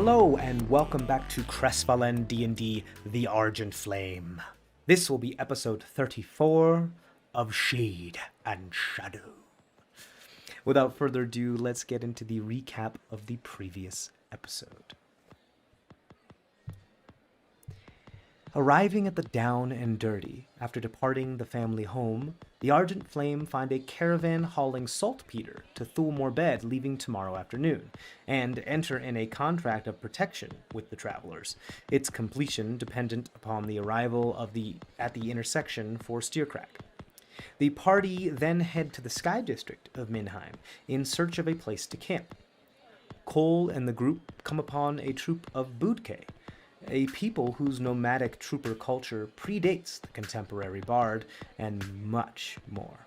Hello and welcome back to CrestVahllen D&D The Argent Flame. This will be episode 34 of Shade and Shadow. Without further ado, let's get into the recap of the previous episode. Arriving at the Down and Dirty, after departing the family home, the Argent Flame find a caravan hauling saltpeter to Thulmorbed leaving tomorrow afternoon, and enter in a contract of protection with the travelers, its completion dependent upon the arrival at the intersection for Steercrack. The party then head to the Sky District of Minheim in search of a place to camp. Cole and the group come upon a troop of Boudke, a people whose nomadic trooper culture predates the contemporary bard, and much more.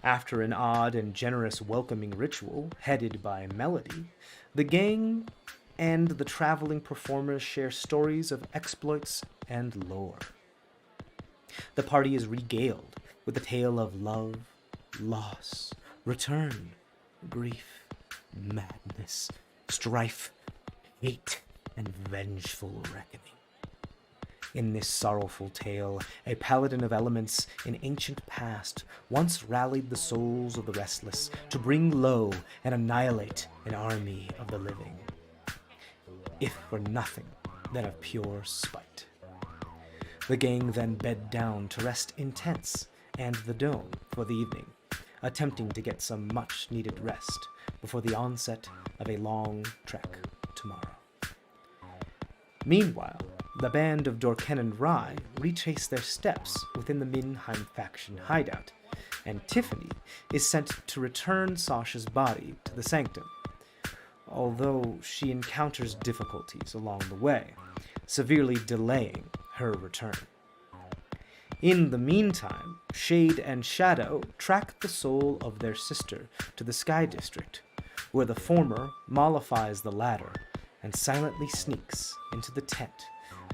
After an odd and generous welcoming ritual headed by Melody, the gang and the traveling performers share stories of exploits and lore. The party is regaled with a tale of love, loss, return, grief, madness, strife, hate, and vengeful reckoning. In this sorrowful tale, a paladin of elements in ancient past once rallied the souls of the restless to bring low and annihilate an army of the living, if for nothing than of pure spite. The gang then bed down to rest in tents and the dome for the evening, attempting to get some much-needed rest before the onset of a long trek tomorrow. Meanwhile, the band of Dorken and Rye retrace their steps within the Minheim faction hideout, and Tiffany is sent to return Sasha's body to the sanctum, although she encounters difficulties along the way, severely delaying her return. In the meantime, Shade and Shadow track the soul of their sister to the Sky District, where the former mollifies the latter and silently sneaks into the tent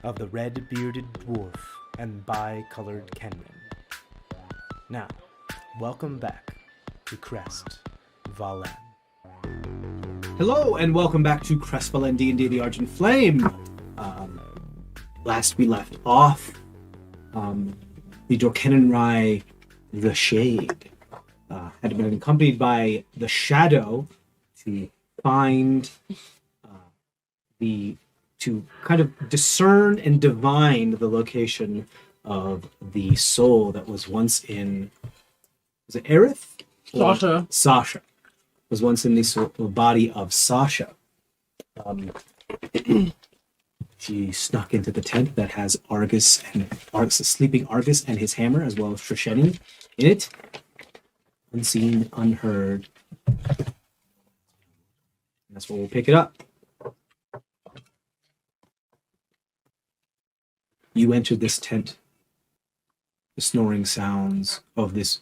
of the red-bearded dwarf and bi-colored Kenman. Now, welcome back to CrestVahllen. Hello, and welcome back to CrestVahllen D&D The Argent Flame. Last we left off, the Dorkenenrai, the Shade, had been accompanied by the Shadow to find to kind of discern and divine the location of the soul that was once in, was it Aerith? Sasha. Was once in the body of Sasha. She snuck into the tent that has sleeping Argus and his hammer, as well as Trisheni in it. Unseen, unheard. That's where we'll pick it up. You entered this tent. The snoring sounds of this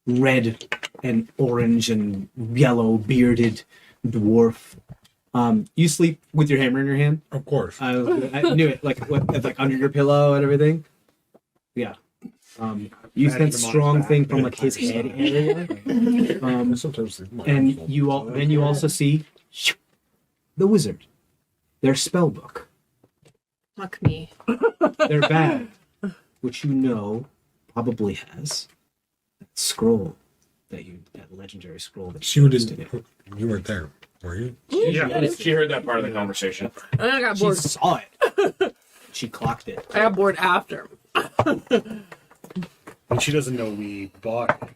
red and orange and yellow bearded dwarf. You sleep with your hammer in your hand? Of course. I knew it. Like under your pillow and everything? Yeah. You sense strong thing from like his head area. And you also see the wizard. Their spell book. Fuck me. Their bag, which you know probably has that scroll that legendary scroll that You weren't there, were you? Yeah, she heard that part of the conversation. And I got She bored. saw it. She clocked it. I got bored after. And she doesn't know we bought it.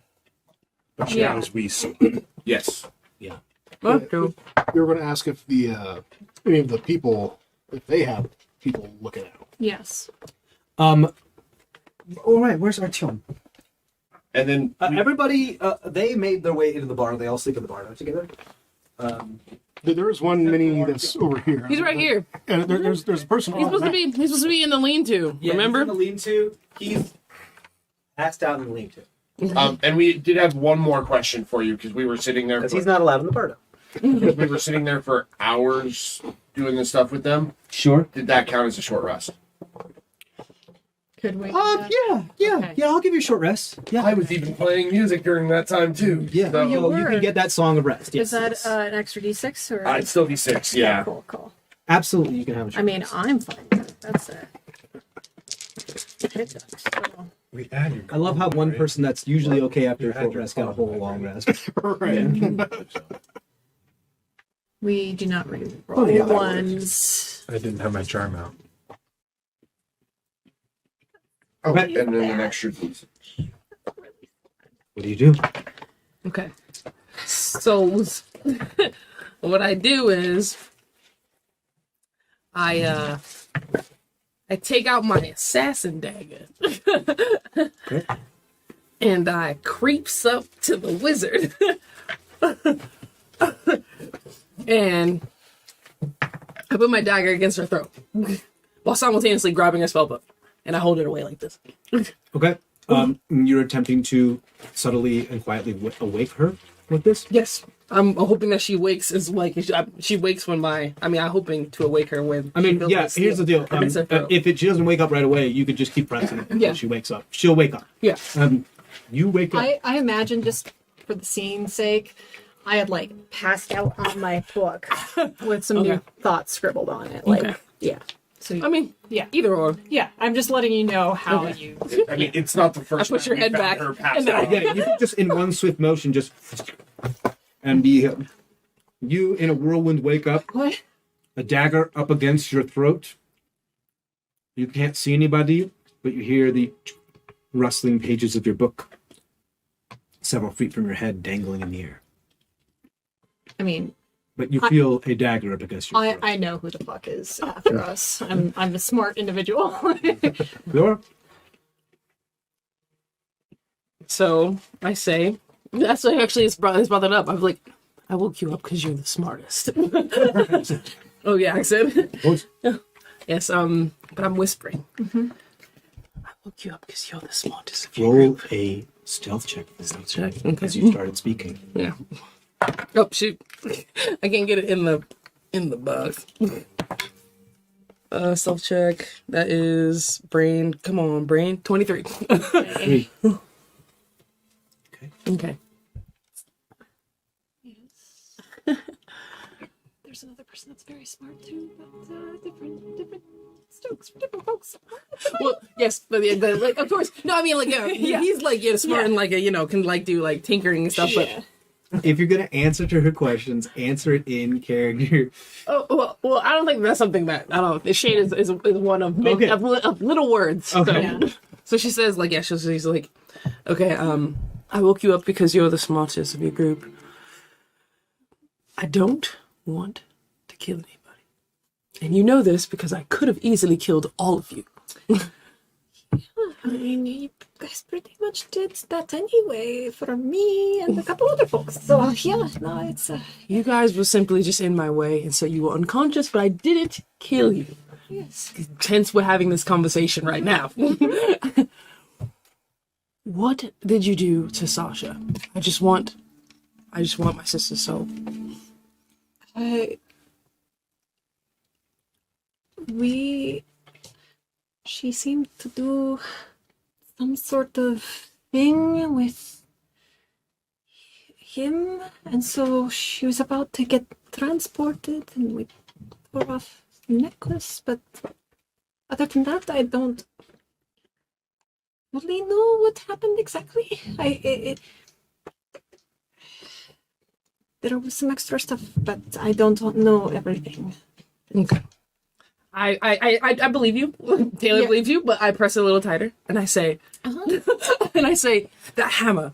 But she Yeah. knows we sold it. Yes. Yeah. What? True. We were going to ask if any of the people, if they have people looking at them. Yes. All right. Where's Artyom? And then Everybody, they made their way into the bar. They all sleep in the bar together. There is one mini that's over here. He's right here. And there's a person. He's supposed to be in the lean-to. Remember? He's in the lean-to. He's passed out in the lean-to. and we did have one more question for you because we were sitting there. Because he's not allowed in the bar. We were sitting there for hours doing this stuff with them. Sure. Did that count as a short rest? could we? Yeah. I'll give you a short rest. Yeah. I was even playing music during that time too. Yeah. So, you You can get that song of rest. Yes. Is that yes. an extra D6 or? I'd still be 6. Yeah. Cool. Absolutely, you can have a short I mean, rest. I'm fine with it. That's it. So, We add you. I love how one person that's usually okay after a short rest got a whole long rest. we do not roll yeah, that ones. I didn't have my charm out. Oh, Okay. and then an extra piece. What do you do? Okay. So what I do is I take out my assassin dagger. Okay. And I creeps up to the wizard. And I put my dagger against her throat while simultaneously grabbing her spellbook. And I hold it away like this. Okay. You're attempting to subtly and quietly awake her with this? Yes. I'm hoping that she wakes as like she wakes when I'm hoping to awake her when I she mean, feels yeah, my here's the deal. against her throat. If she doesn't wake up right away, you could just keep pressing it until Yeah. she wakes up. She'll wake up. Yeah. You wake up. I imagine just for the scene's sake, I had like passed out on my book with some new thoughts scribbled on it. Like, Okay. yeah. So I mean, yeah, either or. yeah. I'm just letting you know how you. I mean, it's not the first put time your we head found back, her passed and then out. Yeah, you can just in one swift motion just and be you in a whirlwind wake up, What? a dagger up against your throat. You can't see anybody, but you hear the rustling pages of your book several feet from your head dangling in the air. I mean, But you feel a dagger up against your throat. I know who the fuck is after us. I'm a smart individual. Laura? So I say, that's what actually is brought it up. I was like, I woke you up because you're the smartest. Oh yeah, I said. Yes, but I'm whispering. Mm-hmm. I woke you up because you're the smartest of your Roll group. a stealth check check, okay. because you started speaking. Yeah. Oh shoot! I can't get it in the box. Self check. That is brain. Come on, brain. 23. Three. Okay. There's another person that's very smart too, but different strokes for different folks. Well, yes, but like, of course. No, I mean, like, yeah, he's like, smart and like, can like do like tinkering and stuff. But If you're gonna answer to her questions, answer it in character. oh well, I don't think that's something that I don't know. The shade is one of Okay. of little words. Okay. So she says like, she's like, okay, I woke you up because you're the smartest of your group. I don't want to kill anybody, and you know this because I could have easily killed all of you. I mean, you guys pretty much did that anyway for me and a couple other folks. So yeah, no, it's You guys were simply just in my way, and so you were unconscious, but I didn't kill you. yes. Hence, we're having this conversation right now. What did you do to Sasha? I just want my sister's soul. She seemed to do some sort of thing with him, and so she was about to get transported, and we tore off the necklace, but other than that, I don't really know what happened exactly. There was some extra stuff, but I don't know everything. Okay. I believe you. Taylor Yeah. believes you, but I press it a little tighter and I say, and I say, that hammer.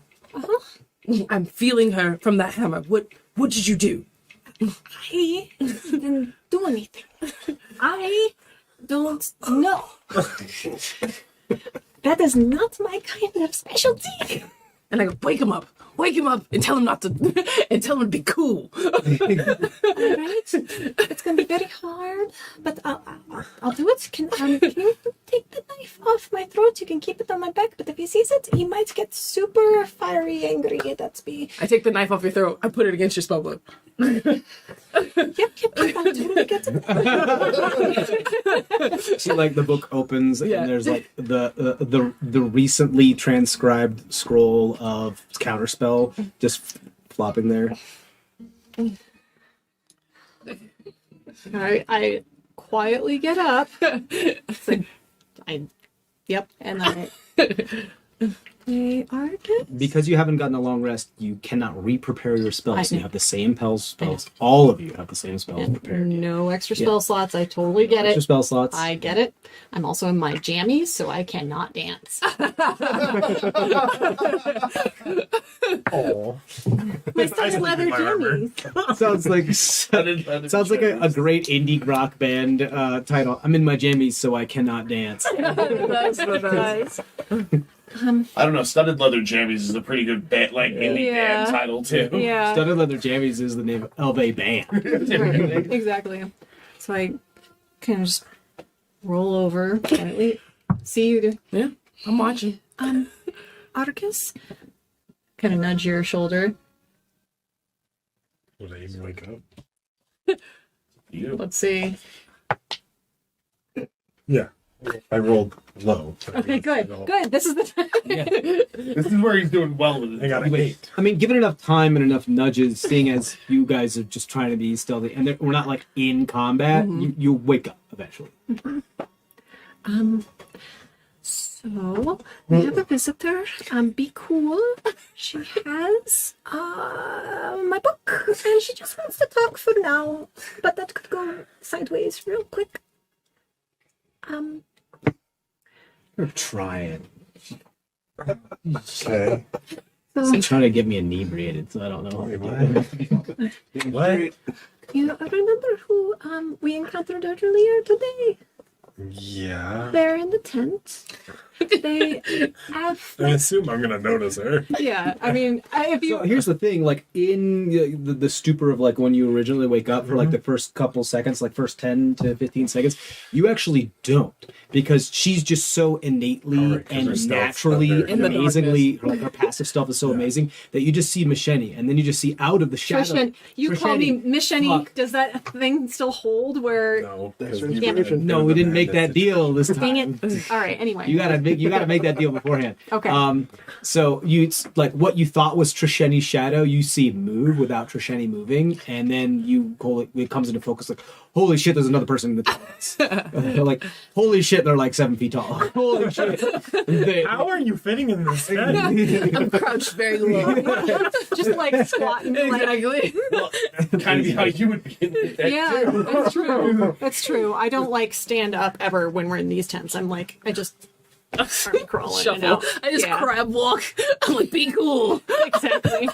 I'm feeling her from that hammer. What did you do? I didn't do anything. I don't know. That is not my kind of specialty. And I go, wake him up, and tell him not to, and tell him to be cool. Alright, it's gonna be very hard, but I'll do it. Can you take the knife? knife off my throat. You can keep it on my back, but if he sees it, he might get super fiery angry. That's me. I take the knife off your throat. I put it against your spell book. Yep, I totally get it. So like the book opens Yeah. and there's like the recently transcribed scroll of counterspell just flopping there. I quietly get up. It's like, yep, and I. Hey, Argent? Because you haven't gotten a long rest, you cannot re-prepare your spells. I So you know. have the same spells. All of you have the same spells prepared. No extra spell slots. I totally get Extra it. spell slots. I get it. I'm also in my jammies, so I cannot dance. Oh, My studded leather jammies. sounds like a great indie rock band title. I'm in my jammies, so I cannot dance. That's what Guys. I don't know. Studded leather jammies is a pretty good indie Yeah. band title too. Yeah. Studded Leather Jammies is the name of a band. Right, exactly. So I kind of just roll over quietly. See you, Yeah, I'm watching. Arcus. Kind of nudge your shoulder. Would I even wake up? You. Let's see. Yeah. I rolled low. Okay, good. Good. This is the time. This is where he's doing well with it. I got an 8. I mean, given enough time and enough nudges, seeing as you guys are just trying to be stealthy, and we're not like in combat, you wake up eventually. So we have a visitor. Be cool. She has my book, and she just wants to talk for now. But that could go sideways real quick. You're trying. Okay. So Trying to get me inebriated, so I don't know. Wait, what? What? you remember who we encountered earlier today? Yeah. They're in the tent. They have. I assume I'm gonna notice her. Yeah, I mean, if you. So here's the thing, like in the stupor of like when you originally wake up for like the first couple seconds, like first 10 to 15 seconds, you actually don't, because she's just so innately Alright, 'cause her and stealth's naturally up there. and In the amazingly, like her passive stuff is so amazing that you just see Misheni, and then you just see out of the shadow. Trishan, you call me Trishani. Misheni. Fuck. Does that thing still hold where. No, Thanks for because the information. No, we didn't make that deal this Dang time. it. All right, anyway. You gotta make that deal beforehand. Okay. So like what you thought was Trisheni's shadow, you see move without Trisheni moving, and then it comes into focus like, holy shit, there's another person in the tents. They're like, holy shit, they're like 7 feet tall. Holy shit. How are you fitting in this tent? I'm crouched very low. Just like squatting. Like, Exactly. Kind of how you would be in that yeah, too. that's true. That's true. I don't like stand up ever when we're in these tents. I'm like, I just start crawling. You know? Shuffle. I just Yeah. crab walk. I'm like, be cool. Exactly.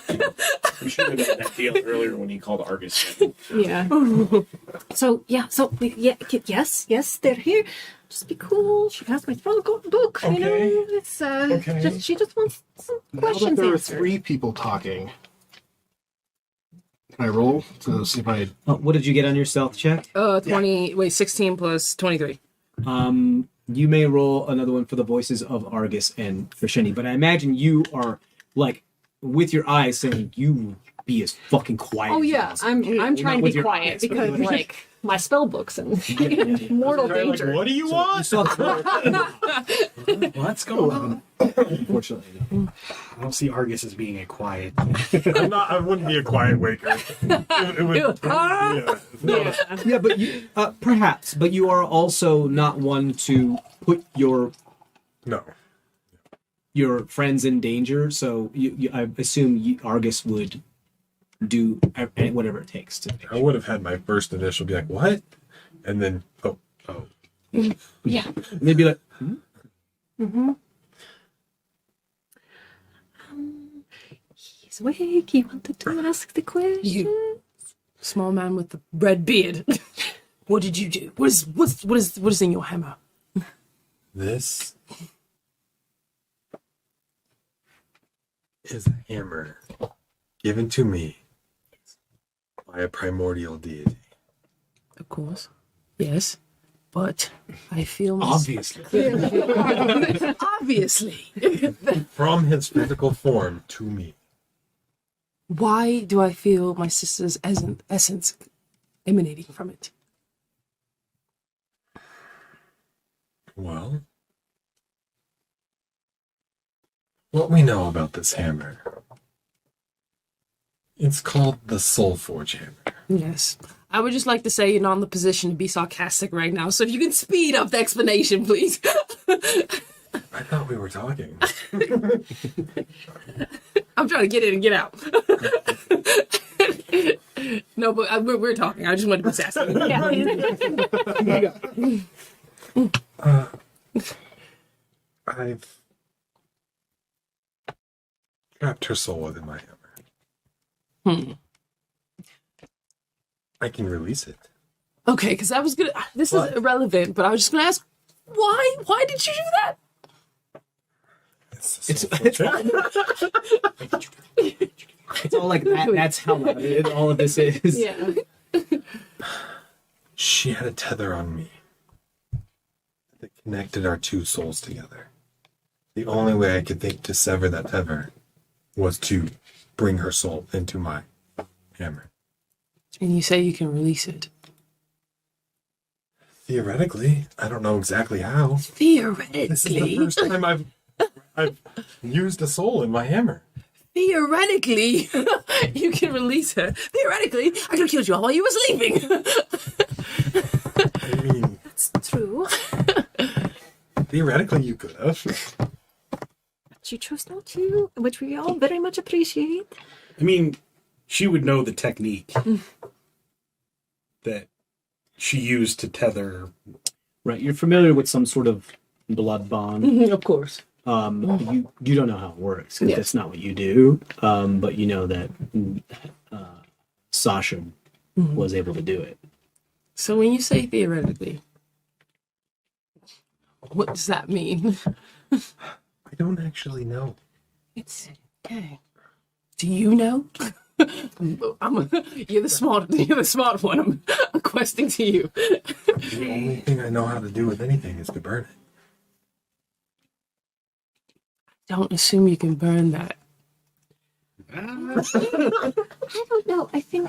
We should have done that deal earlier when he called Argus. Yeah. So yes, they're here. Just be cool. She has my book. You know, Okay. it's Okay. she just wants some Now that questions there are answered. 3 people talking, can I roll to see if I? What did you get on your stealth check? 16 plus 23. You may roll another one for the voices of Argus and Trisheni, but I imagine you are like with your eyes saying you be as fucking quiet. Oh as yeah, possible. I'm You're trying not to with be your quiet eyes, because but- like my spell books and mortal danger. What do you You want? saw What's going on? Unfortunately, no. I don't see Argus as being a quiet. I wouldn't be a quiet waker. It would, yeah. Yeah. Yeah, but you perhaps, but you are also not one to put your No. friends in danger. So I assume Argus would do whatever it takes to. I would have had my first initial be like, what? And then, oh. Yeah. Maybe like, He's awake. He wanted to ask the question. Small man with the red beard. What did you do? What is in your hammer? This is a hammer given to me by a primordial deity. Of course. Yes. but I feel Obviously. obviously. From his physical form to me. Why do I feel my sister's essence emanating from it? Well, what we know about this hammer. It's called the Soul Forge hammer. Yes. I would just like to say you're not in the position to be sarcastic right now, so if you can speed up the explanation, please. I thought we were talking. I'm trying to get in and get out. No, but we're talking. I just wanted to be sassy. I've trapped her soul within my hammer. I can release it. Okay, because I was gonna. This is irrelevant, but I was just gonna ask, why? Why did you do that? It's It's all like that. That's how all of this is. Yeah. She had a tether on me that connected our two souls together. The only way I could think to sever that tether was to bring her soul into my hammer. And you say you can release it. Theoretically, I don't know exactly how. Theoretically. This is the first time I've used a soul in my hammer. Theoretically, you can release her. Theoretically, I could have killed you all while you were sleeping. I mean, That's true. theoretically, you could have. But you chose not to, which we all very much appreciate. I mean, she would know the technique that she used to tether. Right. You're familiar with some sort of blood bond. Of course. You don't know how it works because Yeah. that's not what you do. But you know that Sasha was able to do it. So when you say theoretically, what does that mean? I don't actually know. It's okay. Do you know? You're the smart one. I'm questing to you. The only thing I know how to do with anything is to burn it. Don't assume you can burn that. I don't know. I think,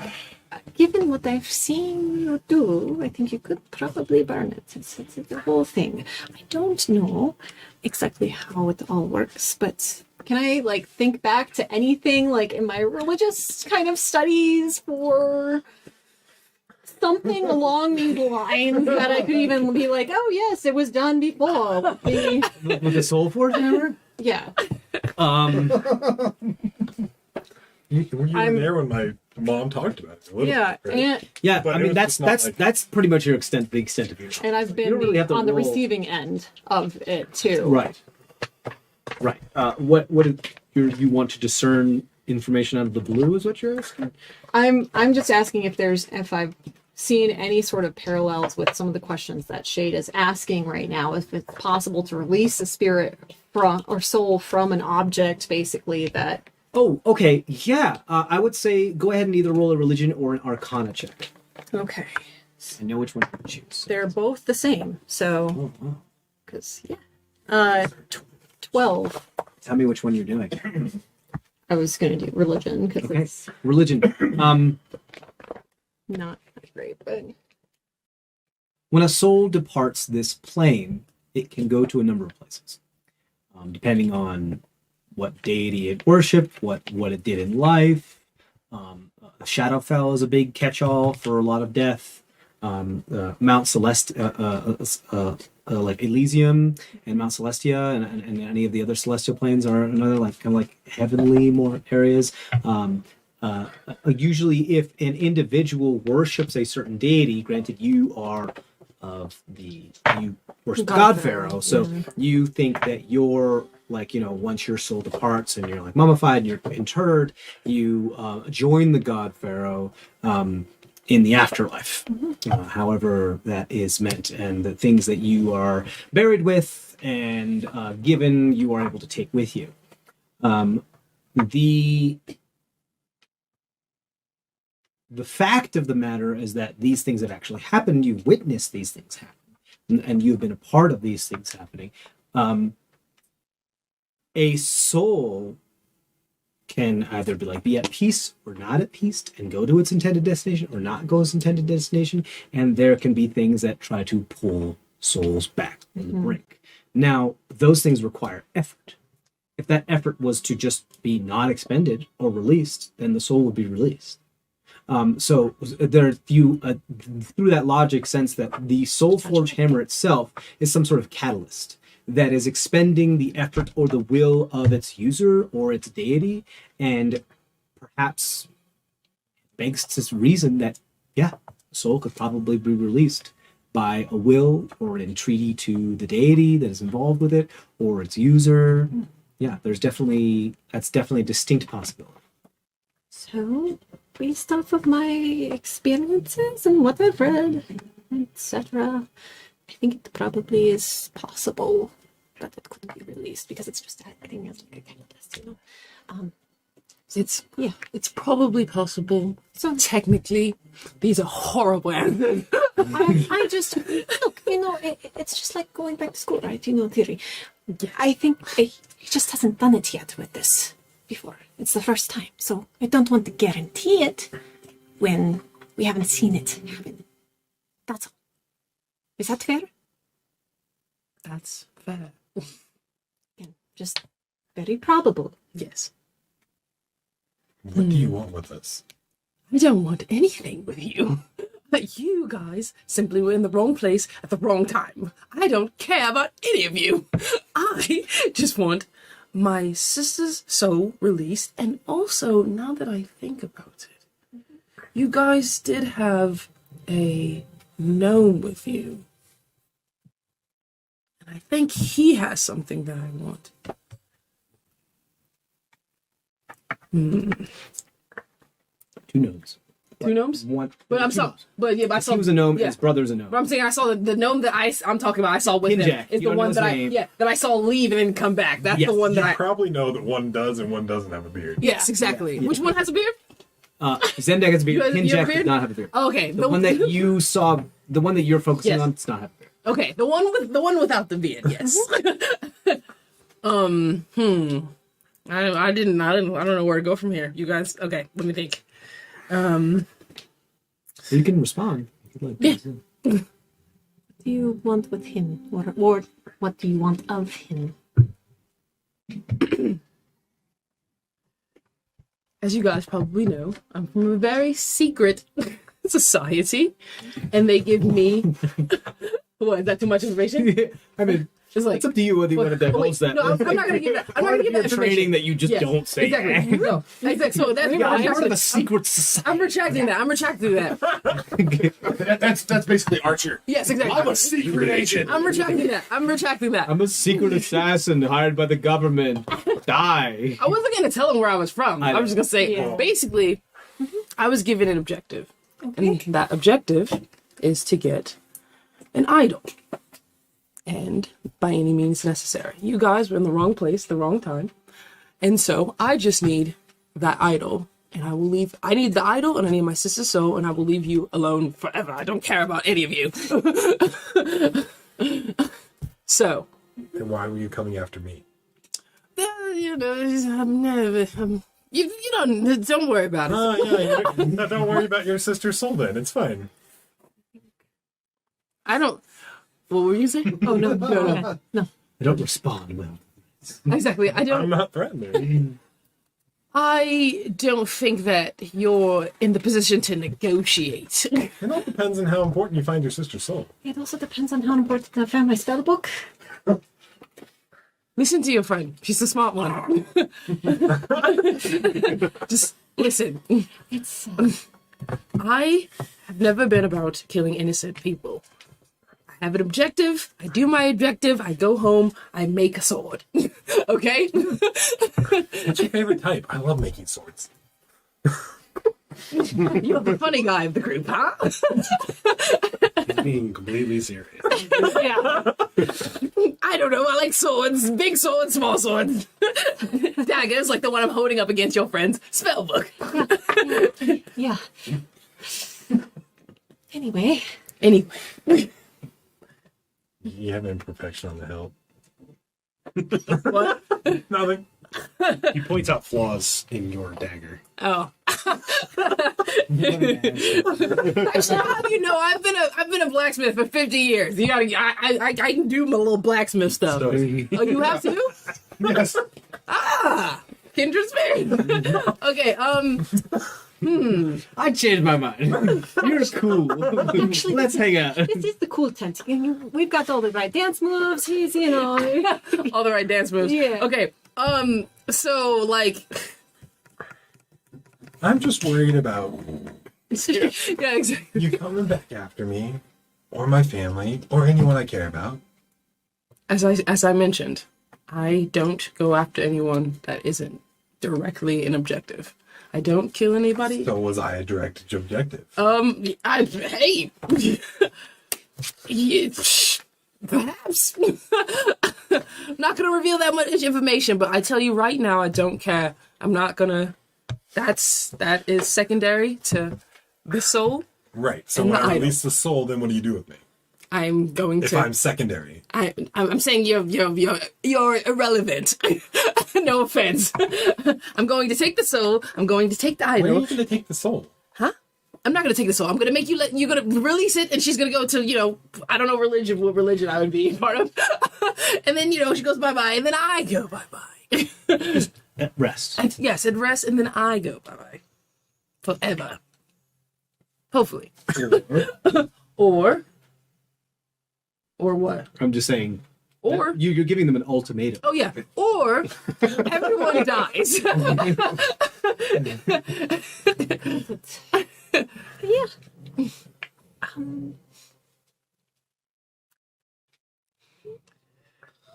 given what I've seen you do, I think you could probably burn it. It's the whole thing. I don't know exactly how it all works, but can I like think back to anything like in my religious kind of studies for something along these lines that I could even be like, oh yes, it was done before. Would be- With the Soul Forge hammer? yeah. Were you I'm- there when my mom talked about it? A little Yeah, bit, right? and Yeah, But I it mean was that's just not like- that's pretty much the extent of your and I've You been don't really have to on the roll. receiving end of it too. Right. What you want to discern information out of the blue is what you're asking? I'm just asking if I've seen any sort of parallels with some of the questions that Shade is asking right now. If it's possible to release a spirit from or soul from an object, basically that. Oh, okay. Yeah. I would say go ahead and either roll a religion or an arcana check. Okay. I know which one to choose. They're both the same. So, because yeah, 12. Tell me which one you're doing. I was gonna do religion because Okay. it's Religion. not that great, but When a soul departs this plane, it can go to a number of places, depending on what deity it worshipped, what it did in life. Shadowfell is a big catch-all for a lot of death. Mount Celeste, like Elysium and Mount Celestia, and any of the other celestial planes are another kind of like heavenly more areas. Usually, if an individual worships a certain deity, granted you are you worship God Pharaoh, so you think that you're once your soul departs and you're like mummified and you're interred, you join the God Pharaoh in the afterlife, however that is meant, and the things that you are buried with and given, you are able to take with you. The fact of the matter is that these things have actually happened. You've witnessed these things happen. and you've been a part of these things happening, a soul can either be at peace or not at peace and go to its intended destination or not go its intended destination. And there can be things that try to pull souls back from the brink. Now, those things require effort. If that effort was to just be not expended or released, then the soul would be released. So there you through that logic sense that the soul forge hammer itself is some sort of catalyst that is expending the effort or the will of its user or its deity, and perhaps begs to reason that, yeah, the soul could probably be released by a will or an entreaty to the deity that is involved with it, or its user. Yeah, that's definitely a distinct possibility. So, based off of my experiences and what I've read, etc., I think it probably is possible that it could be released because it's just acting as like a catalyst, you know. It's probably possible. So Technically, these are horrible answers. I just look, you know, it's just like going back to school, right? You know, theory. I think he just hasn't done it yet with this before. It's the first time, so I don't want to guarantee it when we haven't seen it happen. That's all. Is that fair? That's fair. Again, just very probable. Yes. What do you want with us? I don't want anything with you. But you guys simply were in the wrong place at the wrong time. I don't care about any of you. I just want my sister's soul released. And also, now that I think about it, you guys did have a gnome with you. And I think he has something that I want. Two gnomes. Two gnomes? One. But I'm two sorry. gnomes. But yeah, but I saw He was a gnome, yeah. and his brother's a gnome. But I'm saying I saw the gnome that I'm talking about. I saw with him Kinjack. is You the don't one know that his name. that I saw leave and then come back. That's Yes. the one that I. Probably know that one does and one doesn't have a beard. Yes, exactly. Which one has a beard? Zendak has a beard. You have a Kinjack beard? does not have a beard. Oh, okay, The one that you saw, the one that you're focusing Yes. on, does not have a beard. Okay, the one without the beard. Yes. I don't know where to go from here. You guys. Okay, let me think. So you can respond. If you'd like. What do you want with him? Or what do you want of him? As you guys probably know, I'm from a very secret society, and they give me. What, is that too much information? I mean, It's like it's up to you whether you want to divulge that. No, I'm not gonna give that. I'm not gonna give that Training information. that you just Yes, don't say. Exactly. No, exactly. So that's Yeah, I'm part of I'm, a secret society. I'm retracting that. I'm retracting that. That's basically Archer. Yes, exactly. I'm a secret agent. I'm retracting that. I'm retracting that. I'm a secret assassin hired by the government. Die. I wasn't gonna tell him where I was from. I know. was just gonna say, Yeah. basically, I was given an objective, and that objective is to get an idol, and by any means necessary. You guys were in the wrong place, the wrong time, and so I just need that idol, and I will leave. I need the idol, and I need my sister's soul, and I will leave you alone forever. I don't care about any of you. So. And why were you coming after me? You know, you don't worry about it. Oh, yeah. Don't worry about your sister's soul then. It's fine. I don't. What were you saying? Oh no. I don't respond well. Exactly. I I'm don't. not threatening. I don't think that you're in the position to negotiate. It all depends on how important you find your sister's soul. It also depends on how important I found my spell book. Listen to your friend. She's the smart one. Just listen. It's I have never been about killing innocent people. I have an objective. I do my objective. I go home. I make a sword. Okay? What's your favorite type? I love making swords. You're the funny guy of the group, huh? Being completely serious. Yeah. I don't know. I like swords. Big swords, small swords. Daggers, like the one I'm holding up against your friend's spell book. yeah. Anyway, Anyway. you have imperfection on the hilt. What? Nothing. He points out flaws in your dagger. Oh. Actually, how do you know? I've been a blacksmith for 50 years. You gotta, I can do my little blacksmith stuff. So, Oh, you have to? yes. Ah, kindred spirit. Okay. I changed my mind. You're cool. Actually, Let's hang out. This is the cool tent. We've got all the right dance moves. He's, All the right dance moves. Yeah. Okay. So like. I'm just worried about Yeah, exactly. you coming back after me, or my family, or anyone I care about. As I mentioned, I don't go after anyone that isn't directly an objective. I don't kill anybody. So was I a direct objective? Hey, yeah, perhaps. I'm not gonna reveal that much information, but I tell you right now, I don't care. I'm not gonna. That is secondary to the soul. Right. So And when the I idol. release the soul, then what do you do with me? I'm going If to. I'm secondary. I'm saying you're irrelevant. No offense. I'm going to take the soul. I'm going to take the Where are idol. you going to take the soul? Huh? I'm not going to take the soul. I'm going to make you're going to release it, and she's going to go to, I don't know what religion I would be part of. And then, she goes bye-bye, and then I go bye-bye. At rest. Yes, it rests, and then I go bye-bye. Forever. Hopefully. Or what? I'm just saying. Or You're giving them an ultimatum. oh yeah, or everyone dies. yeah.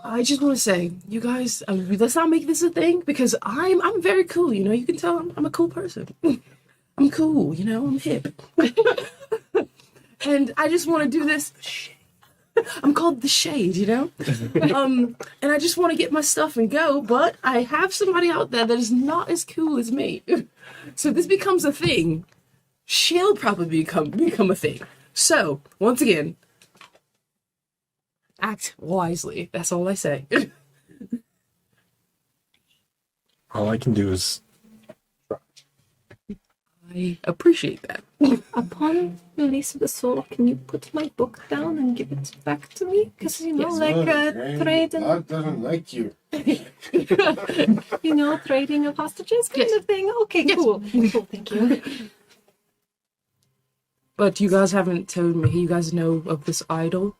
I just want to say, you guys, let's not make this a thing because I'm very cool. You can tell I'm a cool person. I'm cool. I'm hip, and I just want to do this. I'm called the Shade, and I just want to get my stuff and go, but I have somebody out there that is not as cool as me. So if this becomes a thing, she'll probably become a thing. So, once again, act wisely. That's all I say. All I can do is I appreciate that. Upon release of the soul, can you put my book down and give it back to me? Because, Yes. trade and, God doesn't like you. trading of hostages kind Yes. of thing. Okay, Yes. cool. Cool, thank you. But you guys haven't told me. You guys know of this idol?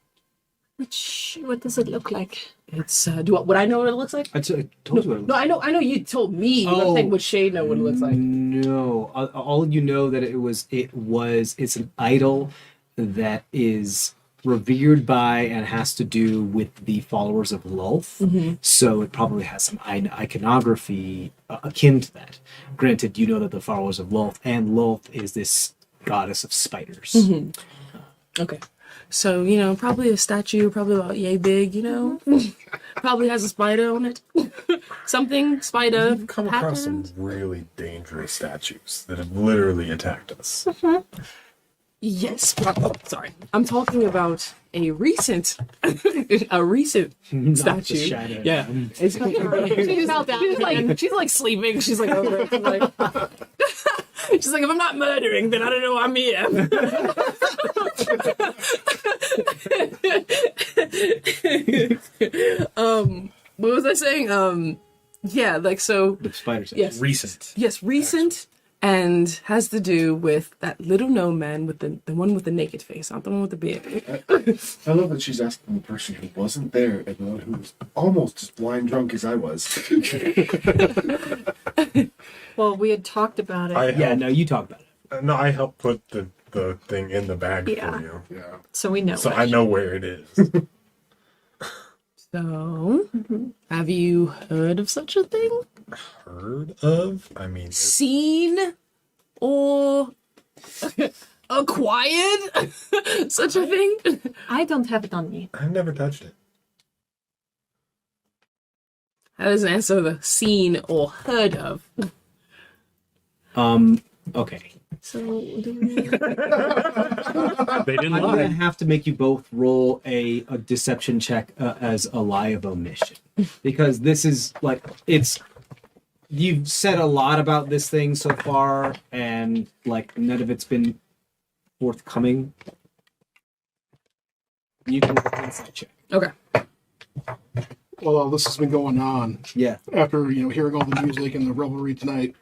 What does it look like? It's would I know what it looks like? Told you what it No, I know you told me. But I'm saying would Shay know what it looks like? No, all you know that it's an idol that is revered by and has to do with the followers of Lolth. So it probably has some iconography akin to that. Granted, you know that the followers of Lolth and Lolth is this goddess of spiders. Okay. So, probably a statue, probably about yay big, Probably has a spider on it. Something, spider. You've come across some patterned. really dangerous statues that have literally attacked us. Yes. Sorry. I'm talking about a recent statue. shadow. Yeah. It's she's like sleeping. She's like over it. She's like, if I'm not murdering, then I don't know why I'm here. What was I saying? Yeah, so The spiders. yes. Recent. Yes, recent and has to do with that little gnome man with the one with the naked face, not the one with the beard. I love that she's asking the person who wasn't there and the one who was almost as blind drunk as I was. Well, we had talked about it, Yeah, no, you talk about it. No, I helped put the thing in the bag Yeah. for you. Yeah. so we know. So it. I know where it is. So, have you heard of such a thing? Heard of? I mean, Seen or acquired such a thing? I don't have it on me. I've never touched it. That doesn't answer the seen or heard of. Okay. So do we... They didn't I'm gonna lie. have to make you both roll a deception check as a lie of omission, because this is like you've said a lot about this thing so far, and like none of it's been forthcoming. You can roll an insight check. Okay. Well, this has been going on. Yeah. After hearing all the music and the revelry tonight,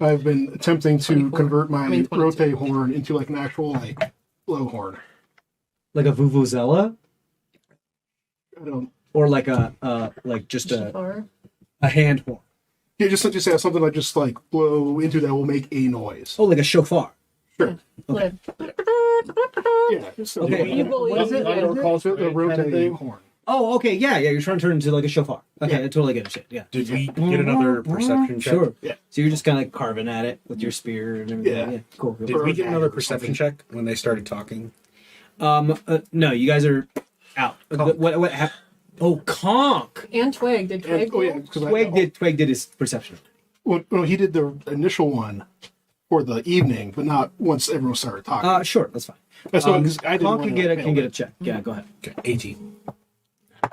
I've been attempting to 24. convert my 22. rote horn into like an actual like blow horn. Like a vuvuzela, I don't. or like a like just a Or hand horn. Yeah, just have something I just like blow into that will make a noise. Oh, like a shofar. Sure. like, Yeah. So, Okay. What is it? I don't recall the rote horn. Oh, okay, yeah. You're trying to turn it into like a shofar. Okay, Yeah. I totally get it. Yeah. Did we get another perception check? Sure. Yeah. So you're just kind of like carving at it with your spear and everything. Yeah. Cool. Did we get another perception check when they started talking? No, you guys are out. What happened? Oh, Conk. and Twig. Did Twig? Oh yeah, because Twig did his perception. Well, no, he did the initial one for the evening, but not once everyone started talking. Sure, that's fine. That's why, 'cause I didn't Conk wanna can get a fail check. Yeah, go ahead. Okay, 18. I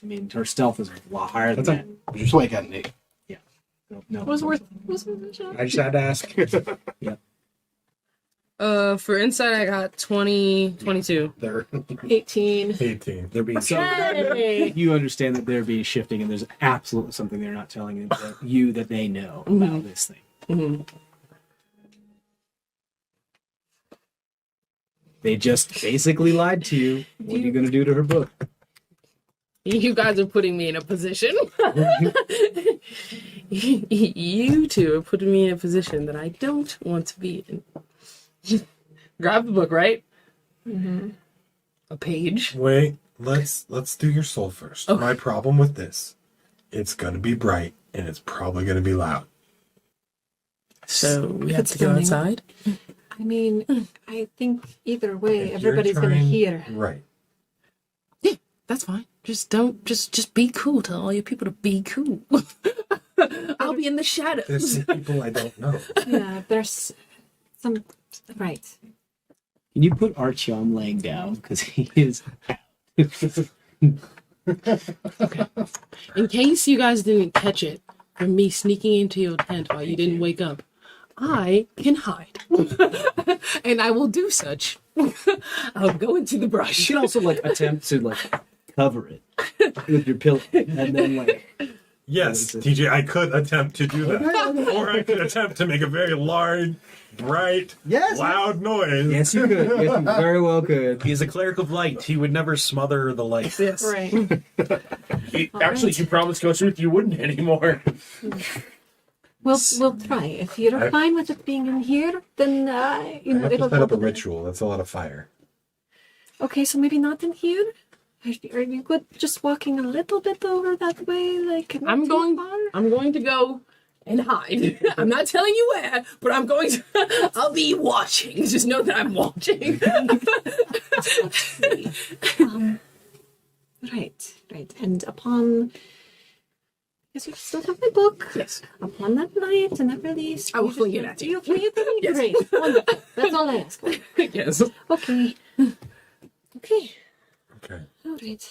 mean, her stealth is a lot higher than That's that. it. So I got an 8. No. Was worth a shot. I just had to ask. For insight, I got 22. They're 18. 18. they're being Hey. You understand that they're being shifting, and there's absolutely something they're not telling you that they know about this thing. Mm-hmm. They just basically lied to you. What are you going to do to her book? You guys are putting me in a position. You two are putting me in a position that I don't want to be in. Grab the book, right? Mm-hmm. A page. Wait, let's do your soul first. Okay. My problem with this, it's gonna be bright and it's probably gonna be loud. So we have It's to go filming. outside. I mean, I think either way, If you're everybody's gonna trying- hear. Right. That's fine. Just don't. Just be cool. Tell all your people to be cool. I'll be in the shadows. There's some people I don't know. Yeah, there's some. Right. Can you put Artyom laying down? Because he is. In case you guys didn't catch it from me sneaking into your tent while you didn't wake up, I can hide. And I will do such. I'll go into the You brush. can also like attempt to like cover it with your pillow, and then like. Yes, TJ, I could attempt to do that. Or I could attempt to make a very large, bright, Yes. loud noise. Yes, you could. Yes, you very well could. He's a cleric of light. He would never smother the light. Yes. Right. Actually, you promised Ghost Ruth you wouldn't anymore. We'll try. If you're fine with it being in here, then I have to it'll set up a help. ritual. That's a lot of fire. Okay, so maybe not in here. Are you good just walking a little bit over that way? Like not I'm too going. far? I'm going to go and hide. I'm not telling you where, but I'm going to. I'll be watching. Just know that I'm watching. Right. And upon, because you still have my book. Yes. Upon that night and that release, I will you fling just- it at you. You'll fling it at me? Yes. Great. Wonderful. That's all I ask. Yes. Okay. Okay. Okay. All right.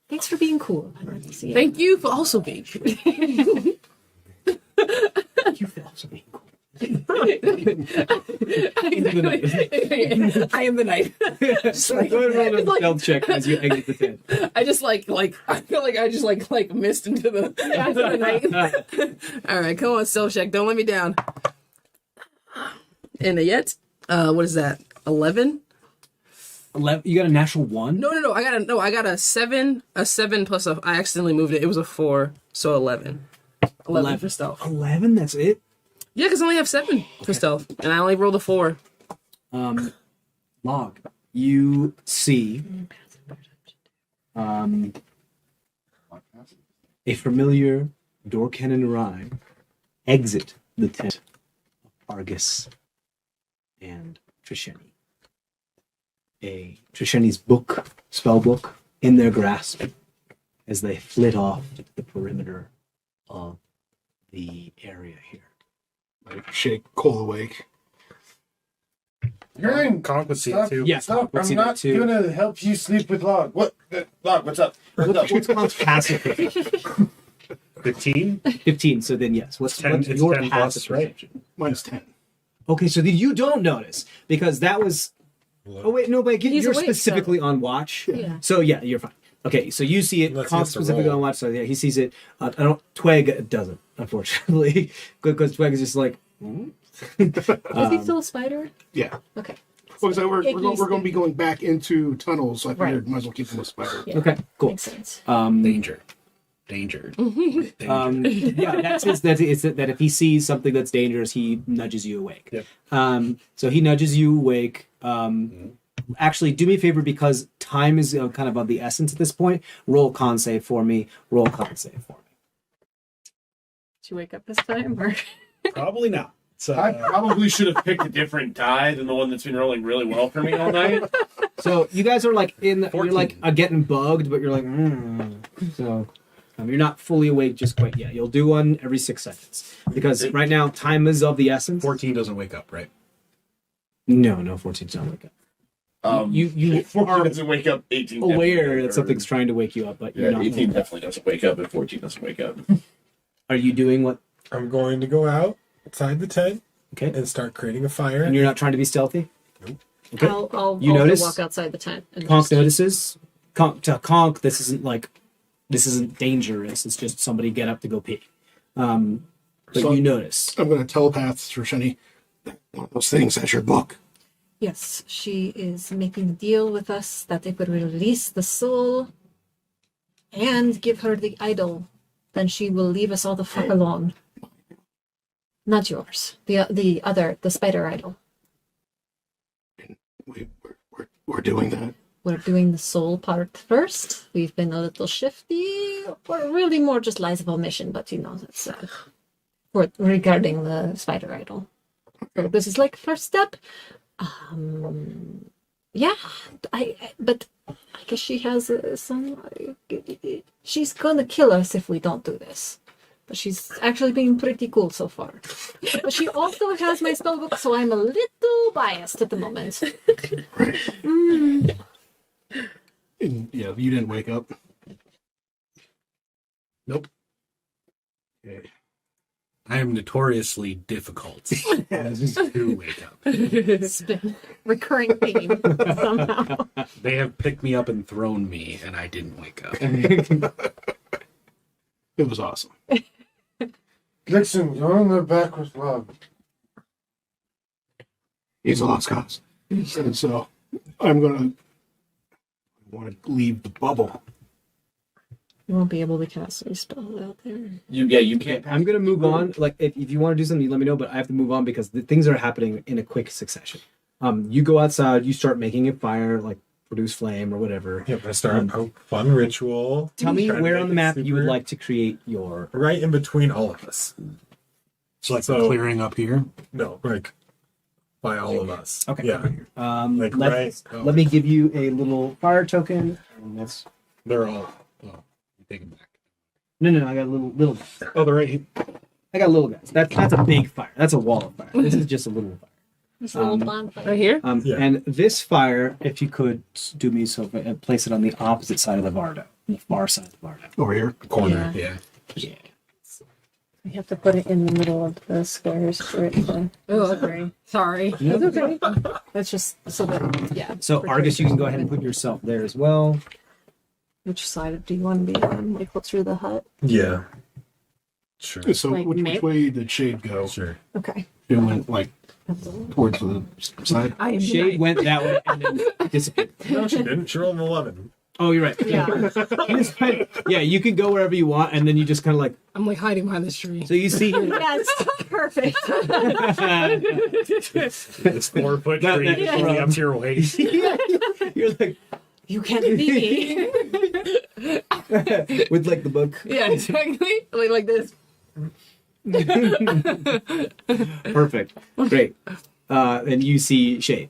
Thanks for being cool. I like to see it. Thank you for also being. You feel so cool. I am the knight. Just like, Go ahead and roll a like- stealth check as you exit the tent. I just like I feel like I just like missed into the, into the night. All right, come on, stealth check. Don't let me down. And a yet? What is that? 11? 11, you got a natural 1? No. I got a 7. A 7 plus a. I accidentally moved it. It was a 4, so 11. 11 for stealth. 11, that's it? Yeah, because I only have 7 for stealth, and I only rolled a 4. Log. You see a familiar Dorcanon rhyme exit the tent of Argus and Trisheni. Trisheni's book, spell book, in their grasp as they flit off the perimeter of the area here. I shake Cole awake. You're Conk would see it Stop. too. Yeah, Stop! let's I'm see that not too. gonna help you sleep with Log. What? Log, what's up? What's Conk's passive perception? 15? 15. So then yes. What's 10, what's it's your 10 passive plus, right? perception? Minus 10. Okay, so then you don't notice because that was. Oh wait, no, but He's you're awake, specifically on watch. Yeah. So yeah, you're fine. Okay, so you see it. Unless he Conk has to specifically roll. on watch. So yeah, he sees it. I don't. Tweg doesn't, unfortunately, because Tweg is just like. Is he still a spider? Yeah. Okay. Well, so we're If he's- going to be going back into tunnels, so I figured Right. might as well keep him a spider. Yeah. Okay, cool. Makes sense. Danger. Danger. Yeah, that's his. It's that if he sees something that's dangerous, he nudges you awake. Yep. So he nudges you awake. Actually, do me a favor because time is kind of the essence at this point. Roll con save for me. Roll con save for me. Did you wake up this time? Or? Probably not. So, I probably should have picked a different die than the one that's been rolling really well for me all night. So you guys are like you're 14. like getting bugged, but you're like, so you're not fully awake just quite yet. You'll do one every 6 seconds because right now time is of the essence. 14 doesn't wake up, right? No, 14's not wake up. You 14 are doesn't wake up. 18 aware definitely, that something's trying to wake you up, but Yeah, you're not. 18 definitely doesn't wake up, and 14 doesn't wake up. Are you doing what? I'm going to go outside the tent Okay, and start creating a fire. and you're not trying to be stealthy. Nope. Okay. I'll You also notice? walk outside the tent. And Conk just- notices. Conk, this isn't dangerous. It's just somebody get up to go pee. But So- you notice. I'm going to telepath through Shani. One of those things, that's your book. Yes, she is making a deal with us that if we release the soul and give her the idol, then she will leave us all the fuck alone. Not yours. The spider idol. We're doing that. We're doing the soul part first. We've been a little shifty. We're really more just lies of omission, but that's regarding the spider idol. So this is like first step. Yeah, but I guess she has some. She's gonna kill us if we don't do this. But she's actually being pretty cool so far. But she also has my spellbook, so I'm a little biased at the moment. And, yeah, you didn't wake up. Nope. Okay. I am notoriously difficult to wake up. It's been recurring theme somehow. They have picked me up and thrown me, and I didn't wake up. It was awesome. Dixon, you're in the back with Log. He's a lost cause. And so I'm going to want to leave the bubble. You won't be able to cast any spells out there. You can't. I'm gonna move on. Like if you want to do something, you let me know. But I have to move on because the things are happening in a quick succession. You go outside, you start making a fire, like produce flame or whatever. Yep, I start a fun ritual. Tell me Try to where make on the it map you would super- like to create your. Right in between all of us. So like So- clearing up here. No, like by all of us. Okay. Yeah. Like Let me give you a little fire token. And that's They're all. Oh, you take them back. no. I got a little. Oh, they're right here. I got little guys. That's a big fire. That's a wall of fire. This is just a little fire. This little bonfire. Right here? Yeah. And this fire, if you could do me so, place it on the opposite side of the Vardo, the far side of the Vardo. Over here. Corner. Yeah. Yeah. We have to put it in the middle of the squares for it to. Oh, okay. Sorry. That's okay. That's just so that, yeah. So for Argus, you can go sure. ahead and put yourself there as well. Which side do you want to be on? Like, what's through the hut? Yeah. Sure. So Like which mid? way did Shade go? Sure. Okay. It went like towards the side. I am Shade went that way and then disappeared. No, she didn't. She rolled an 11. Oh, you're right. Yeah. You just yeah, you can go wherever you want, and then you just kind of like. I'm like hiding behind this tree. So you see. Yes. Perfect. It's 4 foot That- tree. that- It's only up to your waist. You're like You can't be me. with like the book. Yeah, exactly. Like this. Perfect. Great. And you see Shade.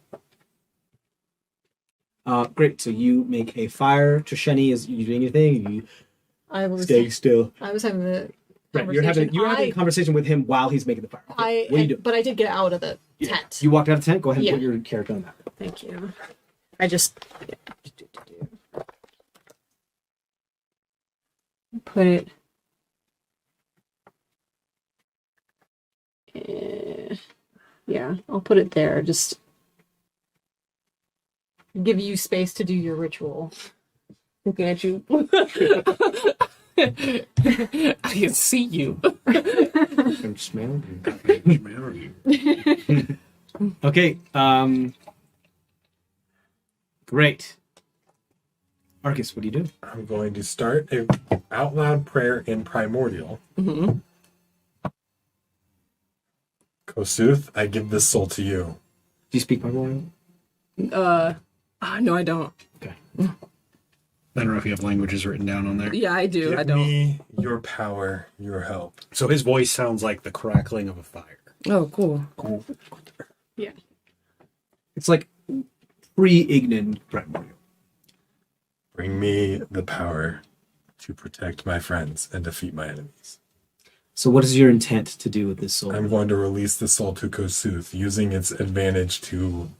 Great. So you make a fire. Trisheni, is you doing anything? You I was. staying still. I was having the. Right. You're having a conversation with him while he's making the fire. Okay, what are you doing? But I did get out of the tent. You walked out of the tent. Go ahead and Yeah. put your character on that. Thank you. I just put it. Yeah, I'll put it there. Just give you space to do your ritual. Looking at you. I can see you. I'm smelling you. Okay. Great. Arcus, what do you do? I'm going to start a out loud prayer in primordial. Mm-hmm. Kosuth, I give this soul to you. Do you speak primordial? No, I don't. Okay. I don't know if you have languages written down on there. Yeah, I do. Give I don't. me your power, your help. So his voice sounds like the crackling of a fire. Oh, cool. Yeah. It's like pre-Ignan primordial. Bring me the power to protect my friends and defeat my enemies. So what is your intent to do with this soul? I'm going to release the soul to Kosuth, using its advantage to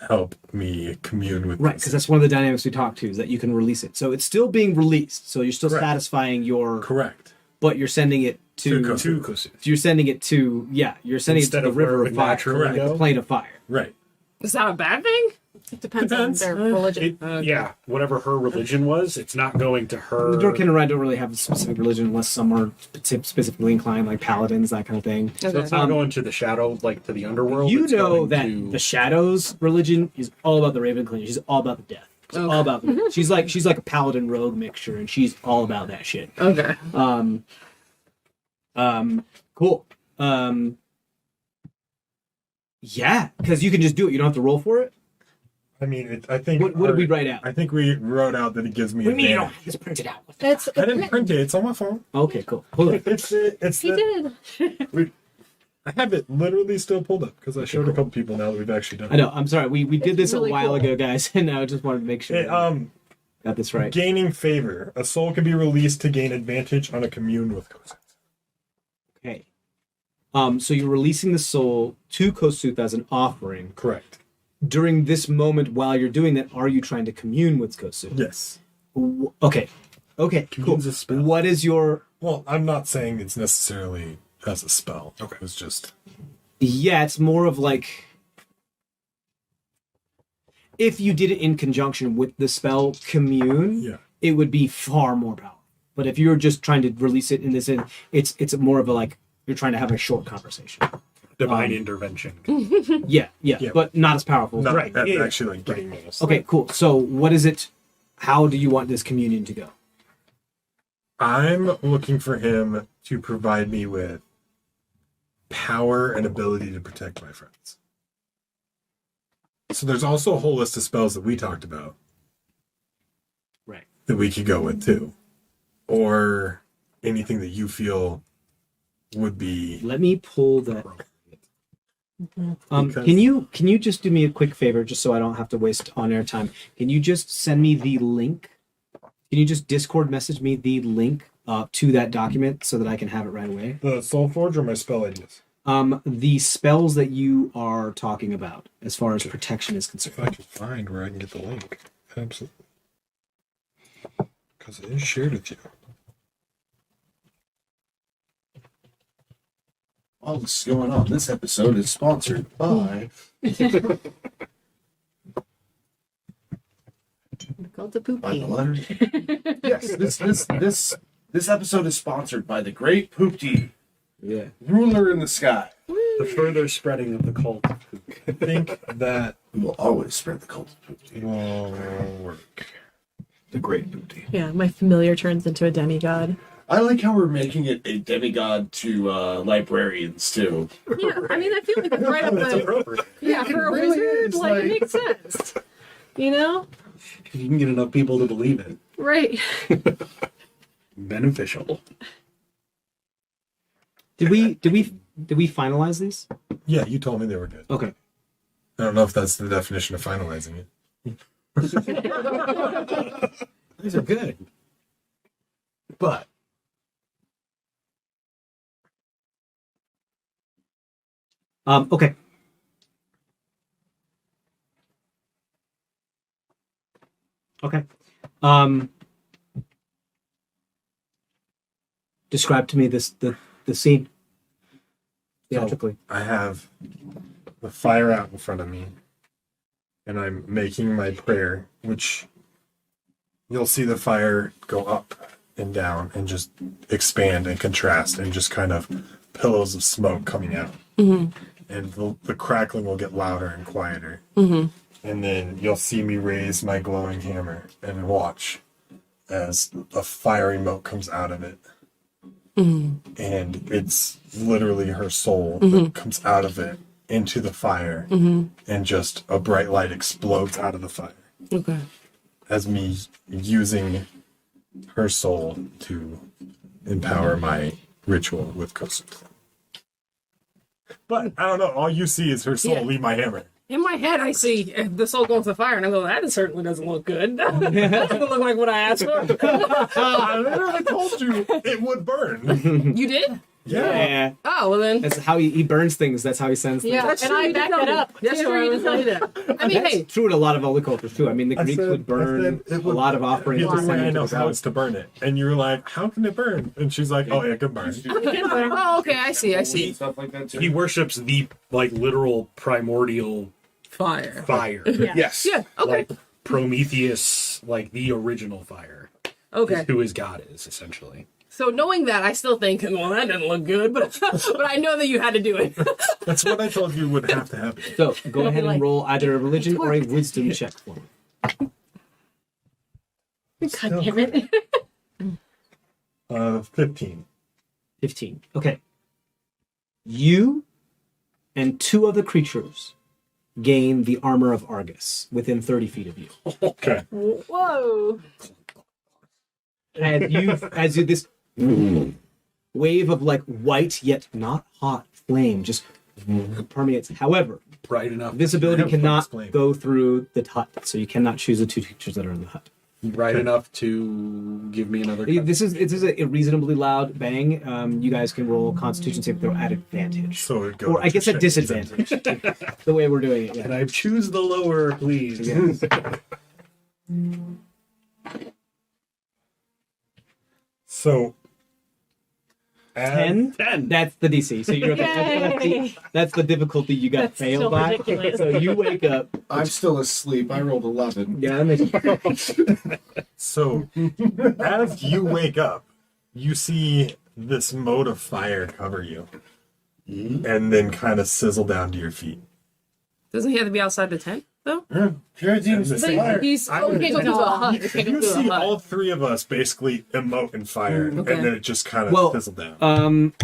help me commune with Right, this. because that's one of the dynamics we talked to, is that you can release it. So it's still being released. So you're still Correct. satisfying your... Correct. But you're sending it to... To Kosuth. You're sending it to... Yeah, you're sending Instead it to of the river where it of would fire. naturally Like go? the plane of fire. Right. Is that a bad thing? It depends Depends. on their religion. Yeah, whatever her religion was, it's not going to her. The Dorkin and Ryan don't really have a specific religion unless some are specifically inclined, like paladins, that kind of thing. So it's not going to the shadow, like to the underworld. You it's know going that to... the Shadows religion is all about the Raven Clan. She's all about the death. It's all about she's like a paladin rogue mixture, and she's all about that shit. Okay. Cool. Yeah, because you can just do it. You don't have to roll for it. I mean, I think... What did we write out? I think we wrote out that it gives me What do you mean you advantage. don't just print it out? It's I didn't print it. It's on my phone. Okay, cool. Hold on. It's he the, did. I have it literally still pulled up because I showed a couple people now that we've actually done I know. I'm sorry. We did this really a while cool. ago, guys, and I just wanted to make sure it. got this right. Gaining favor. A soul can be released to gain advantage on a commune with Kosuth. Okay. So you're releasing the soul to Kosuth as an offering. Correct. During this moment, while you're doing that, are you trying to commune with Kosuth? Yes. Okay. Okay. Cool. Commune's a spell. What is your? Well, I'm not saying it's necessarily as a spell. Okay. It's just... Yeah, it's more of like if you did it in conjunction with the spell commune, Yeah. it would be far more powerful. But if you're just trying to release it in this, it's more of a like you're trying to have a short conversation. Divine intervention. Yeah, Yeah. but not as powerful. Not Right, that's yeah. actually like getting this. Okay, cool. So what is it? How do you want this communion to go? I'm looking for him to provide me with power and ability to protect my friends. So there's also a whole list of spells that we talked about Right. that we could go with too. Or anything that you feel would be... Let me pull that. Because- Can you just do me a quick favor, just so I don't have to waste on-air time? Can you just send me the link? Can you just Discord message me the link to that document so that I can have it right away? The Soulforge or my spell ideas? The spells that you are talking about, as far as protection is concerned. If I can find where I can get the link. Absolutely. Because it is shared with you. All this is going on. This episode is sponsored by. Called the poop By the tea. letter. Yes, this episode is sponsored by the Great Poop Tea, Yeah. ruler in the sky. The further spreading of the cult. I think that We will always spread the cult of poop tea. will work. The Great Poop Tea. Yeah, my familiar turns into a demigod. I like how we're making it a demigod to librarians too. Yeah, I mean, I feel like it's right up That's my... appropriate. Yeah, for a really wizard, is, like, like- it makes sense. You know? If you can get enough people to believe it, Right. beneficial. Did we finalize these? Yeah, you told me they were good. Okay. I don't know if that's the definition of finalizing it. These are good. But Okay. Okay. Describe to me the scene theatrically. I have the fire out in front of me, and I'm making my prayer, which you'll see the fire go up and down and just expand and contrast and just kind of pillows of smoke coming out. And the crackling will get louder and quieter. And then you'll see me raise my glowing hammer and watch as a fiery mote comes out of it. And it's literally her soul that comes out of it into the fire, and just a bright light explodes out of the fire. Okay. As me using her soul to empower my ritual with Kosut. But I don't know, all you see is her soul leave my hammer. In my head, I see the soul going to the fire, and I go, that certainly doesn't look good. That doesn't look like what I asked for. I literally told you it would burn. You did? Yeah. Oh, well then. That's how he burns things. That's how he sends things. Yeah, That's and true, I you did back tell that me. up. That's true, I was telling you that. I mean, That's hey. true in a lot of other cultures too. I mean, the I Greeks said- would burn I said it a would- lot of offerings. The to only way send I to know the how gods. is to burn it. And you were like, how can it burn? And she's like, oh yeah, it can burn. Oh, okay, I see. Stuff like that too. He worships the literal primordial Fire. fire. Yes. Yeah, okay. Like Prometheus, like the original fire. Okay. Is who his god is, essentially. So knowing that, I still think, well, that didn't look good, but I know that you had to do it. That's what I told you would have to happen. So go ahead and like, roll either a religion or a wisdom check for me. God damn it. 15. 15. Okay. You and two other creatures gain the armor of Argus within 30 feet of you. Okay. Whoa. As you this wave of like white yet not hot flame just permeates. However, Bright enough. this ability Yeah, cannot flame. go through the hut, so you cannot choose the two creatures that are in the hut. Bright enough to give me another. This is a reasonably loud bang. You guys can roll Constitution saving throw at advantage, So it'd go or I guess at to Shane. disadvantage. The way we're doing it. Can Yeah. I choose the lower, please? So, 10? 10. That's the DC. So you're that's the difficulty you got That's failed still by. ridiculous. So you wake up. I'm still asleep. I rolled 11. Yeah, that makes So, as you wake up, you see this mote of fire cover you, and then kind of sizzle down to your feet. Doesn't he have to be outside the tent, though? Jared's the But fire. he's, oh, he can't go through the hut. He can't go You through see the hut. all three of us basically emote in fire, Okay. and then it just kind of Well, fizzled down.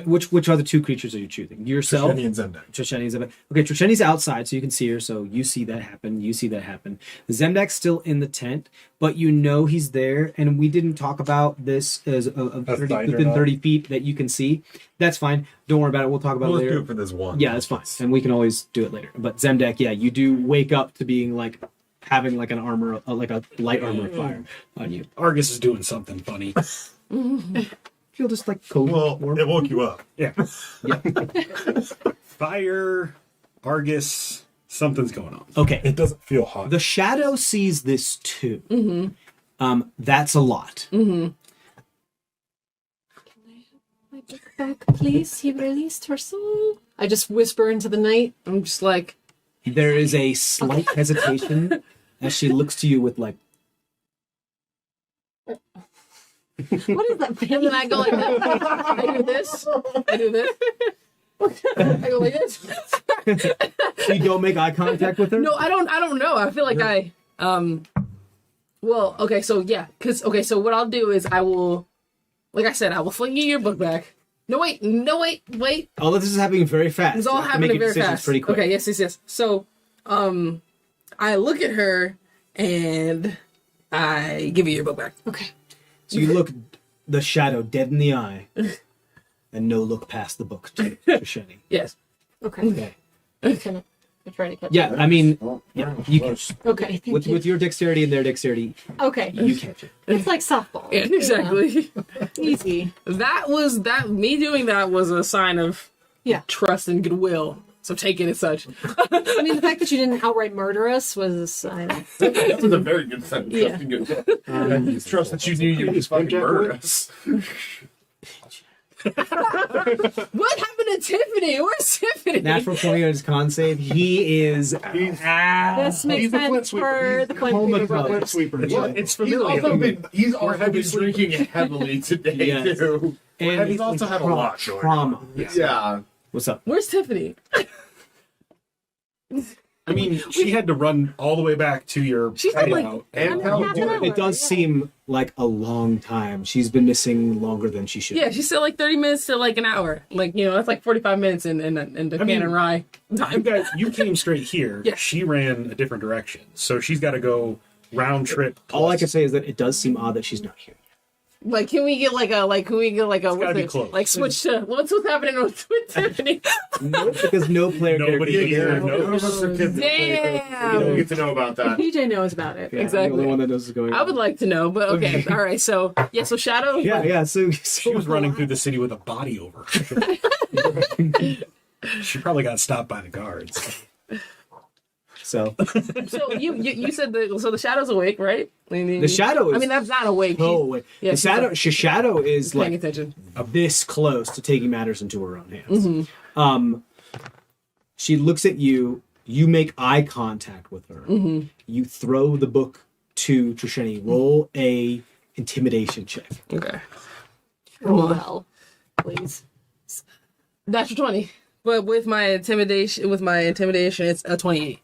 which are the two creatures are you choosing? Yourself. Shani and Zemdak. Trishani's okay. Trishani's outside, so you can see her. So you see that happen. You see that happen. Zemdak's still in the tent, but you know he's there. And we didn't talk about this as within 30 feet that you can see. That's fine. Don't worry about it. We'll talk about We'll it just later. do it for this one. Yeah, that's fine, and we can always do it later. But Zemdak, yeah, you do wake up to being like having like an armor, like a light armor of fire on you. Argus is doing something funny. Feel just like cold. Well, warm. it woke you up. Yeah. Fire, Argus, something's going on. Okay, It doesn't feel hot. the shadow sees this too. That's a lot. My book back, please. He released her soul. I just whisper into the night. I'm just like, There is a slight hesitation as she looks to you with like. What is that? and then I go like this. I do this. I do this. I go like this. You don't make eye contact with her. No, I don't know. I feel like well, okay, so yeah, so what I'll do is I will, like I said, I will fling you your book back. No, wait. All of this is happening very fast. It's all You have to happening make your very decisions fast. pretty quick. Okay, yes. So, I look at her and I give you your book back. Okay. So you look the shadow dead in the eye, and no look past the book to Shani. Yes. Okay. Okay. I'm trying to catch Yeah, I mean, Oh, yeah, you can, Okay. Thank with you. your dexterity and their dexterity, Okay. you catch it. It's like softball. Yeah, exactly. Easy. Me doing that was a sign of Yeah. trust and goodwill. So take it as such. I mean, the fact that you didn't outright murder us was. That was a very good sign. Yeah. Trust that you knew you would fucking murder us. What happened to Tiffany? Where's Tiffany? Natural 20 on his con save. He is. This makes He's a flint sense for sweeper. the Flint Sweeper brothers. Flint sweeper. Well, It's He's familiar. also been drinking heavily today, Yes. too. And he's also had a lot going trauma. Yeah. What's up? Where's Tiffany? I mean, she had to run all the way back to your She's not like- hideout. And Half an hour, It does yeah. seem like a long time. She's been missing longer than she should. Yeah, she's still like 30 minutes to like an hour. Like, that's like 45 minutes in the Cannon Rye You time. you came straight here. Yeah. She ran a different direction, so she's got to go round trip. All I plus. can say is that it does seem odd that she's not here. Like, can we get like a gotta be close. like switch to what's happening with Tiffany? No, because no player Nobody character here is None of us are kids. Damn. We don't get to know about that. PJ knows about it. Yeah, Exactly. I'm the only one that knows what's going on. I would like to know, but okay. All right. So Shadow. Yeah. So She was running through the city with a body over her. She probably got stopped by the guards. So So you said the Shadow's awake, right? the shadow is. I mean, that's not awake. no She's way. yeah, the she's shadow. like- Shadow is paying like attention. this close to taking matters into her own hands. Mm-hmm. She looks at you. You make eye contact with her. Mm-hmm. You throw the book to Trisheni. Roll a intimidation check. Okay. Roll well, please. Natural 20. But with my intimidation, it's a 28.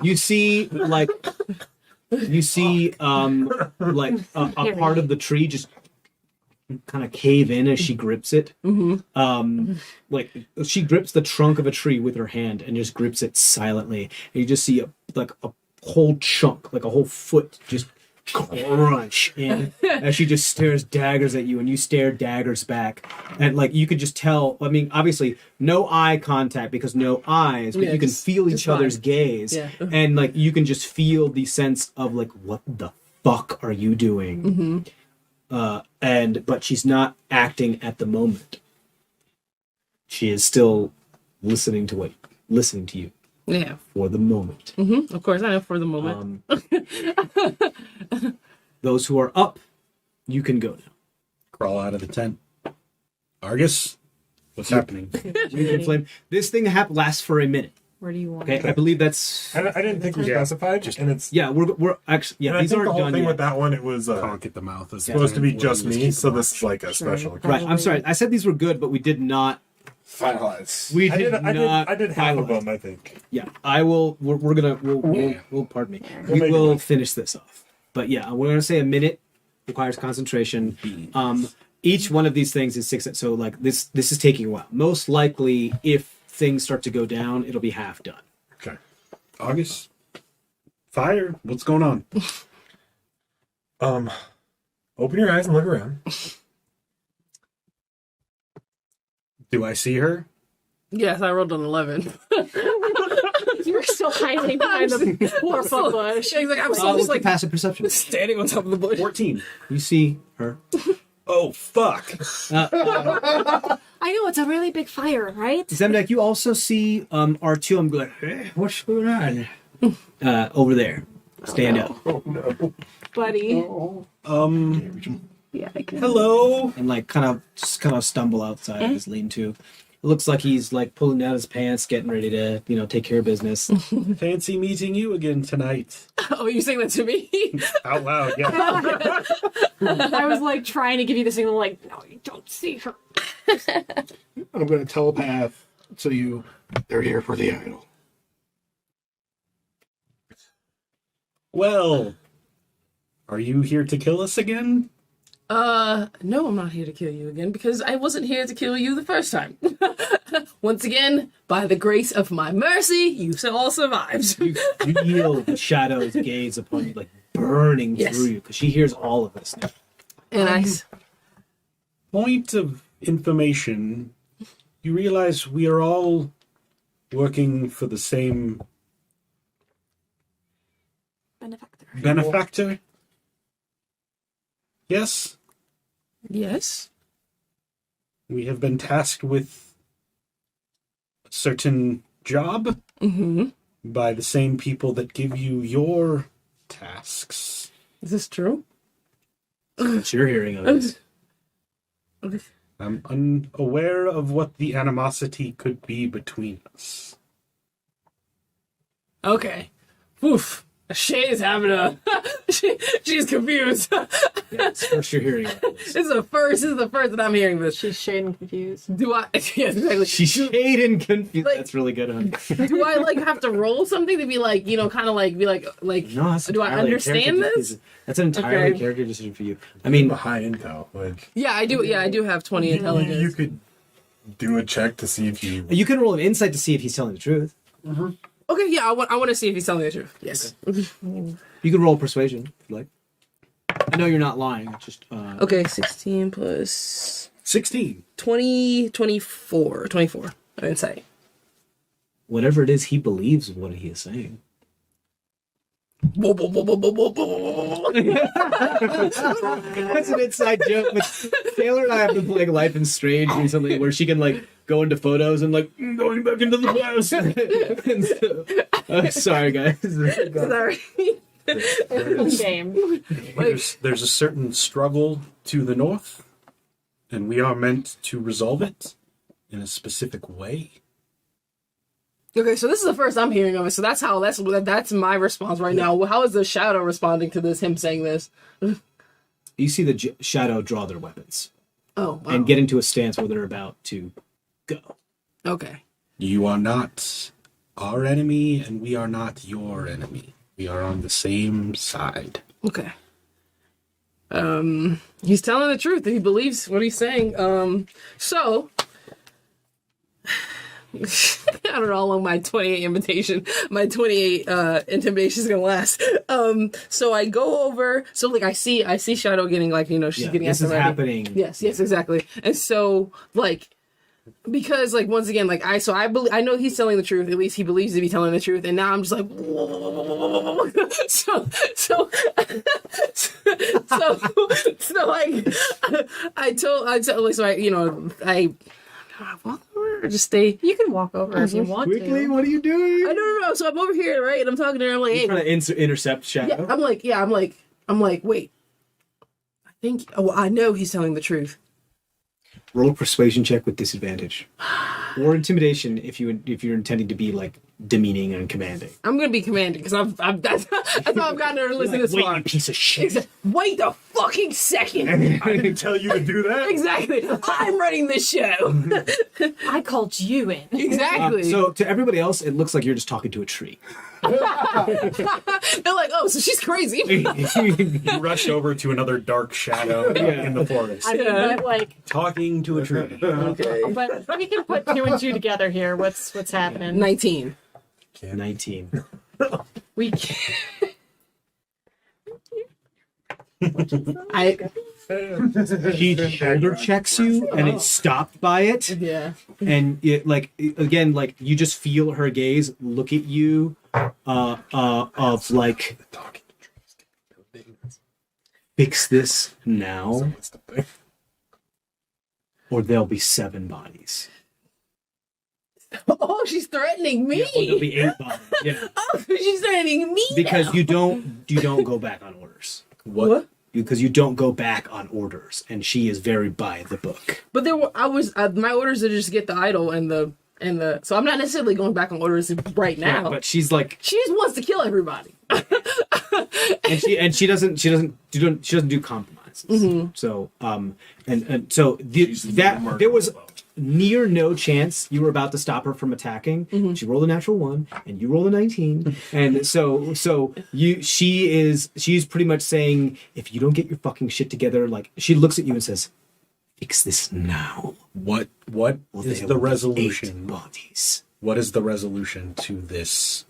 You see, like a part of the tree just kind of cave in as she grips it. Like she grips the trunk of a tree with her hand and just grips it silently. And you just see a whole chunk, like a whole foot, just crunch in as she just stares daggers at you, and you stare daggers back. And like you could just tell. I mean, obviously, no eye contact because no eyes, but Yeah, you can just- feel just each other's vibe. gaze, Yeah. and like you can just feel the sense of like, what the fuck are you doing? But she's not acting at the moment. She is still listening to you Yeah. for the moment. Of course, I know for the moment. Those who are up, you can go now. Crawl out of the tent. Argus, what's happening? You can flame. This thing lasts for a minute. Where do you want? Okay, I believe that's. I didn't think we specified, and it's. Yeah, we're actually. And Yeah, I these think aren't the whole done thing yet. with that one, it was Conk at the mouth. Is supposed to be just We'll me, keep so watch. this is like a special. Right, I'm sorry. I said these were good, but we did not. Finalize. We I did did. not. I did half of finalize. them, I think. Yeah, I will. We're gonna. We'll pardon me. We'll We make it will work. finish this off. But yeah, we're gonna say a minute requires concentration. Each one of these things is 6. So like this is taking a while. Most likely, if things start to go down, it'll be half done. Okay. August, fire. What's going on? Open your eyes and look around. Do I see her? Yes, I rolled an 11. You were still hiding behind the poor fuck bush. She's like, I'm still What's just the like passive perception? standing on top of the bush. 14. You see her. Oh, fuck. I know it's a really big fire, right? Zemdak, you also see R2. I'm like, hey, what's going on? Over there. Stand up. Buddy. Yeah, I can. Hello. And like kind of stumble outside of his lean-to. It looks like he's like pulling down his pants, getting ready to, take care of business. Fancy meeting you again tonight. Oh, you saying that to me? Out loud, yeah. I was like trying to give you the signal, like, no, you don't see her. I'm going to telepath to you. They're here for the idol. Well, are you here to kill us again? No, I'm not here to kill you again because I wasn't here to kill you the first time. Once again, by the grace of my mercy, you all survived. You feel the shadow's gaze upon you, like burning Yes. through you, because she hears all of this now. And I Point of information. You realize we are all working for the same benefactor? Yes? Yes. We have been tasked with certain job by the same people that give you your tasks. Is this true? What you're hearing of it. I'm unaware of what the animosity could be between us. Okay. Oof. Shay's having a... she's confused. Yeah, it's first you're hearing of this. This is the first that I'm hearing this. She's shade and confused. Do I... Yes, exactly. She's shade and confused. Like- That's really good, huh? Do I, like, have to roll something to be like, you know, kind of like, be like... No, that's do I entirely a understand character this? decision. That's an entirely Okay. character decision for you. I mean, high intel. Like Yeah, I do. Yeah, I do have 20 intelligence. you could do a check to see if you. you can roll an insight to see if he's telling the truth. Okay, yeah, I want to see if he's telling the truth. Yes. You can roll persuasion if you like. I know you're not lying. It's just Okay, 16 plus 16. 20, 24. 24. Insight. whatever it is he believes of what he is saying. That's That's an inside joke. But Taylor and I have been playing Life is Strange recently, where she can like go into photos and like going back into the past. And so, sorry, guys. Sorry. Game. There's a certain struggle to the north, and we are meant to resolve it in a specific way. Okay, so this is the first I'm hearing of it. So that's my response right now. How is the shadow responding to this? Him saying this? You see the shadow draw their weapons Oh, wow. and get into a stance where they're about to go. Okay. You are not our enemy, and we are not your enemy. We are on the same side. Okay. He's telling the truth. He believes what he's saying. So I don't know how long my 28 intimidation is gonna last. So I go over. So like I see Shadow getting like she's getting this us is ready. happening. Yes, exactly. And so like. Because like once again like I know he's telling the truth, at least he believes to be telling the truth, and now I'm just like so like I told like so I walk over or just stay. You can walk over if you want Quickly, to. what are you doing? I don't know. So I'm over here, right, and I'm talking to her. I'm like, hey, Trying to intercept Shadow. I'm like, wait. I know he's telling the truth. Roll a persuasion check with disadvantage, or intimidation if you're intending to be like demeaning and commanding. I'm gonna be commanding because that's how I've gotten her to listen this far. You piece of shit. Wait a fucking second. I didn't tell you to do that. Exactly. I'm running this show. I called you in. Exactly. So to everybody else, it looks like you're just talking to a tree. They're like, oh, so she's crazy. You rush over to another dark shadow in the forest. I mean, but like, Talking to a tree. Okay. but we can put two and two together here. What's happening? 19. 19. We can't. He shoulder checks you, and it's stopped by it. Yeah. And it again, you just feel her gaze look at you, of like, fix this now, or there'll be 7 bodies. Oh, she's threatening me. Yeah, or there'll be 8 bodies. Yeah, Oh, she's threatening me. because now. you don't go back on orders. What? Because you don't go back on orders, and she is very by the book. But my orders are just get the idol and the so I'm not necessarily going back on orders right now. Yeah, but she's like, She just wants to kill everybody. and she doesn't do compromises. Mm-hmm. So so there was near no chance you were about to stop her from attacking. Mm-hmm. She rolled a natural 1 and you rolled a 19, and she's pretty much saying, if you don't get your fucking shit together, like, she looks at you and says, fix this now. What or is there the will be 8 resolution? bodies. What is the resolution to this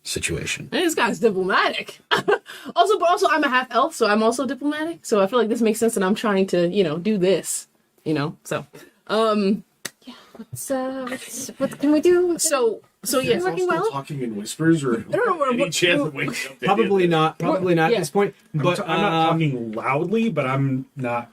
situation? And this guy's diplomatic. also I'm a half elf, so I'm also diplomatic. So I feel like this makes sense, and I'm trying to do this. So what can we do? so yes. Working well? Talking in whispers, or I don't know any chance of waking up? Probably not Yeah. at this point. But I'm not talking loudly, but I'm not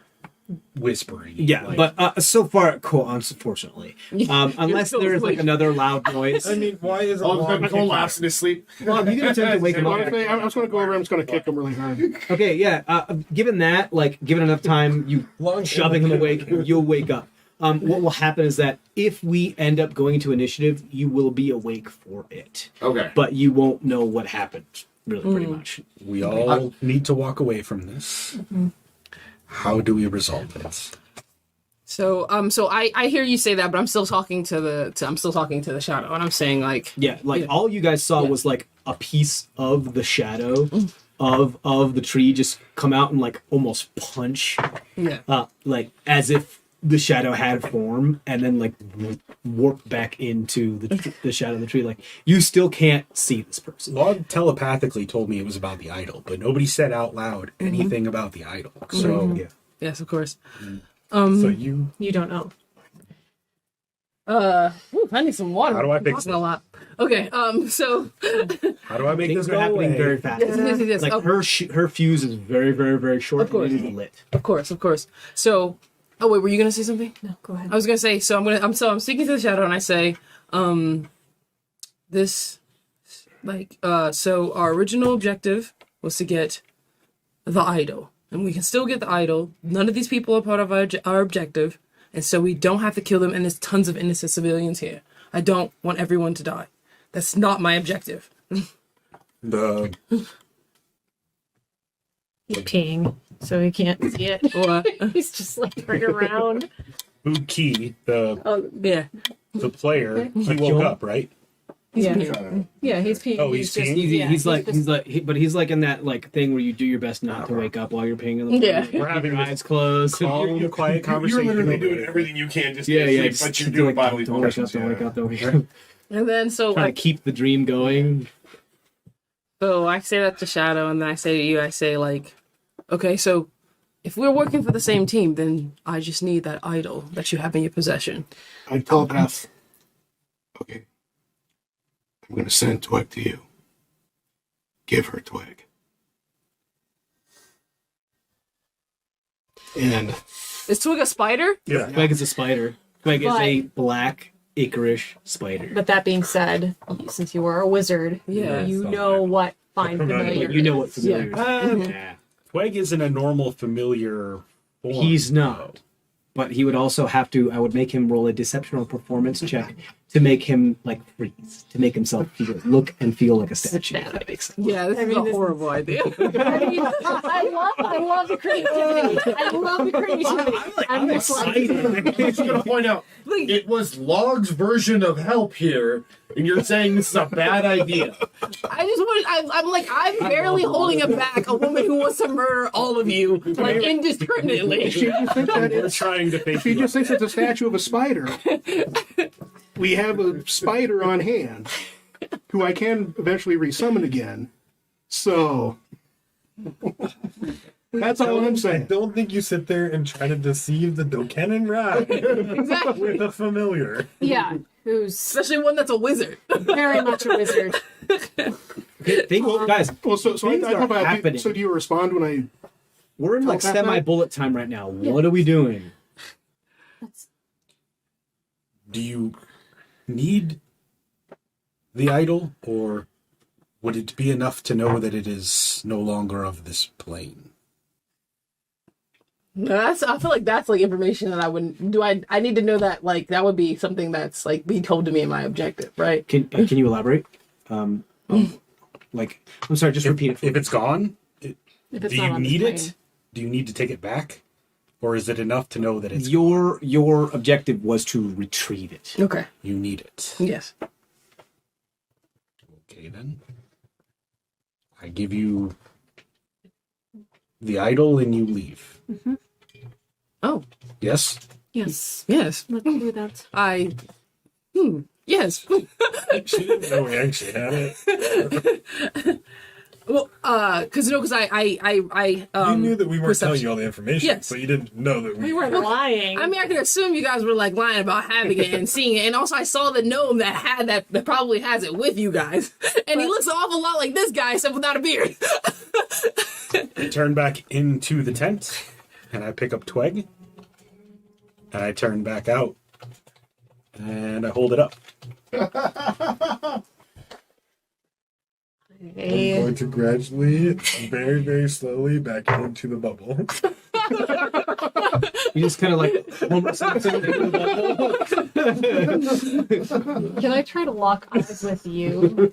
whispering. Yeah, like, but so far, cool. Unfortunately, unless still there's like asleep. another loud noise. I mean, why is Oh, Cole laughs in his sleep. Well, you can attempt to wake him up. Honestly, I'm just going to go over. I'm just going to kick him really hard. Okay, yeah. Given that, like, given enough time, you shoving him awake, you'll wake up. What will happen is that if we end up going into initiative, you will be awake for it, Okay. but you won't know what happened. Really, pretty much. we all need to walk away from this. How do we resolve it? So I hear you say that, but I'm still talking to the shadow, and I'm saying like, Yeah, like all you guys saw was like a piece of the shadow of the tree just come out and like almost punch, like as if the shadow had form, and then like warp back into the shadow of the tree. Like you still can't see this person. Log telepathically told me it was about the idol, but nobody said out loud anything about the idol. So, Yeah. yes, of course. so you. You don't know. I need some water. How do I fix Talking this? a lot. Okay, so How do I make Things this are go happening away? very fast. yes, Like oh, her fuse is very, very, very short. Of course. And it is lit. of course. So, oh wait, were you gonna say something? No, go ahead. I was gonna say, so I'm speaking to the shadow, and I say, so our original objective was to get the idol, and we can still get the idol. None of these people are part of our objective, and so we don't have to kill them. And there's tons of innocent civilians here. I don't want everyone to die. That's not my objective. The He's peeing, so he can't see it. Or, He's just like turning around. Buki, the yeah, player, he woke up, right? Yeah, yeah, he's peeing. Oh, he's peeing? He's like in that like thing where you do your best not to wake up while you're peeing. In the Yeah. We're having your this eyes closed. calm, quiet You're conversation. literally over doing there. everything you can just Yeah, to yeah. sleep, just but you're to, doing like, bodily don't wake up, motions. don't wake Yeah. up, don't wake up. and then so Trying like, to keep the dream going. so I say that to Shadow, and then I say to you, I say like, okay, so if we're working for the same team, then I just need that idol that you have in your possession. I telepath. Okay. I'm going to send Twig to you. Give her Twig. And Is Twig a spider? Yeah. Twig is a spider. Twig is But- a black icorish spider. But that being said, since you are a wizard, Yeah. you know what find familiar. You know what is. familiar is. Yeah. Twig isn't a normal familiar form. He's not. But he would also have to, I would make him roll a deception or performance check to make him like freeze, to make himself look and feel like a statue. If that makes sense. Yeah, this is a horrible idea. I love the creativity. I love the creativity. I'm just like, I'm just gonna point out, it was Log's version of help here, and you're saying this is a bad idea. I'm barely holding it back. A woman who wants to murder all of you, like indiscriminately. she just thinks that We're it's, trying to fake she you just thinks it's a statue of a spider. We have a spider on hand who I can eventually resummon again. So that's all I'm I saying. don't think you sit there and try to deceive the Dokenan rat Exactly. with a familiar. yeah, who's Especially one that's a wizard. very much a wizard. Guys, Well, so Things I are thought happening. so do you respond when I? we're in like Telepath now? semi-bullet time right now. What are we doing? Do you need the idol, or would it be enough to know that it is no longer of this plane? No, I feel like that's like information that I wouldn't do. I need to know that, like, that would be something that's like be told to me in my objective, right? Can you elaborate? Like, I'm sorry, just repeat it. If it's gone, If it's do not you on the need plane. it? Do you need to take it back? Or is it enough to know that it's Your objective was to retrieve it. Okay. you need it? Yes. Okay, then. I give you the idol and you leave. Oh, Yes? Yes, yes. let's do that. Yes. She didn't know we actually had it. Well, because You knew that we weren't telling perception. you all the information, Yes. so you didn't know that We weren't lying. I mean, I could assume you guys were like lying about having it and seeing it, and also I saw the gnome that had that probably has it with you guys, and he looks an awful lot like this guy except without a beard. I turn back into the tent and I pick up Twig And I turn back out. And I hold it up. I'm going to gradually, very, very slowly back into the bubble. You just kind of like Homer Simpson into the bubble. Can I try to lock eyes with you?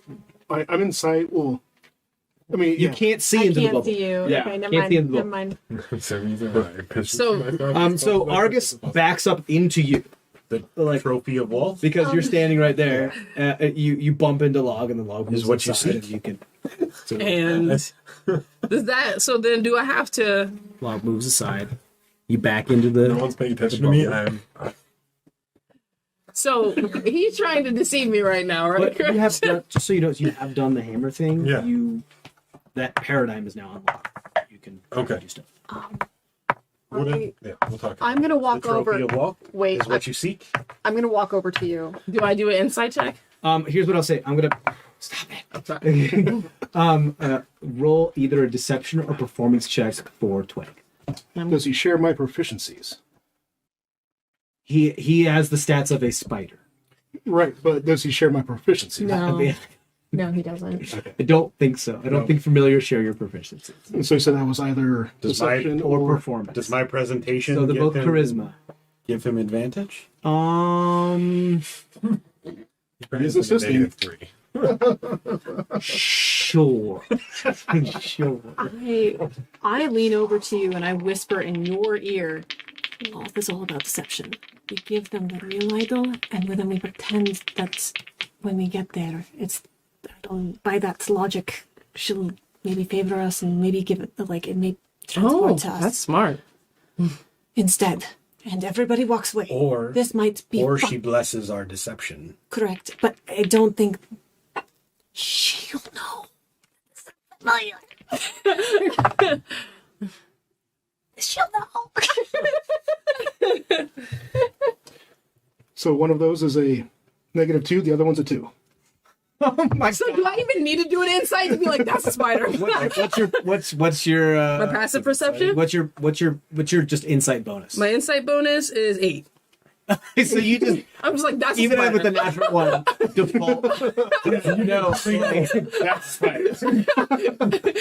I'm inside. Well, I mean, You yeah. can't see I into the can't bubble. see you. Yeah, Okay, never can't mind. see into the Never bubble. mind. That's the reason why. 'Cause So- So Argus backs up into you. The Like- trophy of Wolf. Because you're standing right there, you bump into Log, and the Log moves Is what you inside, see. and you can. So And does that? So then, do I have to? Log moves aside. You back into the. no one's paying attention to me. I'm So he's trying to deceive me right now, right? But you have done, just so you know, you have done the hammer thing. Yeah. That paradigm is now unlocked. You can Okay. do stuff. yeah, we'll talk. I'm gonna The walk trophy over. of Wolf Wait, is what you seek. I'm gonna walk over to you. Do I do an insight check? Here's what I'll say. I'm gonna stop it. I'm sorry. Roll either a deception or performance check for Twig. Does he share my proficiencies? He has the stats of a spider. Right, but does he share my proficiencies? I No, mean, no, he doesn't. I don't think so. I don't think familiar share your proficiencies And so he said that was either Does my- deception or or performance. Does my presentation So they're give both him, charisma. give him advantage? He's assisting. -3. Sure. Sure. I lean over to you and I whisper in your ear, love is all about deception. We give them the real idol, and then we pretend that when we get there, it's by that logic, she'll maybe favor us and maybe give it it may transport Oh, to us that's smart. instead. And everybody walks away. Or This might be she blesses our deception. correct, but I don't think she'll know. She'll know. So one of those is a -2, the other one's a 2. Oh my So do I even need to do an insight to be like, that's a spider? What's your My passive perception? what's your just insight bonus? My insight bonus is 8. So you just I'm just like, that's even a spider. with the natural one default. No, That's fine.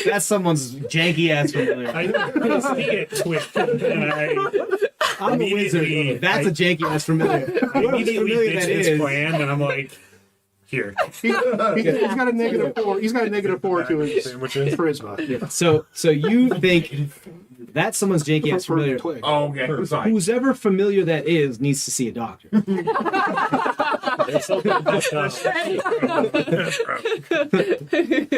that's someone's janky ass familiar. I see it twitch, and I'm a wizard. immediately- That's a janky ass familiar. immediately Familiar ditch that his is. plan, and I'm like, here. He's got a -4. He's got a -4 to his Sandwiches. charisma. So you think that's someone's janky ass For familiar. Twig. Oh, okay. Sorry. Who's ever familiar that is needs to see a doctor. There's something that's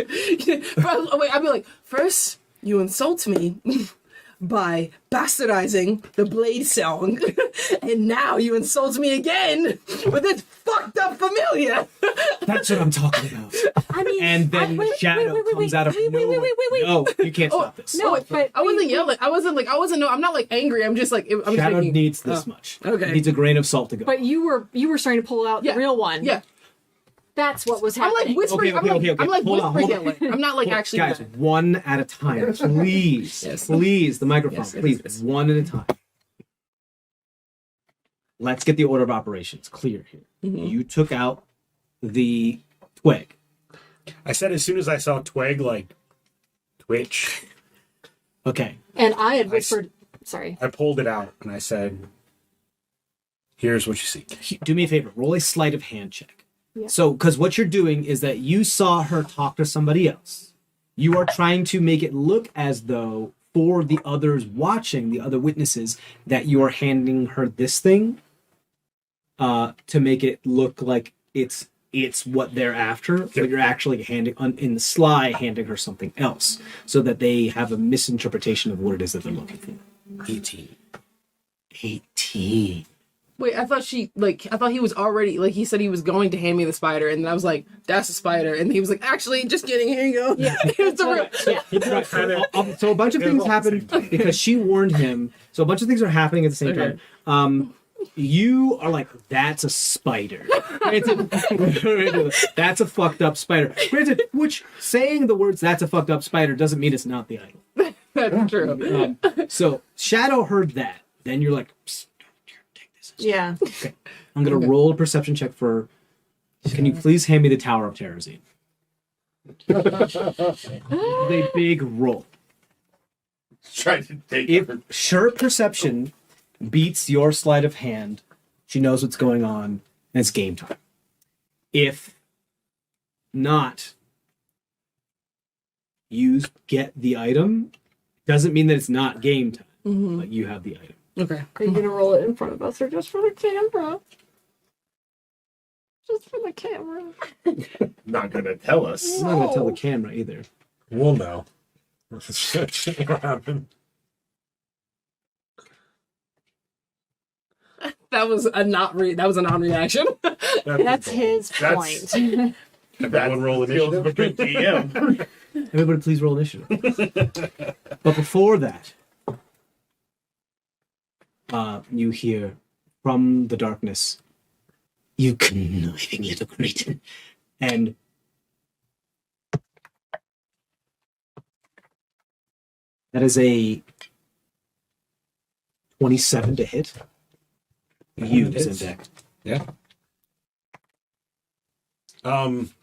Wait, I'd be like, first, you insult me by bastardizing the Blade song, and now you insult me again with this fucked up familiar. That's what I'm talking about. I mean, And then Shadow comes out of nowhere. No, you can't stop this. No, but I wasn't yelling. I'm not like angry. I'm just like, I'm just Shadow thinking, needs this much. okay. Needs a grain of salt to go. But you were starting to pull out Yeah. the real one. Yeah. That's what was I'm happening. like whispering. Okay. I'm like Hold on, whispering hold on. yelling. I'm not like actually. Guys, one at a time, please. Yes. Please, the microphone, Yes, please. yes. One at a time. Let's get the order of operations clear here. Mhm. You took out the twig. I said as soon as I saw Twig, like, twitch, Okay. And I had whispered, sorry. I pulled it out, and I said, here's what you seek. Do me a favor. Roll a sleight of hand check. Yeah. So, because what you're doing is that you saw her talk to somebody else. You are trying to make it look as though for the others watching, the other witnesses, that you are handing her this thing to make it look like it's what they're after, but you're actually in the sly handing her something else, so that they have a misinterpretation of what it is that they're looking for. 18. 18. Wait, I thought he was already, like, he said he was going to hand me the spider, and then I was like, that's a spider. And he was like, actually, just kidding, here you go. Yeah. It's a real- Right. So a bunch of things happened because she warned him. So a bunch of things are happening at the same Okay. time. You are like, that's a spider. Granted, that's a fucked up spider. Granted, which saying the words "that's a fucked up spider" doesn't mean it's not the idol. That's true. So Shadow heard that. Then you're like, "Psst, don't you take Yeah. Okay. I'm going to roll a perception check for. Can you please hand me the Tower of Terrazine? A big roll. Try to take If her. sure perception beats your sleight of hand, she knows what's going on, and it's game time. If not, you get the item. Doesn't mean that it's not game time, but you have the item. Okay. Are you gonna roll it in front of us or just for the camera? Just for the camera. Not gonna tell us. I'm not going to tell the camera either. We'll know. What happened? That was a non-reaction. That's his point. Everyone roll Feels initiative. a good DM. Everybody please roll initiative. But before that, you hear from the darkness, "You conniving little cretin." And that is a 27 to hit. You, Hits. Zendek. Yeah.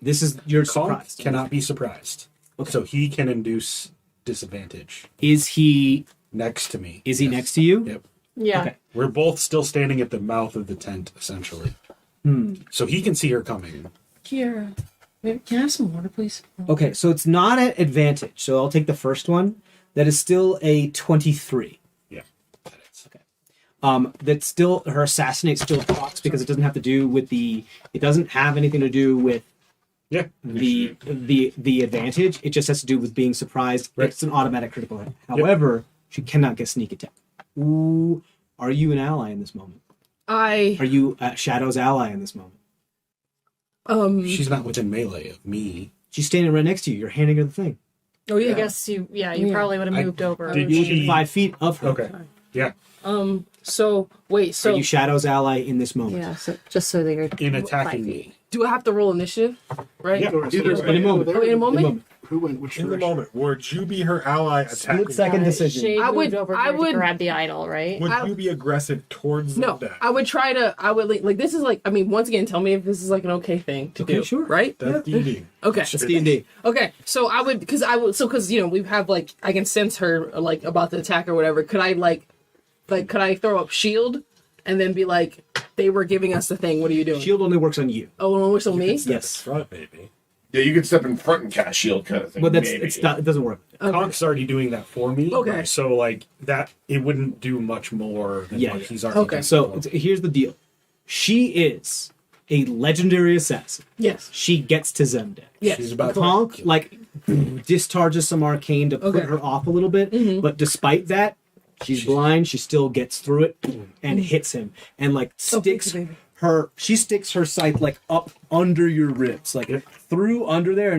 This is your Conk surprise. cannot be surprised. Okay. So he can induce disadvantage Is he next to me. is he Yes. next to you? Yep. Yeah. Okay. We're both still standing at the mouth of the tent, essentially. So he can see her coming. Kira, can I have some water, please? Okay, so it's not at advantage. So I'll take the first one. That is still a 23. Yeah. That is. That's still her assassinate still procs because it doesn't have to do with it doesn't have anything to do with Yeah. the advantage. It just has to do with being surprised. Right. It's an automatic critical hit. However, she cannot get sneak attack. Ooh, are you an ally in this moment? Are you Shadow's ally in this moment? She's not within melee of me. She's standing right next to you. You're handing her the thing. Oh yeah. I guess you probably would have moved over. Did You're she- within 5 feet of her. Okay. Yeah. So wait. Are So you Shadow's ally in this moment? Yeah, so just so that you're In attacking 5 feet. me. do I have to roll initiative? Right. Yeah. In a moment. Oh, in a moment? Who went which In the direction? moment, would you be her ally attacking? Split second decision. Shade I would- moved over I here to would- grab the idol, right? Would you be aggressive towards No, that? I would try to. I would like this is like. I mean, once again, tell me if this is like an okay thing to Okay, do. sure. Right. That's D&D. Okay. It's D&D. Okay, so I would, because you know we have like I can sense her like about to attack or whatever. Could I could I throw up shield and then be like, they were giving us the thing. What are you doing? Shield only works on you. Oh, no, it's on me. Yes. Front, baby. Yeah, you can step in front and cast shield kind of thing. Well, maybe. it's not. It doesn't work. Conk's already doing that for me. Okay. So like that, it wouldn't do much more than Yeah, what yeah. he's already. Okay. done. So here's the deal. She is a legendary assassin. Yes. She gets to Zemdek. Yes. She's about Conk like discharges some arcane to put Okay. her off a little bit, but despite that, she's blind. She still gets through it and hits him, and like thank sticks you, baby. her. She sticks her scythe like up under your ribs, like through under there,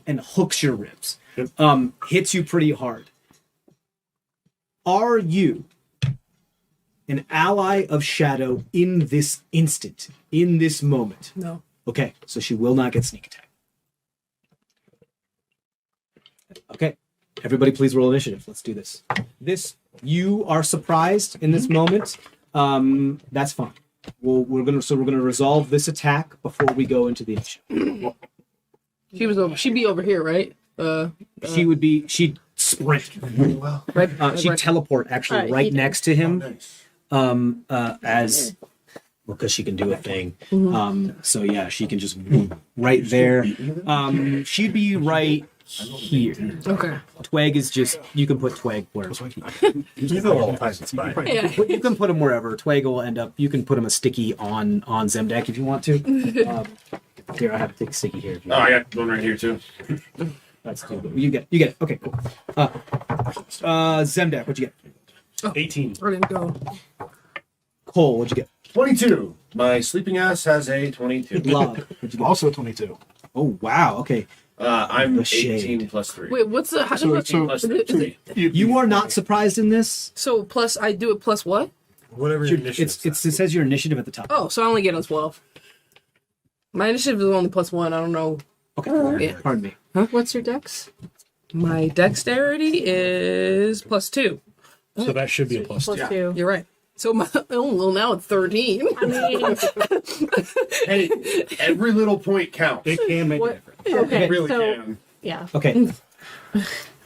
and hooks your ribs. Yep. Hits you pretty hard. Are you an ally of Shadow in this instant, in this moment? No. Okay, so she will not get sneak attack. Okay, everybody please roll initiative. Let's do this. You are surprised in this moment. That's fine. We're gonna resolve this attack before we go into the initiative. She'd be over here, right? She'd sprint. Right. She'd teleport actually right next to him. As well, because she can do a thing. So yeah, she can just right there. She'd be right here. Okay. Twig is just, you can put Twig wherever. He's a little tiny spider. Yeah. You can put him wherever. Twig will end up, you can put him a sticky on Zemdek if you want to. Here, I have to take a sticky here. If you Oh, want. I got one right here too. That's cool. You get it. Okay, cool. Zemdek, what'd you get? 18. I didn't go. Cole, what'd you get? 22. My sleeping ass has a 22. Log, what'd you get? Also 22. Oh, wow, okay. I'm The 18 shade. plus 3. Wait, what's the? How So- does so- is it- You are not surprised in this? so plus I do it plus what? Whatever your initiative It says your initiative at the top. Oh, so I only get on 12. My initiative is only plus 1. I don't know. Okay, Yeah. pardon me. What's your dex? My dexterity is plus 2. So that should be a plus Plus 2. 2. You're right. So now it's 13. I mean, Hey, every little point counts. It can make a what? difference. Okay, It really so can. yeah, Okay.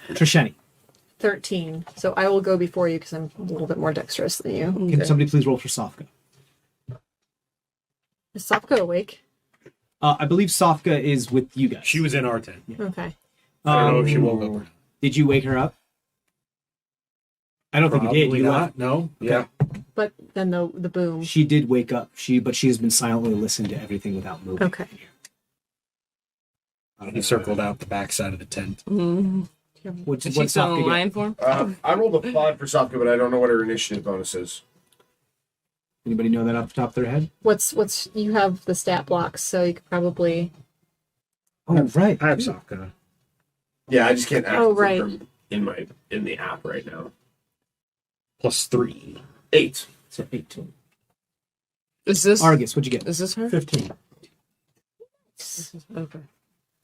Trisheni, 13. So I will go before you because I'm a little bit more dexterous than you. can somebody please roll for Sofka? Is Sopka awake? I believe Sofka is with you guys. She was in our tent. Okay. I don't know if she woke up or not. Did you wake her up? I don't think you did. Probably You not. No. Yeah. But then the boom. She did wake up. But she has been silently listening to everything without moving. Okay. He circled out the backside of the tent. What's Is she still Sofka in get? lion form? I rolled a 5 for Sopka, but I don't know what her initiative bonus is. Anybody know that off the top of their head? What's you have the stat blocks, so you could probably. Oh, right. I have Sokka. Yeah, I just can't access Oh, right. it from in the app right now. Plus 3. 8. So 18. Is this Argus, what'd you get? Is this her? 15. Okay.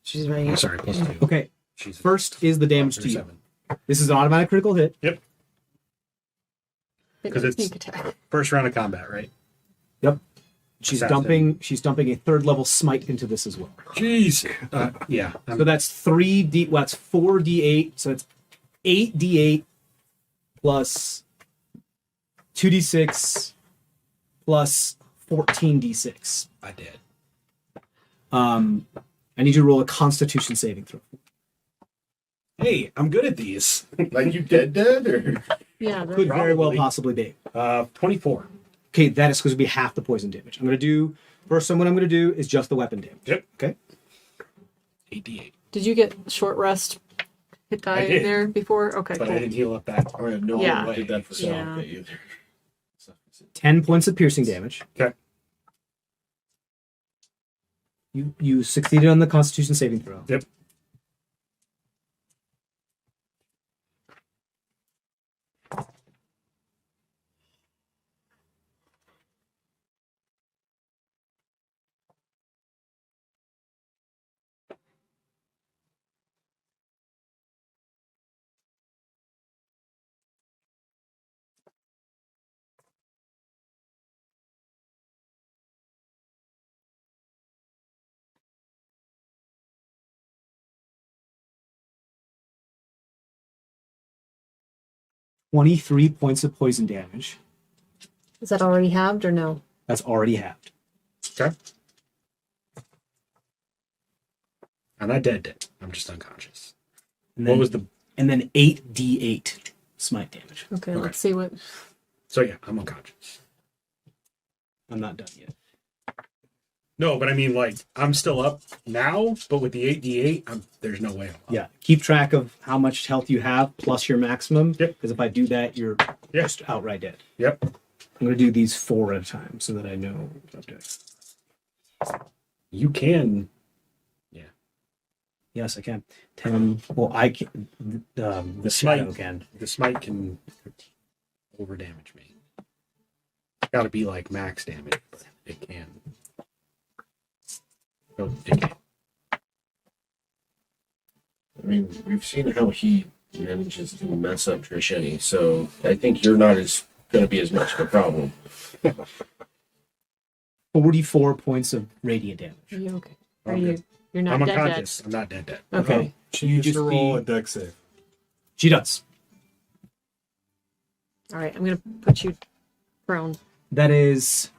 She's right here. I'm sorry, plus 2. Okay. She's First is the damage to you. 7. This is an automatic critical hit. Yep. Because it's- sneak attack. First round of combat, right? Yep. She's Assassin. dumping a third level smite into this as well. Jeez. Yeah. So that's 3d. Well, that's 4d8. So it's 8d8 plus 2d6 plus 14d6. I did. I need you to roll a Constitution saving throw. Hey, I'm good at these. Like you dead or? Yeah. Could very well Probably. possibly be. 24. Okay, that is going to be half the poison damage. I'm going to do first. What I'm going to do is just the weapon damage. Yep. Okay. 8d8. Did you get short rest hit die did. there before? Okay, But I cool. didn't heal up that. I have no Yeah. idea did that for Yeah. Sopka either. 10 points of piercing damage. Okay. You succeeded on the Constitution saving throw. Yep. Twenty-three points of poison damage. Is that already halved or no? That's already halved. Okay. I'm not dead. I'm just unconscious. And What then, was the... and then 8d8 smite damage. Okay, Okay. let's see what. So yeah, I'm unconscious. I'm not done yet. No, but I mean, like, I'm still up now, but with the 8d8, there's no way I'm up. Yeah. Keep track of how much health you have plus your maximum. Yep. Because if I do that, you're Yep. just outright dead. Yep. I'm going to do these 4 at a time so that I know what I'm doing. You can... Yes, I can. 10. Well, I can. The smite. shadow can. The smite can over-damage me. Gotta be, like, max damage, but it can. Oh, it can. I mean, we've seen how he manages to mess up Trisheni, so I think you're not going to be as much of a problem. 44 points of radiant damage. Are you okay? I'm Are you? good. You're not I'm dead unconscious. I'm not dead. yet. Okay. She You needs just to roll be- a deck save. She does. All right. I'm gonna put you prone. That is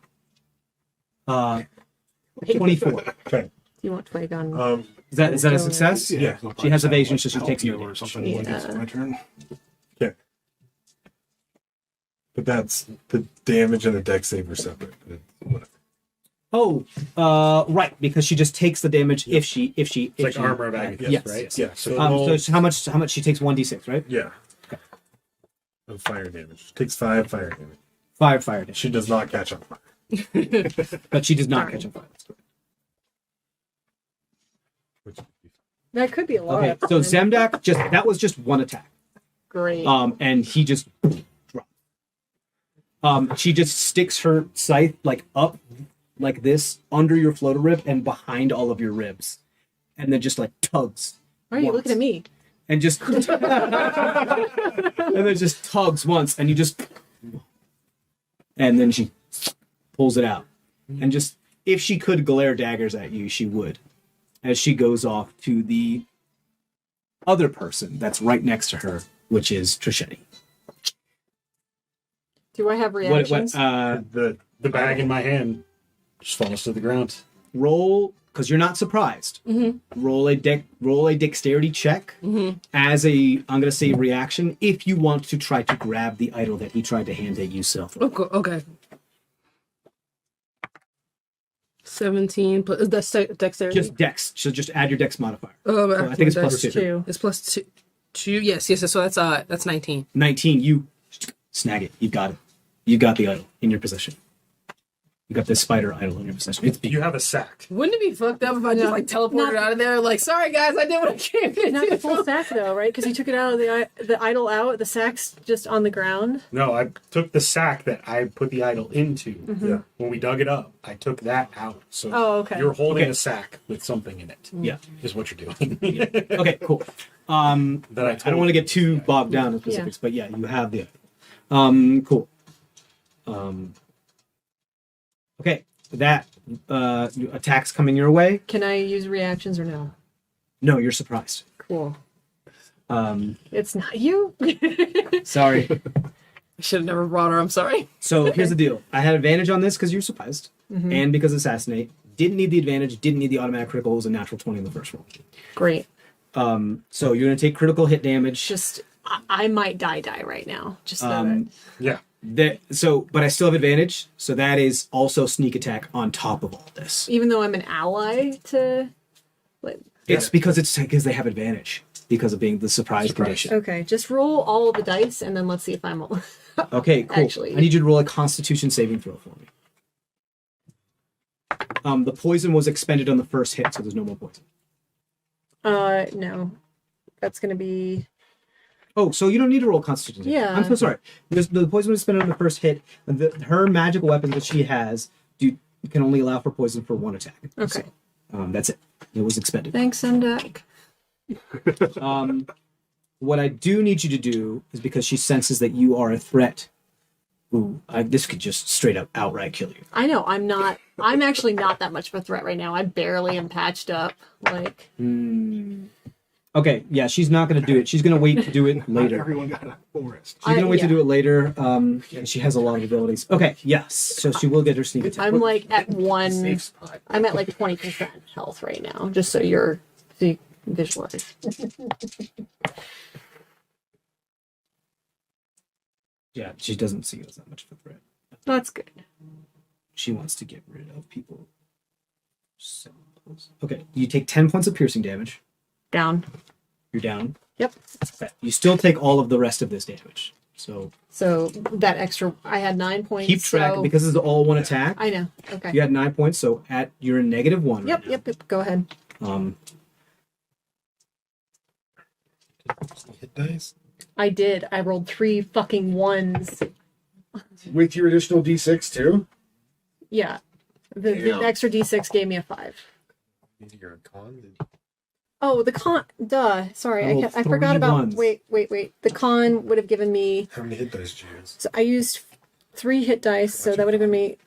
24. Okay. You want twig on? Is that a success? Yeah. She has evasion, so she Help takes you no or damage. something when it's Yeah. my turn. But that's the damage and the deck save are separate. Whatever. Oh, right, because she just takes the damage if she. It's like she- armor of Agathis, Yes. right? Yeah. So, So it's how much she takes 1d6, right? yeah. Of fire damage. Takes 5 fire damage. 5 fire damage. She does not catch on fire. But she does not Darn. catch on fire. That's correct. Which, That could be a lot. Okay, so Zemdak that was just one attack. Great. And he just dropped. She just sticks her scythe like up like this under your floater rib and behind all of your ribs. And then just like tugs. Why are you once. looking at me? And just and then just tugs once and you just And then she pulls it out. And just, if she could glare daggers at you, she would. As she goes off to the other person that's right next to her, which is Trisheni. Do I have reactions? The bag in my hand just falls to the ground. Roll, because you're not surprised. Roll a dexterity check as a, I'm going to say, reaction if you want to try to grab the idol that he tried to hand at you, Self. Okay. 17 plus that's dexterity. Just dex. So just add your dex modifier. Oh, So I think it's plus that's 2. It's plus 2. 2. Yes. So that's 19. 19. You snag it. You got it. You got the idol in your possession. You got this spider idol in your possession. It's You have a sack. Wouldn't it be fucked up if I just like teleported out of there? Like, sorry guys, I did what I came to Not the do. full sack though, right? Because you took it out of the idol out. The sack's just on the ground. No, I took the sack that I put the idol into. Yeah. When we dug it up, I took that out. So Oh, okay. you're holding Okay. a sack with something in it. Yeah. Is what you're doing. Okay, cool. That I don't want to get too bogged down in specifics, but yeah, you have the cool. Okay, that attacks coming your way. Can I use reactions or no? No, you're surprised. Cool. It's not you. Sorry. I should have never brought her. I'm sorry. So here's the deal. I had advantage on this because you're surprised, and because assassinate. Didn't need the advantage. Didn't need the automatic critical. It was a natural 20 in the first roll. Great. So you're gonna take critical hit damage. Just I might die right now. Just so that. Yeah. But I still have advantage. So that is also sneak attack on top of all this. Even though I'm an ally to. Like, It's because they have advantage because of being the surprise condition. okay, just roll all of the dice and then let's see if I'm. Okay, cool. Actually. I need you to roll a Constitution saving throw for me. The poison was expended on the first hit, so there's no more poison. No, that's gonna be. Oh, so you don't need to roll Constitution. saving. Yeah. I'm so sorry. The poison was expended on the first hit. Her magical weapons that she has can only allow for poison for one attack. Okay. So, that's it. It was expended. Thanks, Mdek. What I do need you to do is because she senses that you are a threat. Ooh, this could just straight up outright kill you. I know I'm not. I'm actually not that much of a threat right now. I barely am patched up. Like. Okay, yeah, she's not going to do it. She's going to wait to do it Not later. everyone got a forest. She's going to wait to yeah. do it later. She has a lot of abilities. Okay, yes. So she will get her sneak attack. I'm like at one. Safe spot. I'm at like 20% health right now. Just so you can visualize. Yeah, she doesn't see it as that much of a threat. That's good. She wants to get rid of people. Okay, you take 10 points of piercing damage. Down. You're down. Yep. Okay. You still take all of the rest of this damage. So So that extra, I had 9 points. keep track so- because it's all one attack. I know. Okay. You had 9 points, so you're in -1. Yep. Right Yep. Yep. Go ahead. now. Hit dice. I did. I rolled 3 fucking ones. With your additional D6 too? Yeah. The Damn. extra D6 gave me a 5. You're a con. Oh, the con. Duh. Sorry, I rolled I forgot 3 about. ones. Wait. The con would have given me. How many hit dice did you use? So I used 3 hit dice, so that would have given me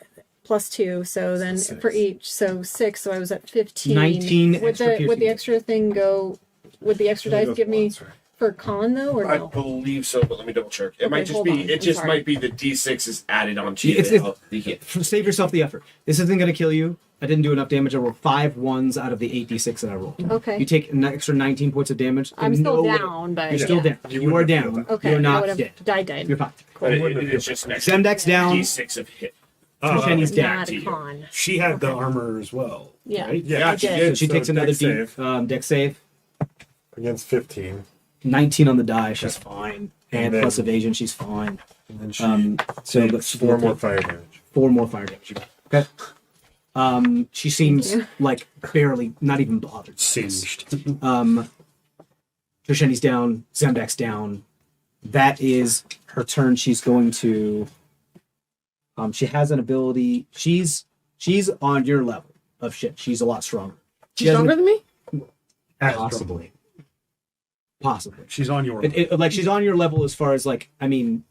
+2. So then So 6. for each, so 6. So I was at 15. 19 Would extra the piercing. extra thing go? Would the extra dice give me for con though, or I no? believe so, but let me double check. It Okay, might just hold be. on. It I'm just sorry. might be the D6 is added onto you. It's- the hit. Save yourself the effort. This isn't going to kill you. I didn't do enough damage. I rolled 5 ones out of the 8d6 that I rolled. Okay. You take an extra 19 points of damage. I'm There's still no way- down, but You're still yeah. down. You are down. Okay. You're I not would have dead. died. You're fine. But it's just an extra Zemdek's down. D6 of hit. Shenny's down. Not to a you. con. She had the armor as well. Yeah. Right? Yeah, I she did. did. So she takes another dex save. deck save. Against 15. 19 on the die. She's fine. And And then- plus evasion, she's fine. And then she So takes 4 more fire damage. 4 more fire damage. Okay. She seems like barely, not even bothered. Singed. Trisheni's down. Zemdek's down. That is her turn. She's going to. She has an ability. She's on your level of shit. She's a lot stronger. She She's has an- stronger than me? Possibly. Possibly. She's on your. Like she's on your level as far as like, I mean,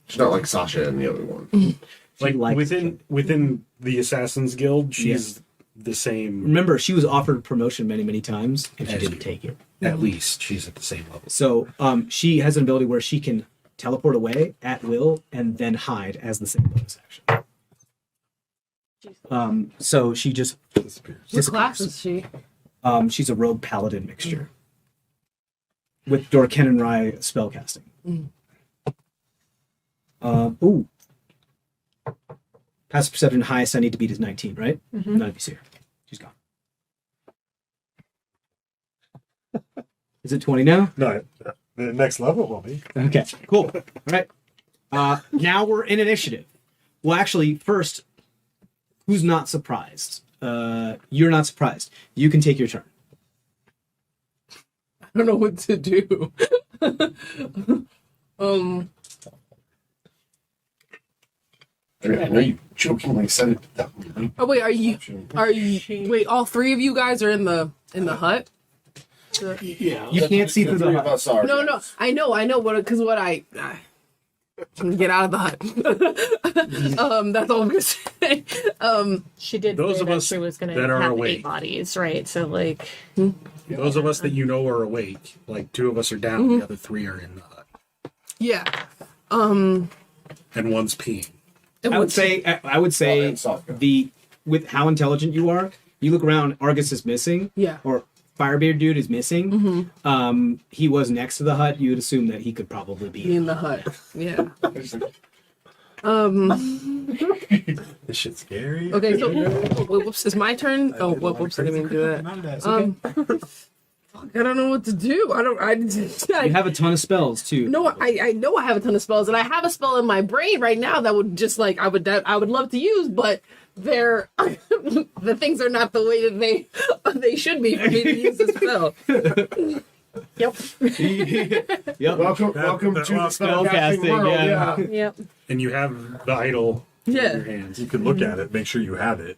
She's not like Sasha and the other one. Like likes within the Assassins Guild, she's the same. Remember, she was offered promotion many times, and she As didn't you. take it. At least she's at the same level. So she has an ability where she can teleport away at will and then hide as the same bonus action. So she just What class is she? she's a rogue paladin mixture with Dorken and Rye spellcasting. Ooh. Passive perception highest I need to beat is 19, right? None of you see her. She's gone. Is it 20 now? No, the next level will be. Okay, cool. All right. Now we're in initiative. Well, actually, first, who's not surprised? You're not surprised. You can take your turn. I don't know what to do. I know you jokingly said it. That Oh wait, are you? Wait, all three of you guys are in the hut? Yeah. You can't see through the three of hut. us are. No, I know, but because what I get out of the hut. That's all I'm gonna say. She did Those say of that us she was going that to are have awake. 8 bodies, right? So, like, Those of us that you know are awake, like 2 of us are down, the other 3 are in the hut, Yeah. and one's peeing. I would say and Sokka. with how intelligent you are, you look around, Argus is missing. Yeah. Or Firebeard dude is missing. He was next to the hut. You would assume that he could probably be in the hut. Yeah. This shit's scary. Okay, so whoops, it's my turn. Oh, whoops, I didn't mean to do that. I don't know what to do. You have a ton of spells too. No, I know I have a ton of spells, and I have a spell in my brain right now that would just like I would love to use, but they're the things are not the way that they should be for me to use this spell. yep. Yep. Welcome to the spell spellcasting casting, world. yeah. Yeah. Yep. And you have the idol Yeah. in your hands. You can look at it, make sure you have it.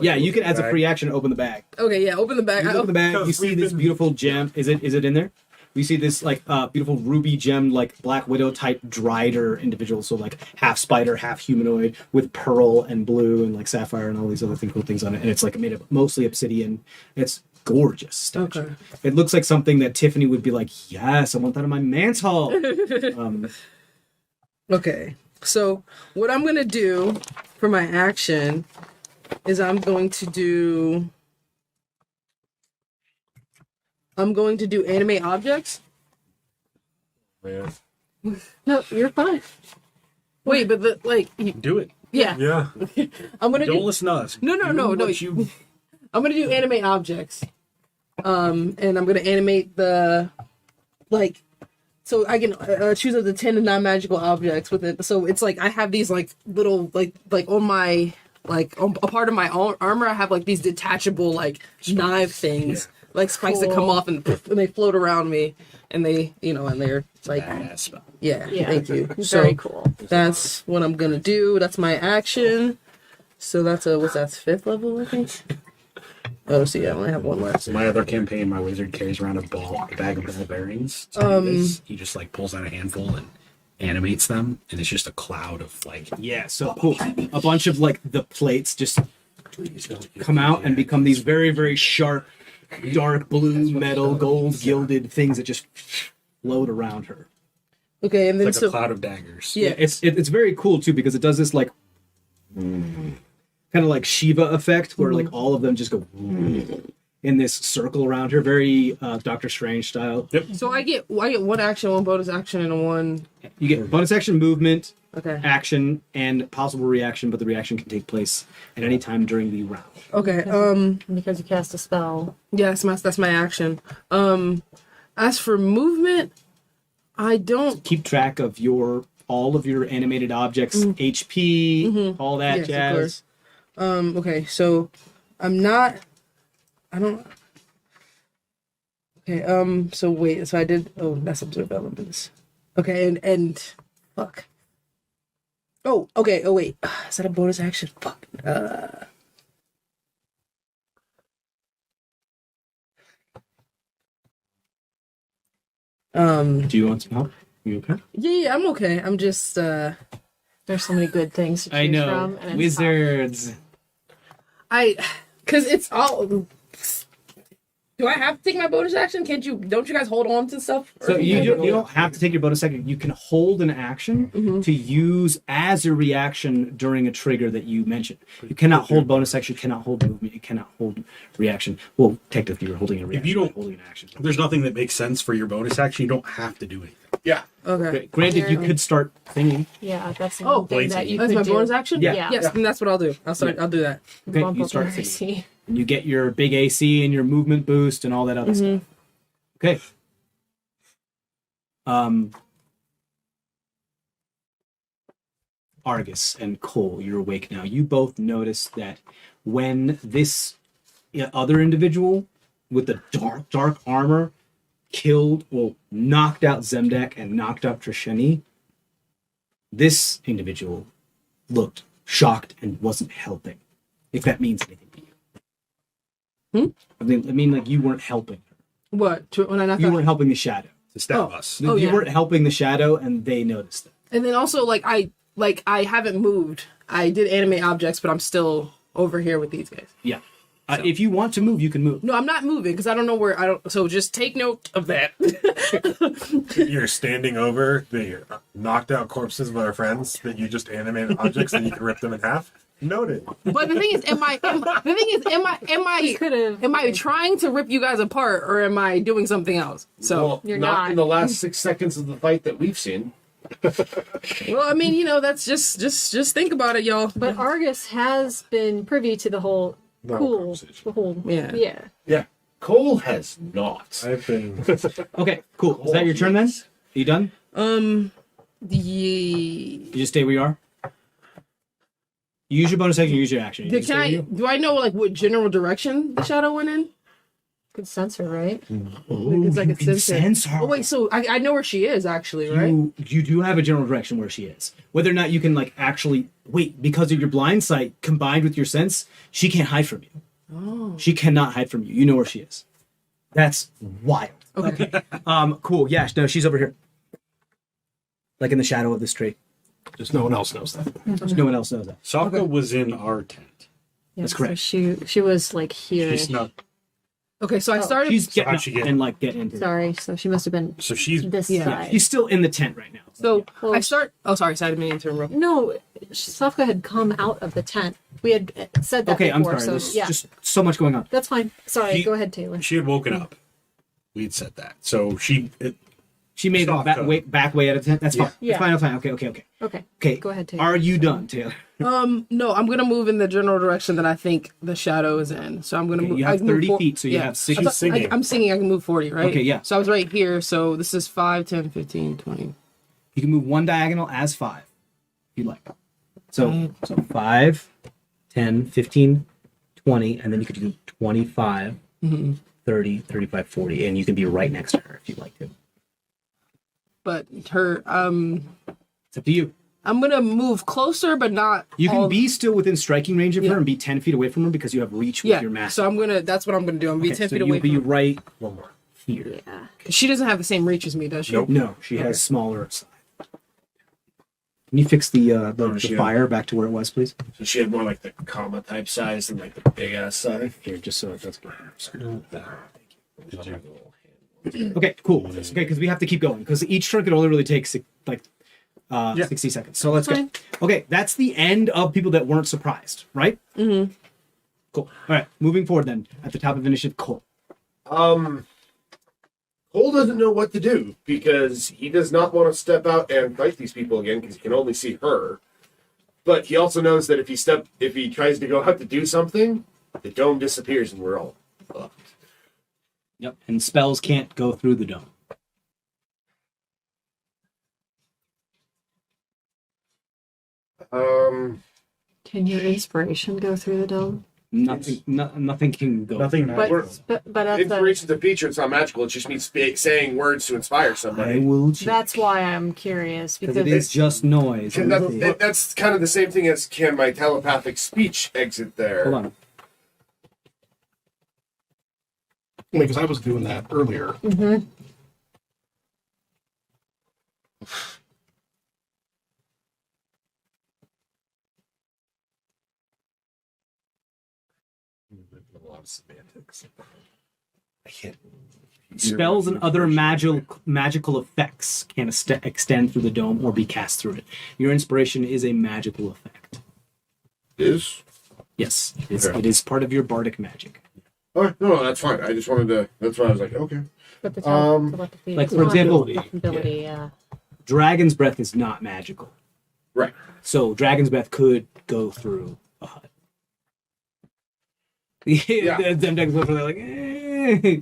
Yeah, you can as a free action open the bag. Okay, yeah, open the bag. You open the bag, you Because see we've this been- beautiful gem. Is it in there? You see this like beautiful ruby gem, like Black Widow type drider individual, so like half spider, half humanoid, with pearl and blue and like sapphire and all these other cool things on it. And it's like made of mostly obsidian. It's gorgeous statue. Okay. It looks like something that Tiffany would be like, yes, I want that in my man's hall. Okay, so what I'm gonna do for my action is I'm going to do animate objects. Man. No, you're fine. Wait, but Do it. yeah, Yeah. I'm gonna Don't do. listen to us. No. What you I'm gonna do animate objects. And I'm gonna animate the so I can choose up to 10 non-magical objects with it. So it's like I have these like little like on my on a part of my armor I have like these detachable like knife things like spikes that come off and they float around me and they and they're like yeah, thank you. Very cool. That's what I'm gonna do. That's my action. So that's what's that 5th level I think. Oh, see, I only have one left. My other campaign, my wizard carries around a bag of ball bearings. He just like pulls out a handful and animates them, and it's just a cloud of like Yeah, so cool. A bunch of like the plates just come out and become these very, very sharp, dark blue metal, gold gilded things that just float around her. Okay, and then like so a cloud of daggers. yeah, It's very cool too because it does this like kind of like Shiva effect where like all of them just go in this circle around her, very Doctor Strange style. so I get one action, one bonus action, and one. You get bonus action movement, Okay. action, and possible reaction, but the reaction can take place at any time during the round. Okay. Because you cast a spell. Yeah, that's my action. As for movement, I don't. Keep track of all of your animated objects, HP, all that Yes, of jazz. course. Okay, so I'm not. I don't. Okay. So wait. So I did. Oh, that's observe elements. Okay, and fuck. Oh, okay. Oh wait. Is that a bonus action? Fuck. Do you want some help? You okay? Yeah, I'm okay. I'm just There's so many good things to choose I know. from. And it's Wizards. because it's all. Do I have to take my bonus action? Can't you? Don't you guys hold on to stuff? So you don't have to take your bonus action. You can hold an action to use as a reaction during a trigger that you mentioned. You cannot hold bonus action. You cannot hold movement. You cannot hold reaction. Well, technically, you're holding a reaction. If you don't, holding an action. if there's nothing that makes sense for your bonus action, you don't have to do anything. Yeah. Okay. Granted, you could start singing. Yeah, that's the Oh, one thing that you That's could my do. bonus action. Yeah. Yes, then that's what I'll do. I'll do that. Okay, Bump you up start your singing. AC. And you get your big AC and your movement boost and all that other stuff. Okay. Argus and Cole, you're awake now. You both notice that when this other individual with the dark armor knocked out Zemdak and knocked out Trisheni, this individual looked shocked and wasn't helping. If that means anything to you. I mean, like you weren't helping. What? When I knocked You out? weren't helping the shadow. To stab us. Oh, You yeah. weren't helping the shadow, and they noticed it. And then also, I haven't moved. I did animate objects, but I'm still over here with these guys. Yeah. If you want to move, you can move. No, I'm not moving because I don't know where. I don't. So just take note of that. You're standing over the knocked out corpses of our friends that you just animated objects and you can rip them in half. Noted. But the thing is, am I trying to rip you guys apart, or am I doing something else? So, Well, You're not not. in the last 6 seconds of the fight that we've seen. well, I mean, that's just think about it, y'all. But Argus has been privy to the whole conversation. Yeah. yeah. Yeah. Cole has not. I've been. Okay, cool. Is that your turn then? Are you done? You You just stay where you are? You use your bonus action, you use your action. You just stay where you do I know what general direction the shadow went in? Good sensor, right? Oh, It's like you a can sensor. sense her. Oh wait, so I know where she is actually, right? You do have a general direction where she is. Whether or not you can actually wait, because of your blind sight combined with your sense, she can't hide from you. Oh. She cannot hide from you. You know where she is. That's wild. Okay. Cool. Yeah, no, she's over here. Like in the shadow of this tree. Just no one else knows that. No one else knows that. Sokka was in our tent. Yeah, That's correct. So she was like here. She's not. Okay, so I started. She's getting how'd up she get- and getting into it. Sorry, so she must have been So she's. this Yeah. side. She's still in the tent right now. So Well, I start. Oh, sorry, I didn't mean to interrupt. No, Safka had come out of the tent. We had said that Okay, I'm before, sorry. so There's yeah, just so much going on. that's fine. Sorry, She- go ahead, Taylor. She had woken up. We had said that. So she. She made Stop, the back way out of the tent. That's fine. Yeah. That's fine. Okay. Okay, Okay. go ahead, Taylor. Are you done, Taylor? No, I'm gonna move in the general direction that I think the shadow is in. So I'm gonna move. You have I can move 30 feet, so you have 60. I thought- I'm singing. I can move 40, right? Okay, yeah. So I was right here. So this is 5, 10, 15, 20. You can move one diagonal as 5, if you like. So 5, 10, 15, 20, and then you could do 25, 30, 35, 40, and you can be right next to her if you'd like to. But her, It's up to you. I'm gonna move closer, but not. You can all- be still within striking range of Yeah. her and be 10 feet away from her because you have reach with Yeah. your mask. So I'm gonna. That's what I'm gonna do. I'm gonna be 10 so feet away you'll be from. Her. right here. Yeah. She doesn't have the same reach as me, does she? Nope. No, she has smaller side. Can you fix the she- fire back to where it was, please? So she had more like the comma type size than like the big ass size. Here, just so it doesn't get Did you? Okay, cool. Okay, because we have to keep going because each turn can only really take 60 seconds. So let's Fine. go. Okay, that's the end of people that weren't surprised, right? Mm-hmm. Cool. All right, moving forward then. At the top of initiative, Cole. Cole doesn't know what to do because he does not want to step out and fight these people again because he can only see her. But he also knows that if he tries to go out to do something, the dome disappears and we're all fucked. Yep. And spells can't go through the dome. Can your inspiration go through the dome? Nothing can go. Nothing But matters. but that's Inspiration's a feature. It's not magical. It just means saying words to inspire I somebody. will check. that's why I'm curious Because because it is just noise. That's kind of the same thing as can my telepathic speech exit there? Hold on. Because I was doing that earlier. semantics. I can't. Spells and other magical effects can extend through the dome or be cast through it. Your inspiration is a magical effect. Is? Yes, it is part of your bardic magic. Oh, no, that's fine. I just wanted to. That's why I was like, okay. But the Like, for example, ability, yeah. Dragon's breath is not magical. Right. So Dragon's breath could go through a hut. Yeah. Them decks look like, eh.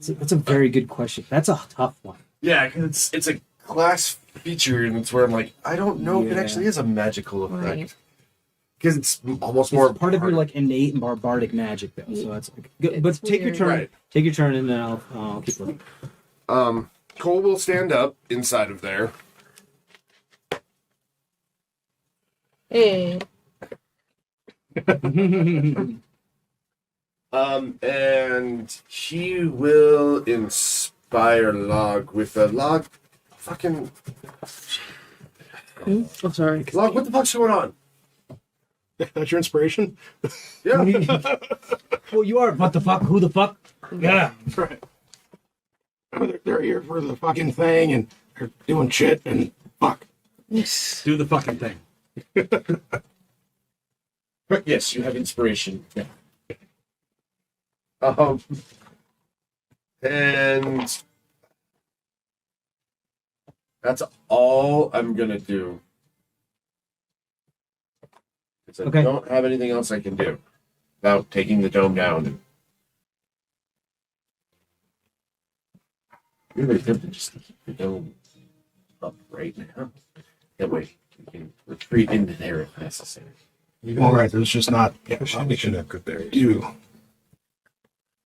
That's a very good question. That's a tough one. Yeah, because it's a class feature, and it's where I'm like, I don't know if it actually is a magical effect. Right. Because it's almost more Part of your like innate and bardic magic, though. So that's good. But take your weird. turn. Right. Take your turn, and then I'll keep looking. Cole will stand up inside of there. Hey. And he will inspire Log with a Log. Fucking Oh, sorry. Log, what the fuck's going on? That's your inspiration? Yeah. Well, you are. What the fuck? Who the fuck? Yeah. That's right. Oh, they're here for the fucking thing, and they're doing shit, and fuck. Do the fucking thing. But yes, you have inspiration. Yeah. And that's all I'm gonna do. Because I Okay. don't have anything else I can do without taking the dome down. I'm really tempted just to keep the dome up right now. That way we can retreat into there if necessary. All right, there's just not We should have good berries. do.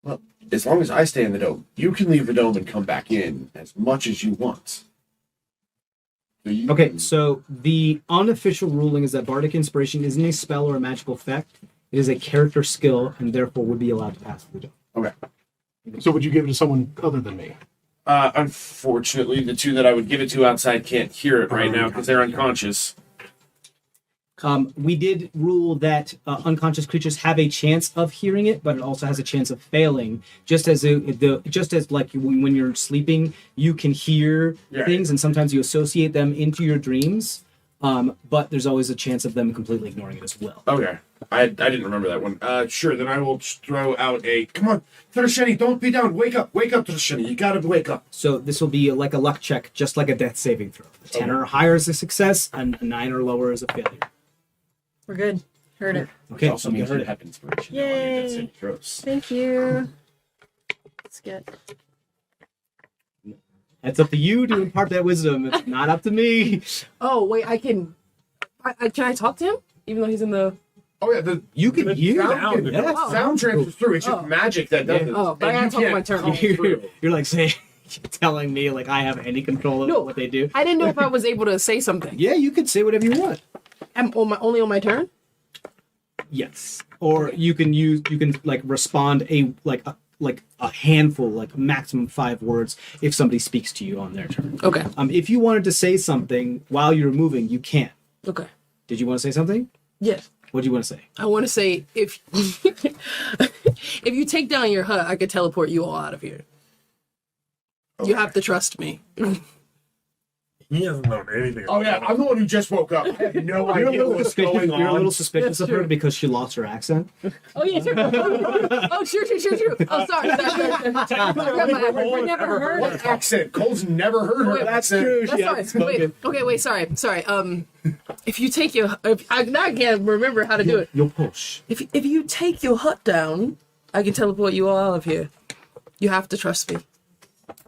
Well, as long as I stay in the dome, you can leave the dome and come back in as much as you want. So you Okay, can- so the unofficial ruling is that bardic inspiration isn't a spell or a magical effect. It is a character skill, and therefore would be allowed to pass through the dome. Okay. So would you give it to someone other than me? Unfortunately, the two that I would give it to outside can't hear it right now because they're unconscious. We did rule that unconscious creatures have a chance of hearing it, but it also has a chance of failing. Just as like when you're sleeping, you can hear Yeah. things, and sometimes you associate them into your dreams. But there's always a chance of them completely ignoring it as well. Okay. I didn't remember that one. Sure, then I will just throw out a... Come on, Thursheni, don't be down. Wake up, Thursheni. You gotta wake up. So this will be like a luck check, just like a death saving throw. A 10 or higher is a success, and a 9 or lower is a failure. We're good. Heard it. Okay, Which also you means heard you it. have inspiration. Yay. That's it. Gross. Thank you. Let's get. It's up to you to impart that wisdom. It's not up to me. Oh wait, can I talk to him even though he's in the? Oh, yeah, the You can hear sound, it. Yeah. sound transfers through. It's just Oh. magic that does it. Oh, but I And gotta you talk my can't turn. call through. You're like saying, telling me like I have any control over No. what they do. I didn't know if I was able to say something. Yeah, you could say whatever you want. I'm only on my turn. Yes, or you can like respond a handful, like maximum 5 words if somebody speaks to you on their turn. Okay. If you wanted to say something while you're moving, you can. Okay. Did you want to say something? Yes. What do you want to say? I want to say if if you take down your hut, I could teleport you all out of here. You have to trust me. He hasn't known anything. Oh, yeah, I'm the one who just woke up. I have no idea what's going on. You're a little suspicious That's of her true. because she lost her accent. Oh yeah, sure. Oh sure. Oh sorry. I never heard What it. accent? Cole's never heard her That's accent. true. She That's hasn't fine. Wait. spoken. Okay. Wait. Sorry. If you take your, now I can't remember how to do it. You'll push. If you take your hut down, I can teleport you all out of here. You have to trust me.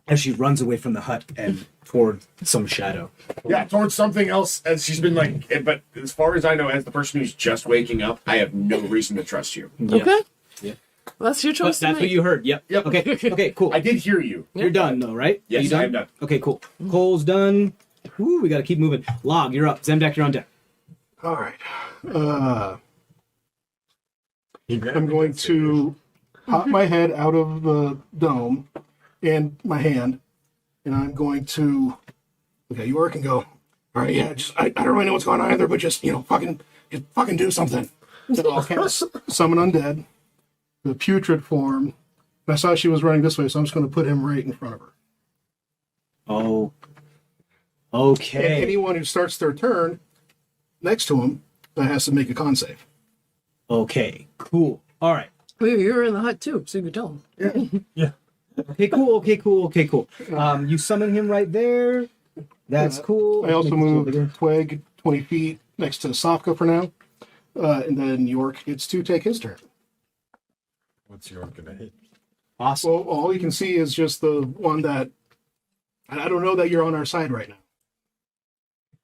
As she runs away from the hut and toward some shadow. Yeah, towards something else, as she's been like, but as far as I know, as the person who's just waking up, I have no reason to trust you. Yeah. Okay. Yeah. Well, that's your But choice. that's to what make. you heard. Yep. Yep. Okay. Okay. Cool. I did hear you. You're done though, right? Yes, Are you done? I am done. Okay. Cool. Cole's done. Woo, we got to keep moving. Log, you're up. Zemdak, you're on deck. All right. I'm going to pop my head out of the dome and my hand, and I'm going to look at York and go, All right, yeah, just I don't really know what's going on either, but just fucking do something. So I'll cast summon undead, the putrid form. And I saw she was running this way, so I'm just going to put him right in front of her. Oh. And Okay. anyone who starts their turn next to him has to make a con save. Okay. Cool. All right. Oh, yeah, you were in the hut too, so you could tell him. Okay. Cool. You summon him right there. That's cool. I also Make this a little bigger. moved Twig 20 feet next to Sopka for now. And then York gets to take his turn. What's your gonna hit? Awesome. Well, all you can see is just the one that... I don't know that you're on our side right now.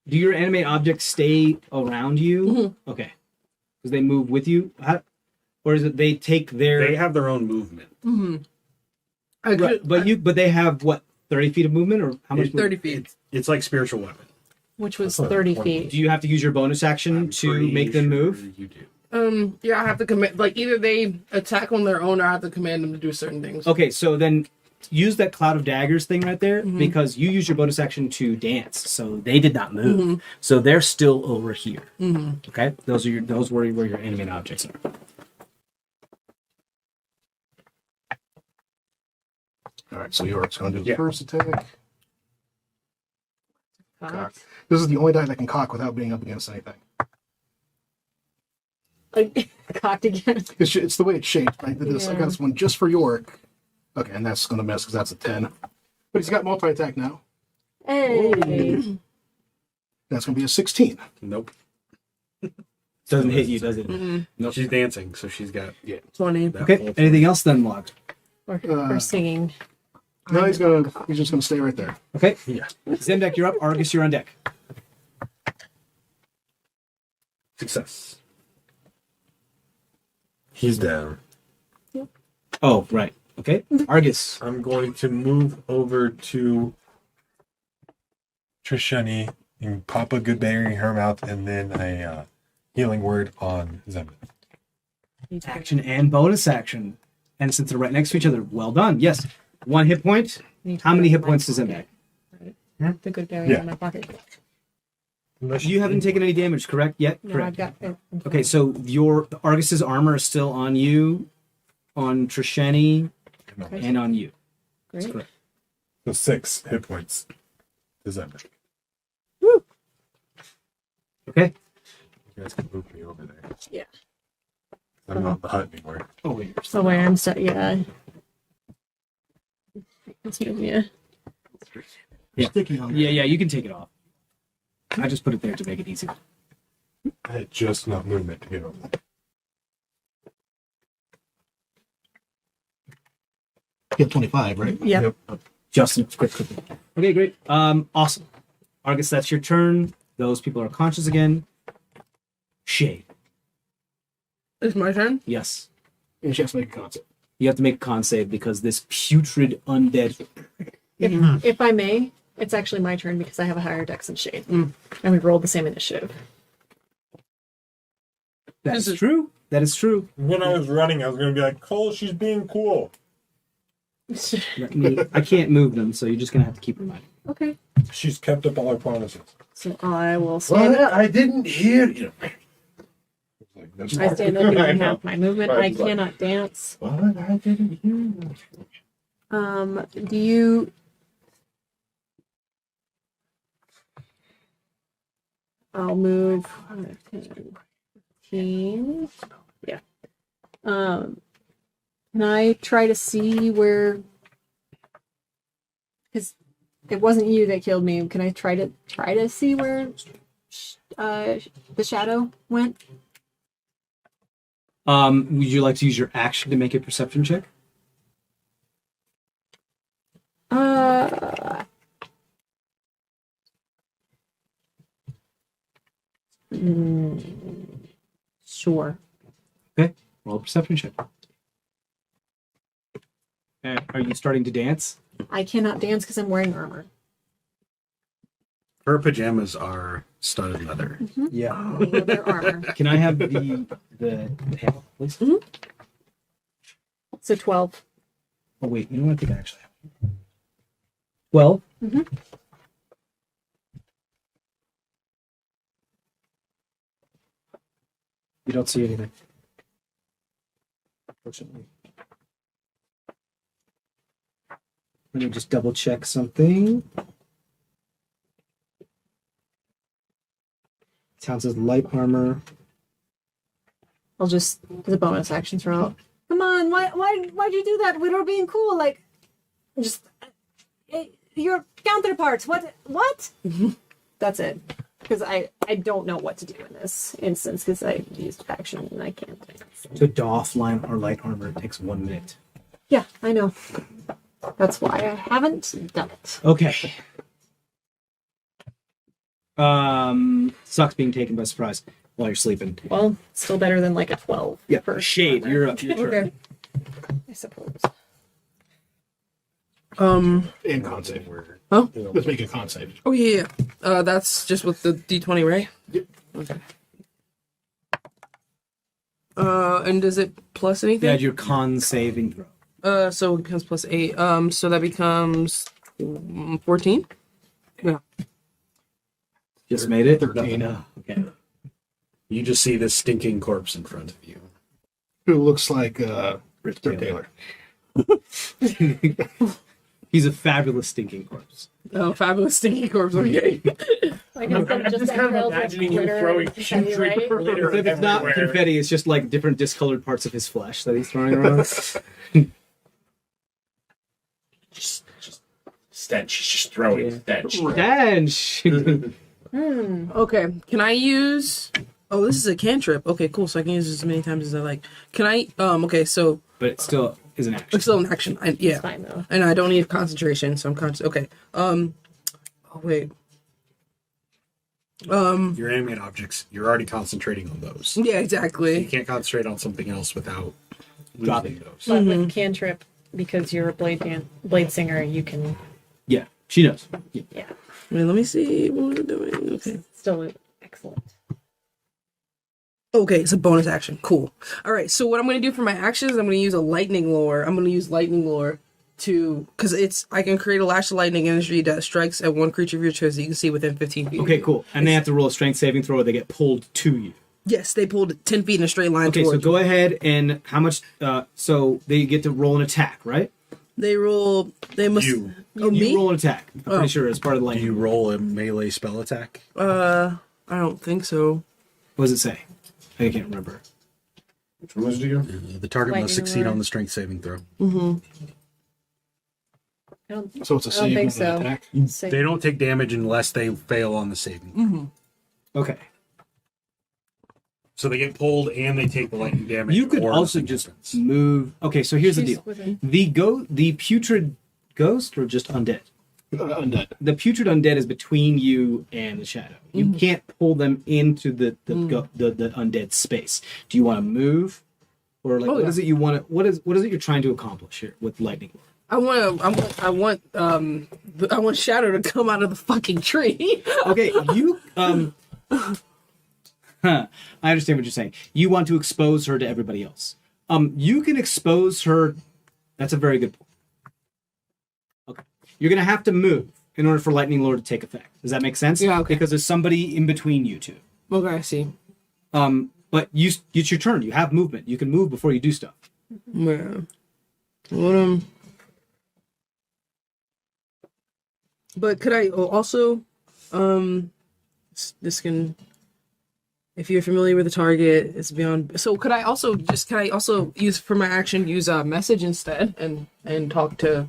Do your animate objects stay around you? Okay. Because they move with you? Or is it they take their... They have their own movement. Right, but they have, what, 30 feet of movement? Or how much? 30 feet. It's like spiritual weapon. Which was 30 feet. Do you have to use your bonus action to Pretty make them sure move? You do. Yeah, I have to command, like, either they attack on their own or I have to command them to do certain things. Okay, so then use that cloud of daggers thing right there because you used your bonus action to dance, so they did not move. So they're still over here. Okay, those were where your animate objects are. All right, so York's going to do the first attack. Cock. This is the only die that can cock without being up against anything. Cocked again. It's the way it's shaped. I did this. I Yeah. got this one just for York. Okay, and that's going to miss because that's a 10. But he's got multi-attack now. Hey. That's going to be a 16. Nope. Doesn't hit you, does it? No, she's dancing, so she's got 20. that Okay, whole- anything else then, Log? Or singing. No, he's just going to stay right there. Okay, Yeah. Zemdek, you're up. Argus, you're on deck. Success. He's down. Oh, right. Okay, Argus. I'm going to move over to Trishani and pop a good berry in her mouth, and then a healing word on Zemdek. Action and bonus action. And since they're right next to each other, well done. Yes. 1 hit point. How many hit points does Zemdek? The good berry Yeah. in my pocket. You haven't taken any damage, correct? Yet? No, Correct. I've got it. Okay, so your Argus's armor is still on you, on Trishani, and on you. That's Great. correct. So 6 hit points to Zemdek. Okay. You guys can move me over there. Yeah. I'm not in the hut anymore. Oh wait. So where I'm stuck, yeah. Let's move you. Yeah. Sticky on Yeah, you can take it off. I just put it there to make it easy. I had just enough movement to get over there. You have 25, right? Yep. Justin, quick. Okay, great. Awesome. Argus, that's your turn. Those people are conscious again. Shade. It's my turn. Yes. And she has to make a concept. You have to make a con save because this putrid undead. If I may, it's actually my turn because I have a higher dex than Shade. And we rolled the same initiative. That is true. That is true. When I was running, I was going to be like, Cole, she's being cool. I can't move them, so you're just gonna have to keep reminding. Okay. She's kept up all her promises. So I will stand up. I didn't hear you. I stand up and have my movement. I cannot dance. What? I didn't hear you. Do you... I'll move 5, 10, 15. Yeah. Can I try to see where... Because it wasn't you that killed me. Can I try to see where the shadow went? Would you like to use your action to make a perception check? Sure. Okay, roll a perception check. Are you starting to dance? I cannot dance because I'm wearing armor. Her pajamas are studded leather. Yeah. Leather armor. Can I have the handle, please? So 12. Oh wait, you know what? I think I actually have. 12. You don't see anything. Unfortunately. Let me just double check something. Town says light armor. I'll just, as a bonus action, throw out. Come on, why'd you do that? We were being cool, like, just, your counterparts, what? That's it. Because I don't know what to do in this instance, because I used action and I can't. To doff line or light armor, it takes 1 minute. Yeah, I know. That's why I haven't done it. Okay. Sucks being taken by surprise while you're sleeping. Well, still better than like a 12. Yeah, for Shade, armor. you're up. Your turn. Okay. I suppose. And con save. Huh? Let's make a con save. Oh yeah. That's just with the D20, right? Yep. Okay. And does it plus anything? Add your con saving throw. So it becomes plus 8. So that becomes 14. Yeah. Just made it? 13. Okay. You just see this stinking corpse in front of you. Who looks like Rip Rip Taylor. Taylor. He's a fabulous stinking corpse. Oh, fabulous stinky corpse. Okay. Like instead of just kind of trails imagining glitter him throwing and confetti, putrid right? glitter Except it's not everywhere. confetti, it's just like different discolored parts of his flesh that he's throwing around. Just stench. He's just throwing stench. Stench! Okay. Can I use? Oh, this is a cantrip. Okay, cool. So I can use this as many times as I like. Can I? Okay. So But it still is an action. it's still an action. Yeah. It's fine, though. And I don't need concentration, so I'm conscious. Okay. Oh wait. You're aiming at objects. You're already concentrating on those. Yeah, You exactly. can't concentrate on something else without Dropping losing those. But with cantrip, because you're a blade singer, you can, Yeah, she knows. Yeah. yeah, Wait, let me see what we're doing. Okay. still excellent. Okay, it's a bonus action. Cool. All right. So what I'm going to do for my actions, I'm going to use a lightning lure. I'm going to use lightning lure to, because I can create a lash of lightning energy that strikes at one creature of your choice that you can see within 15 feet. Okay, cool. And they have to roll a strength saving throw or they get pulled to you. Yes, they pulled 10 feet in a straight line Okay, so towards go ahead and how much, so they get to roll an attack, right? They roll. They must. You. Oh, You me? roll an attack. I'm Oh. pretty sure it's part of the Do lightning. you roll a melee spell attack? I don't think so. What does it say? I can't remember. Which one was it again? The target must Lightning succeed lure. on the strength saving throw. I don't, So it's a I don't save think and so. an attack. Save. They don't take damage unless they fail on the saving. Okay. So they get pulled and they take the lightning damage. You could or also nothing just happens. move. Okay, so here's the She's deal. within- The putrid ghost or just undead? Undead. The putrid undead is between you and the shadow. You can't pull them into the undead space. Do you want to move, or like Oh, what yeah. is it you want to? What is it you're trying to accomplish here with lightning? I want Shadow to come out of the fucking tree. Okay, you I understand what you're saying. You want to expose her to everybody else. You can expose her. That's a very good point. Okay, you're gonna have to move in order for lightning lore to take effect. Does that make sense? Yeah, okay. Because there's somebody in between you two. Okay, I see. But it's your turn. You have movement. You can move before you do stuff. Yeah. What But could I also, this can, if you're familiar with the target, it's beyond. So can I also use for my action use a message instead and talk to.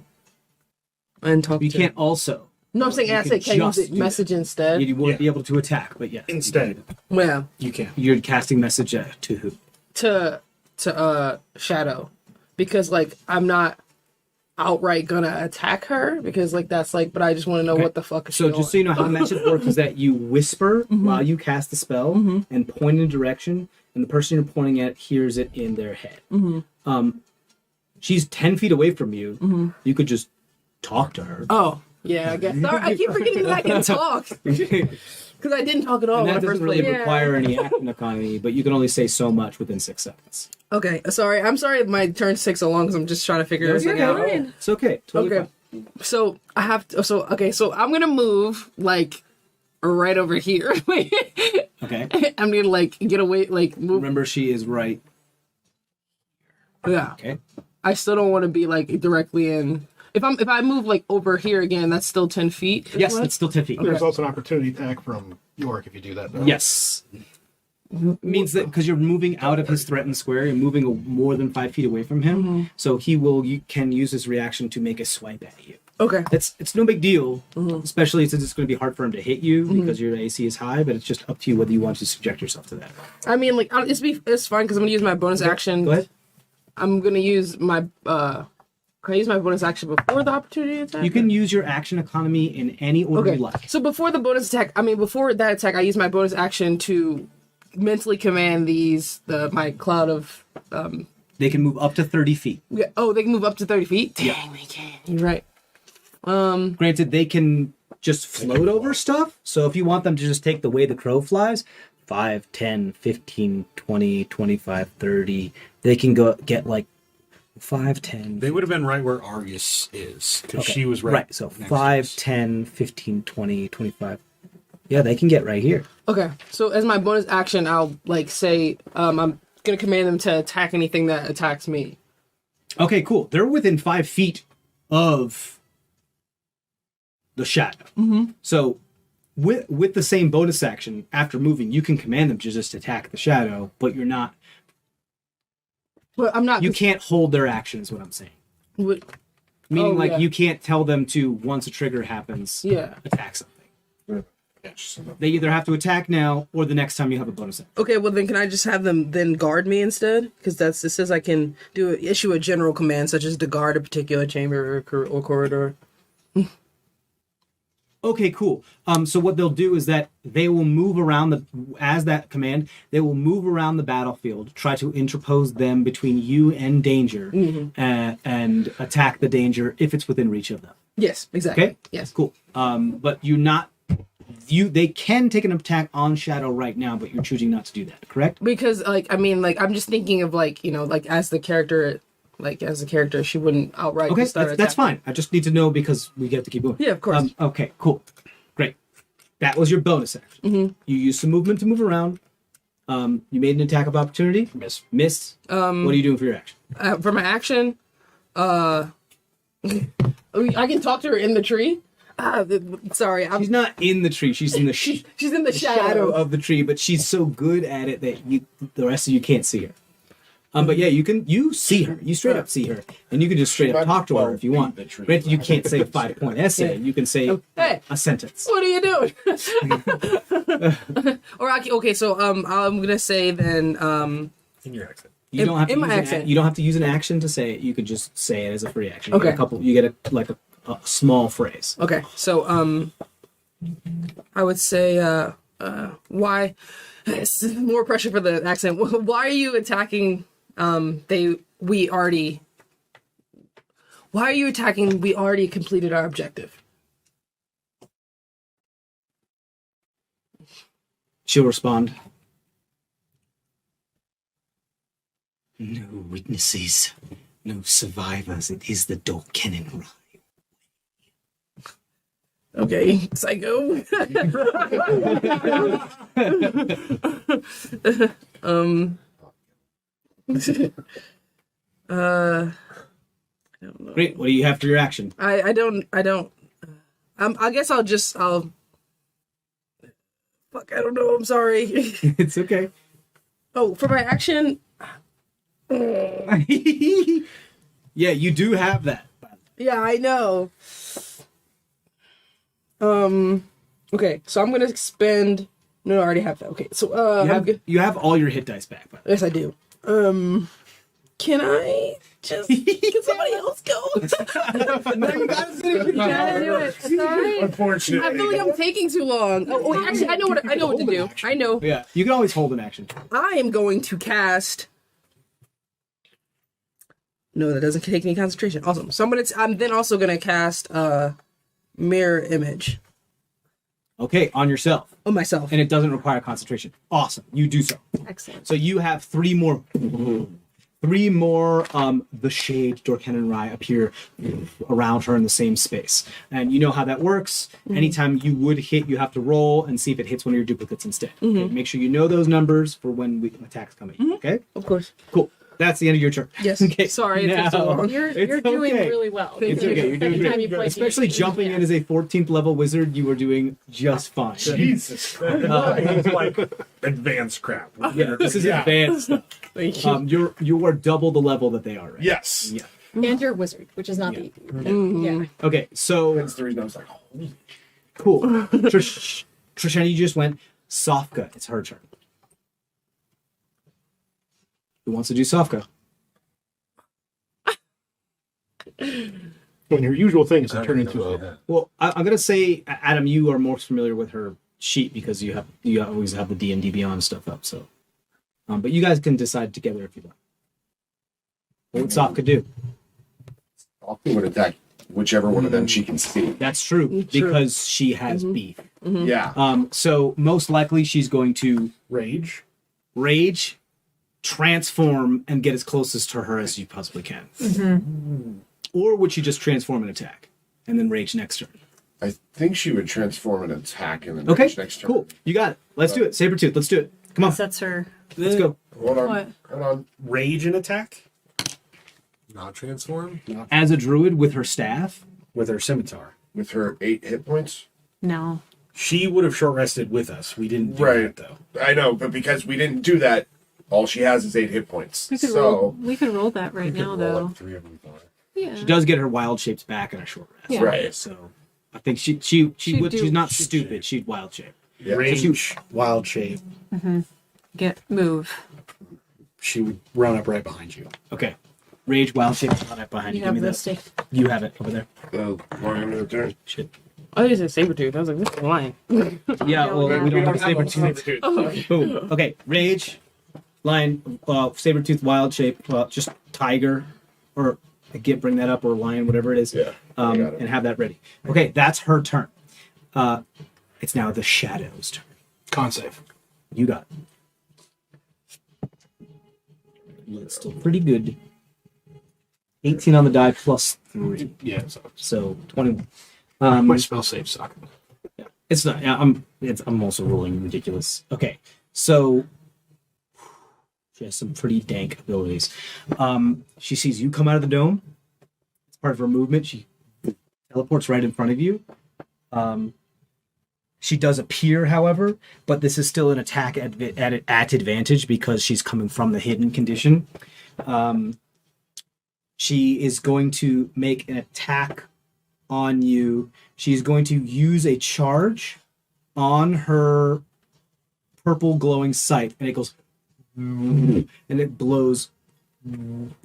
You can't also. No, I'm saying You I can said can I use just it do message instead. You won't Yeah. be able to attack, but yes. Instead, Yeah. you can. You're casting message to who? To Shadow, because like I'm not outright gonna attack her because like that's like, but I just want to know Okay. what the fuck is So she just so you know how message works is that you whisper while you cast the spell and point in a direction, and the person you're pointing at hears it in their head. She's 10 feet away from you. You could just talk to her. Oh, yeah, I guess. Sorry, I keep forgetting that I can talk. Because I didn't talk at all And when I that first doesn't really played. require any action economy, but you can only say so much within 6 seconds. Okay, sorry. I'm sorry if my turn takes so long because I'm just trying to figure everything out. It's okay. Totally Okay. fine. So I have to, so I'm gonna move like right over here. Okay. I'm gonna like get away, like move. Remember, she is right. Yeah. Okay. I still don't want to be like directly in. If I move like over here again, that's still 10 feet. Yes, it's still 10 feet. There's also an opportunity attack from York if you do that. Though. Yes. Means that because you're moving out of his threatened square, you're moving more than 5 feet away from him. So you can use his reaction to make a swipe at you. Okay. It's no big deal, especially since it's going to be hard for him to hit you because your AC is high. But it's just up to you whether you want to subject yourself to that. I mean, like it's fine because I'm gonna use my bonus action. Go ahead. I'm gonna use my. Can I use my bonus action before the opportunity attack? You can use your action economy in any order Okay. you like. So before the bonus attack, before that attack, I use my bonus action to mentally command my cloud of. They can move up to 30 feet. They can move up to 30 feet. Dang, they can. You're right. Granted, they can just float over stuff. So if you want them to just take the way the crow flies, 5, 10, 15, 20, 25, 30, they can get like 5, 10. They would have been right where Argus is, because she was right. Right, so next 5, to us. 10, 15, 20, 25. Yeah, they can get right here. Okay. So as my bonus action, I'll like say I'm gonna command them to attack anything that attacks me. Okay, cool. They're within 5 feet of the shadow. So with the same bonus action, after moving, you can command them to just attack the shadow, but you're not. But I'm not. You can't hold their action, is what I'm saying. What, Meaning, yeah. you can't tell them to, once a trigger happens, attack something. They either have to attack now or the next time you have a bonus action. Okay, well then can I just have them then guard me instead? Because it says I can issue a general command such as to guard a particular chamber or corridor. Okay, cool. So what they'll do is that they will move around as that command, they will move around the battlefield, try to interpose them between you and danger, and attack the danger if it's within reach of them. Yes, exactly. Okay? Yes. Cool. But they can take an attack on Shadow right now, but you're choosing not to do that, correct? Because I'm just thinking of as the character, she wouldn't outright. Okay, start that's attacking. fine. I just need to know because we get to keep moving. Yeah, of course. Okay, cool. Great. That was your bonus action. You used some movement to move around. You made an attack of opportunity. Missed. What are you doing for your action? For my action, I can talk to her in the tree. Sorry, She's not in the tree. She's in the she's in the shadow of the tree, but she's so good at it that the rest of you can't see her. But yeah, you see her. You straight up see her, and you can just straight up talk to her if you want. Granted, you can't say a 5-point essay. You can say Hey, a sentence. what are you doing? So I'm gonna say then In your accent. You don't have to in use my accent. you don't have to use an action to say it. You could just say it as a free action. You Okay. get a small phrase. Okay, so I would say why it's more pressure for the accent. Why are you attacking we already completed our objective? She'll respond. No witnesses, no survivors. It is the Dolkenin rhyme. Okay, psycho. I don't know. Great. What do you have for your action? I don't. I guess I'll. Fuck, I don't know. I'm sorry. It's okay. Oh, for my action. Yeah, you do have that. Yeah, I know. Okay, so I'm gonna spend. No, I already have that. Okay, so You have all your hit dice back. By the way. yes, I do. Can I just can somebody else go? No, you gotta finish it. Gotta do it. Sorry. Unfortunately. I feel like I'm taking too long. Oh, wait, actually, I know what to do. I know. Yeah, you can always hold an action. I am going to cast. No, that doesn't take any concentration. Awesome. So I'm then also gonna cast mirror image Okay, on yourself, on myself. and it doesn't require concentration. Awesome, you do so. Excellent. So you have three more 3 more the shade Dorken and Rai appear around her in the same space. And you know how that works. Anytime you would hit, you have to roll and see if it hits one of your duplicates instead. Okay? Make sure you know those numbers for when attacks come in. Okay? Of course. Cool. That's the end of your turn. Yes. Okay. Sorry, it took so Now- long. You're It's doing okay. really well. It's okay. You're doing Anytime you great. play Especially D&D, jumping in as a 14th level wizard, you are doing just fine. Jesus Christ. It's like advanced crap. Yeah, this is advanced stuff. Thank you. You are double the level that they are. Right? Yes. Yeah. And you're a wizard, which is not the yeah. Okay, so That's the reason I was like, holy. cool. Trishani, you just went. Sofka, it's her turn. Who wants to do Sofka? When your usual thing is to turn into a. Well, I'm gonna say, Adam, you are more familiar with her sheet because you always have the D&D Beyond stuff up. So, but you guys can decide together if you like. What would Sofka do? Often would attack whichever one of them she can see. That's true because she has beef. Yeah. So most likely she's going to Rage. transform, and get as closest to her as you possibly can. Or would she just transform and attack, and then rage next turn? I think she would transform and attack and then Okay, rage next turn. cool. You got it. Let's do it. Sabretooth, let's do it. Come on, That's her. let's go. Hold on. What? Hold on. Rage and attack Not transform? As a druid with her staff. with her scimitar. With her 8 hit points. No. She would have short rested with us. We didn't do Right. that though. I know, but because we didn't do that, all she has is 8 hit points. We could So roll. We could roll that right We could now, roll though. like 3 of them for her. Yeah. She does get her wild shapes back in a short rest. Yeah. right. So I think she would. do- She's not she'd stupid. She'd wild shape. Yeah. Rage, wild shape. Move. She would run up right behind you. Okay. Rage, wild shape, run up behind you. You Give have me the that. stick. You have it over there. Lion of the turn. Shit. I just said Sabretooth. I was like, this is lying. Yeah. Well, we don't have a saber tooth. Sabretooth. Boom. Okay. Rage, lion, saber tooth, wild shape, just tiger, or bring that up, or lion, whatever it is. Yeah, I got it. And have that ready. Okay, that's her turn. It's now the shadow's turn. Con save. You got it. It's still pretty good. 18 on the die plus 3. Yeah, So 21. my spell save suck. It's not. Yeah, I'm also rolling ridiculous. Okay, so she has some pretty dank abilities. She sees you come out of the dome. It's part of her movement. She teleports right in front of you. She does appear, however, but this is still an attack at advantage because she's coming from the hidden condition. She is going to make an attack on you. She's going to use a charge on her purple glowing sight, and it goes and it blows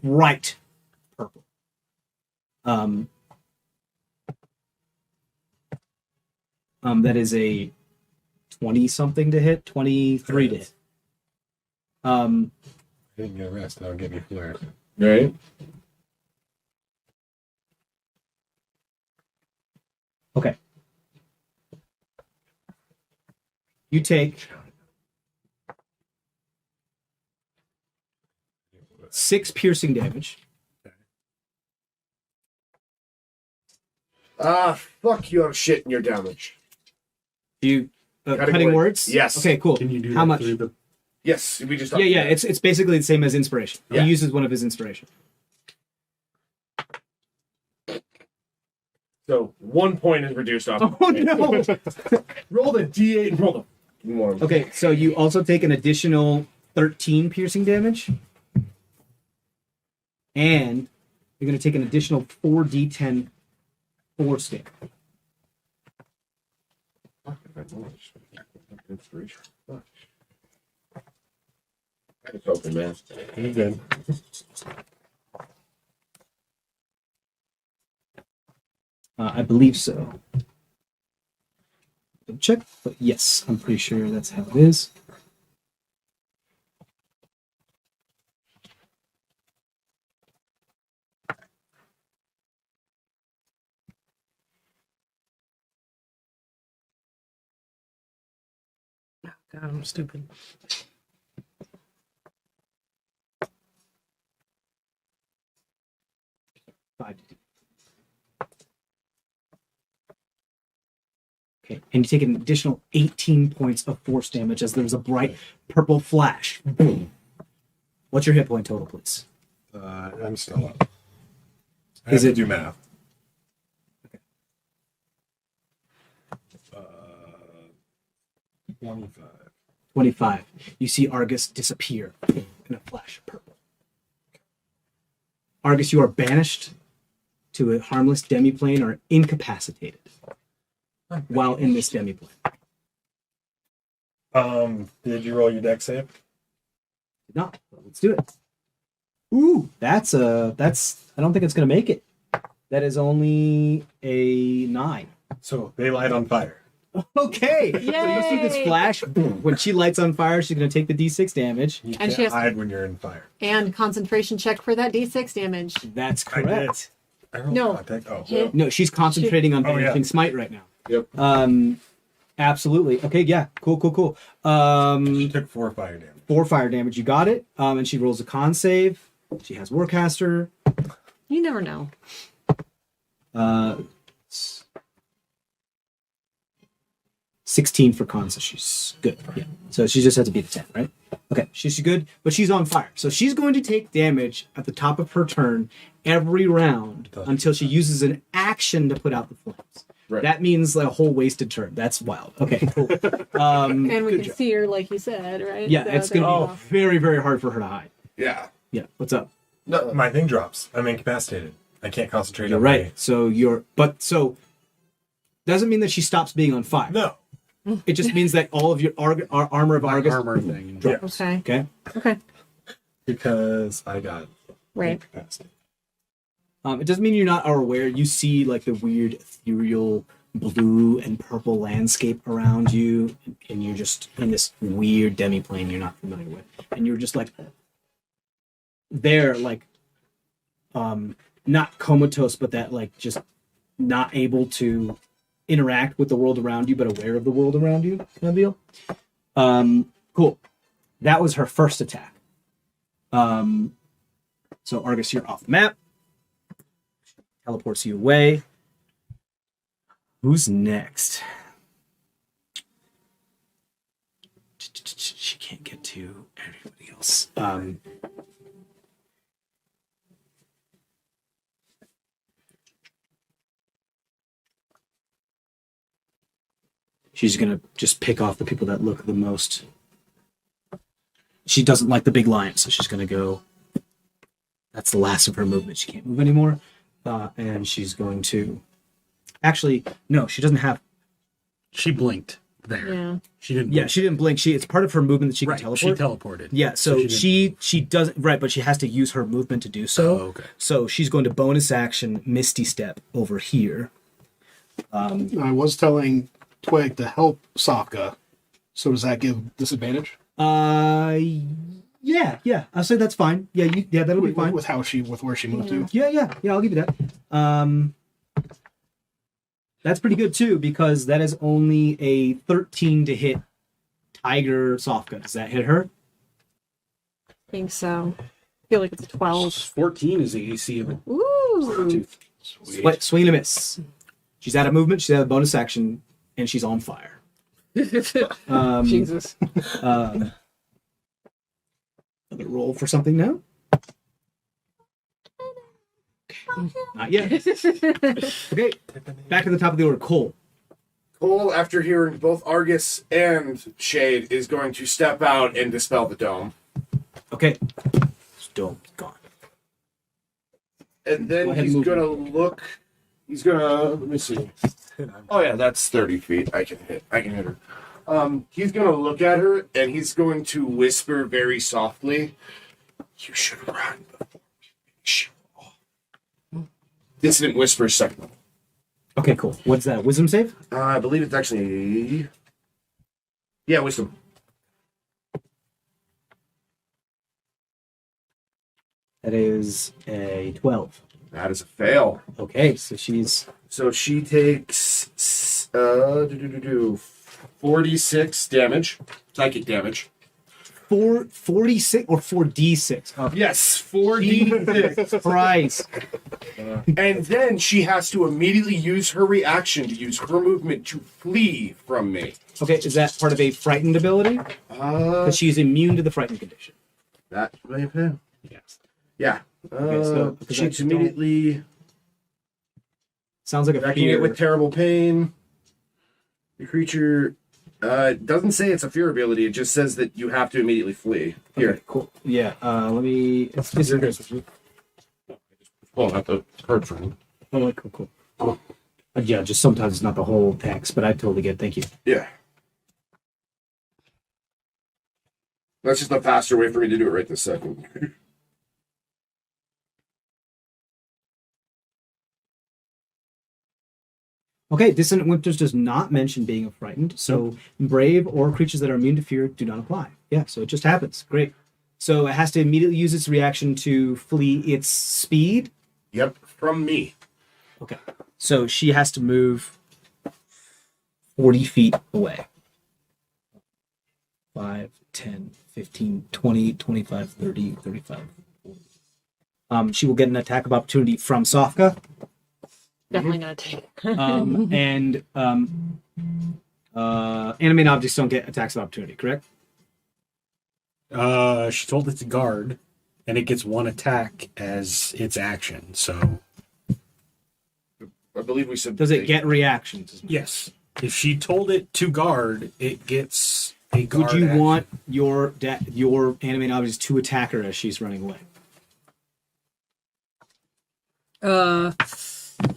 bright purple. That is a 20 something to hit, 23 to hit. I didn't get a rest. That'll get me flared. Right. Okay. You take 6 piercing damage. Fuck your shit and your damage. You cutting words? Yes. Okay, cool. Can you do How that much? through the Yes, we just Yeah. It's basically the same as inspiration. Yeah. He uses one of his inspiration. So 1 point is reduced off. Oh no! Roll the D8 and roll the 1. Okay, so you also take an additional 13 piercing damage, and you're going to take an additional 4d10 force damage. Inspiration. It's open, man. You're good. I believe so. Double check, but yes, I'm pretty sure that's how it is. God, I'm stupid. 5d10. Okay, and you take an additional 18 points of force damage as there's a bright purple flash. Boom. What's your hit point total, please? I'm still up. I Is have it- to do math. Okay. 25. 25. You see Argus disappear in a flash of purple. Argus, you are banished to a harmless demiplane or incapacitated while in this demiplane. Did you roll your deck save? No, well, let's do it. Ooh, that's I don't think it's gonna make it. That is only a 9. So they light on fire. Okay. So you see this flash. When she lights on fire, she's gonna take the d6 damage. You And can't she has- hide when you're in fire. And concentration check for that d6 damage. That's I did. correct. I rolled No. contact. Oh, Hit. No, she's concentrating on Oh, yeah. banishing smite right now. Yep. Absolutely. Okay, yeah. Cool. she took 4 fire damage. 4 fire damage. You got it. And she rolls a con save. She has Warcaster. You never know. 16 for con, so she's good. Yeah. So she just has to beat a 10, right? Okay, she's good, but she's on fire. So she's going to take damage at the top of her turn every round until she uses an action to put out the flames. Right. That means like a whole wasted turn. That's wild. Okay, cool. And we good can job. see her, like you said, right? Yeah, So it's there going you to go. be very, very hard for her to hide. Yeah. Yeah, what's up? No. My thing drops. I'm incapacitated. I can't concentrate You're on right. So doesn't mean that she stops being on fire. No. It just means that all of your armor of Argus Armor thing. drops. Okay. Okay. Okay. Because I got Right. incapacitated. It doesn't mean you're not aware. You see like the weird ethereal blue and purple landscape around you, and you're just in this weird demiplane you're not familiar with, and you're just like there, like not comatose, but that like just not able to interact with the world around you, but aware of the world around you, kind of deal. Cool. That was her first attack. So Argus, you're off the map. Teleports you away. Who's next? She can't get to everybody else. She's gonna just pick off the people that look the most. She doesn't like the big lion, so she's gonna go. That's the last of her movement. She can't move anymore. And she's going to. Actually, no, she doesn't have. She blinked there. Yeah. She didn't. Yeah, she didn't blink. It's part of her movement that she can Right. teleport. She teleported. Yeah, so she she doesn't right, but she has to use her movement to do so. Oh, okay. So she's going to bonus action Misty Step over here. I was telling Twig to help Sokka. So does that give disadvantage? Yeah. I'll say that's fine. Yeah, that'll be fine. With where she moved to. Yeah. I'll give you that. That's pretty good too because that is only a 13 to hit Tiger Sofka. Does that hit her? I think so. I feel like it's a 12. 14 is the AC of it. Ooh. Swing and a miss. She's out of movement. She's out of bonus action, and she's on fire. Jesus. Another roll for something now. Not yet. Okay, back to the top of the order. Cole. Cole, after hearing both Argus and Shade, is going to step out and dispel the dome. Okay, still gone. And Go then ahead he's and move. gonna look. He's gonna. Let me see. Oh yeah, that's 30 feet. I can hit her. He's gonna look at her and he's going to whisper very softly. You should run before we finish you off. Dissonant whisper second level. Okay, cool. What's that? Wisdom save? I believe it's actually. Yeah, wisdom. That is a 12. That is a fail. Okay, so she's So she takes 46 damage, psychic damage. 46 or 4d6? Oh, Yes, 4d6. Christ. And then she has to immediately use her reaction to use her movement to flee from me. Okay, is that part of a frightened ability? Because she's immune to the frightened condition. That may have been. Yes. Yeah. Okay, so because She's I immediately sounds like a attacking fear. it with terrible pain. The creature doesn't say it's a fear ability. It just says that you have to immediately flee. Here. Okay, cool. Yeah. Let me. It's Pull out the card for him. oh, cool. Yeah, just sometimes it's not the whole text, but I totally get it. Thank you. Yeah. That's just a faster way for me to do it right this second. Okay, Dissonant Whispers does not mention being frightened, so brave or creatures that are immune to fear do not apply. Yeah, so it just happens. Great. So it has to immediately use its reaction to flee its speed. Yep, from me. Okay. So she has to move 40 feet away. 5, 10, 15, 20, 25, 30, 35. 40. She will get an attack of opportunity from Sofka. Definitely gonna take. And animated objects don't get attacks of opportunity, correct? She told it to guard, and it gets one attack as its action. So I believe we said. Does it get reactions? yes, if she told it to guard, it gets a guard. Would you action. want your animated objects to attack her as she's running away?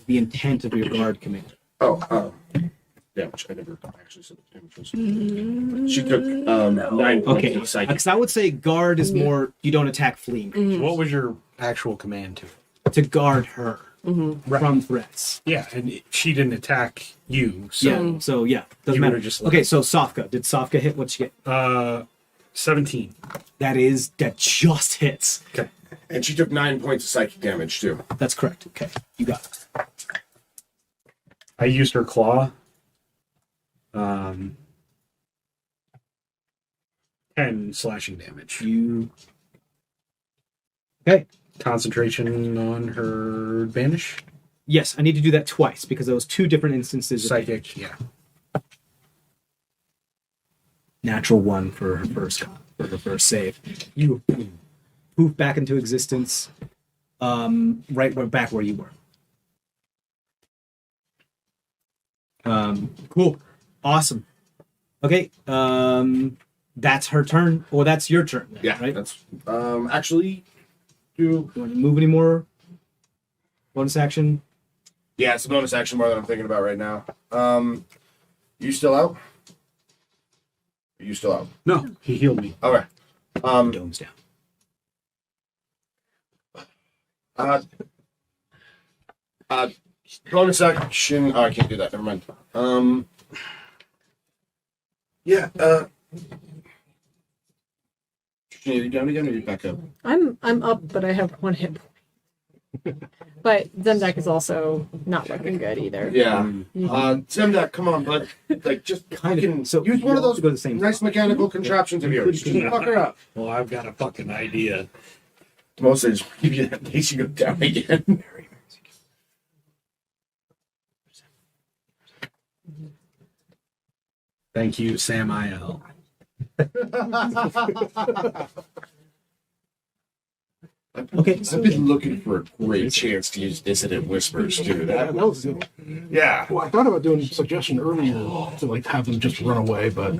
The intent of your guard command. Damage. I never actually said the damage. She took 9 points Okay, of psychic. because I would say guard is more you don't attack fleeing creatures. What was your actual command to it? To guard her from threats. Yeah, and she didn't attack you. So Yeah, so yeah, doesn't You matter. were just Okay, so Sofka. Did Sofka hit? What'd she get? 17. That just hits. Okay. And she took 9 points of psychic damage, too. That's correct. Okay, you got it. I used her claw. 10 slashing damage. You okay? Concentration on her banish. Yes, I need to do that twice because those two different instances. Of Psychic, yeah. natural one for her first save. You poof back into existence, back where you were. Cool, awesome. Okay, that's her turn, or that's your turn. Then, Yeah, right. that's actually do. You want to move any more? Bonus action. Yeah, it's a bonus action more than I'm thinking about right now. You still out? Are you still out? No, he healed me. Okay. Dome's down. Bonus action. Oh, I can't do that. Never mind. Yeah. Are you down again, or are you back up? I'm up, but I have one hit point. But Zemdak is also not looking good either. Yeah. Zemdak, come on, bud. Like, just Kind of. fucking So use one of you those go to the same nice mechanical contraptions of yours. Just fuck her up. Well, I've got a fucking idea. Mostly just give you that in case you go down again. Thank you, Samael. Okay, I've been looking for a great chance to use Dissonant Whispers, too. That was good. Yeah. Well, I thought about doing a suggestion earlier to like have them just run away, but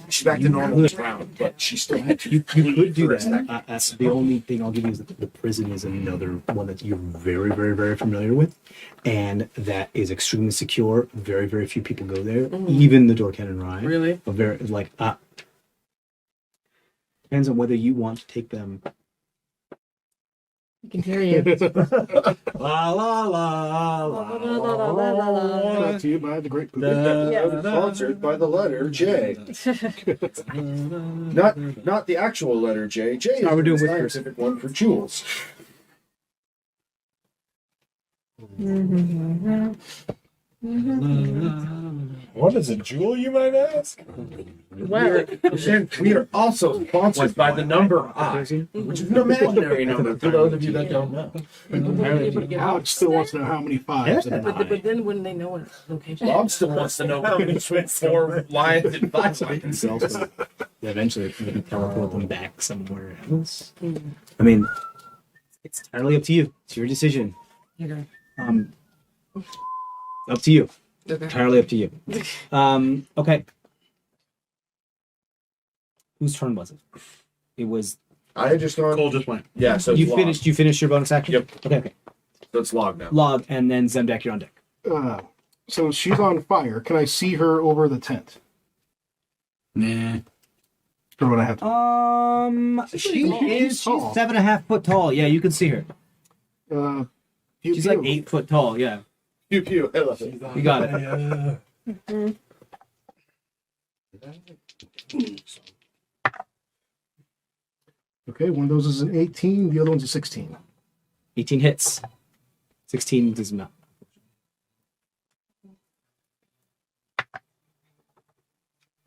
She's back to normal this round, but she still had to. you could do that. The only thing I'll give you is that the prison is another one that you're very, very, very familiar with, and that is extremely secure. Very, very few people go there. Even the Dorkan and Rye. Really? Are very depends on whether you want to take them. I can hear you. La la la la. brought to you by the great poop. Sponsored by the letter J. Not the actual letter J. J is No, we're doing the whispers. scientific one for jewels. What is a jewel, you might ask? Where? And we are also sponsored by the number I, which is an imaginary number for those of you that don't know. Alex still wants to know how many fives. Yeah. But then wouldn't they know what location? Bob still wants to know how many 4 lions and 5 lions. So eventually you can teleport them back somewhere else. I mean, it's entirely up to you. It's your decision. Okay. Up to you. Okay. Entirely up to you. Okay. Whose turn was it? It was I had just gone. Cole just went. Yeah, so you it's finished. logged. You finished your bonus action. Yep. Okay. So it's logged now. Log and then Zemdak, you're on deck. So she's on fire. Can I see her over the tent? Nah. Or would I have to? She's tall. 7.5 foot tall. Yeah, you can see her. Pew, She's pew. like 8 foot tall. Yeah, Pew pew. I love it. you got it. Okay, one of those is an 18. The other one's a 16. 18 hits. 16 does not.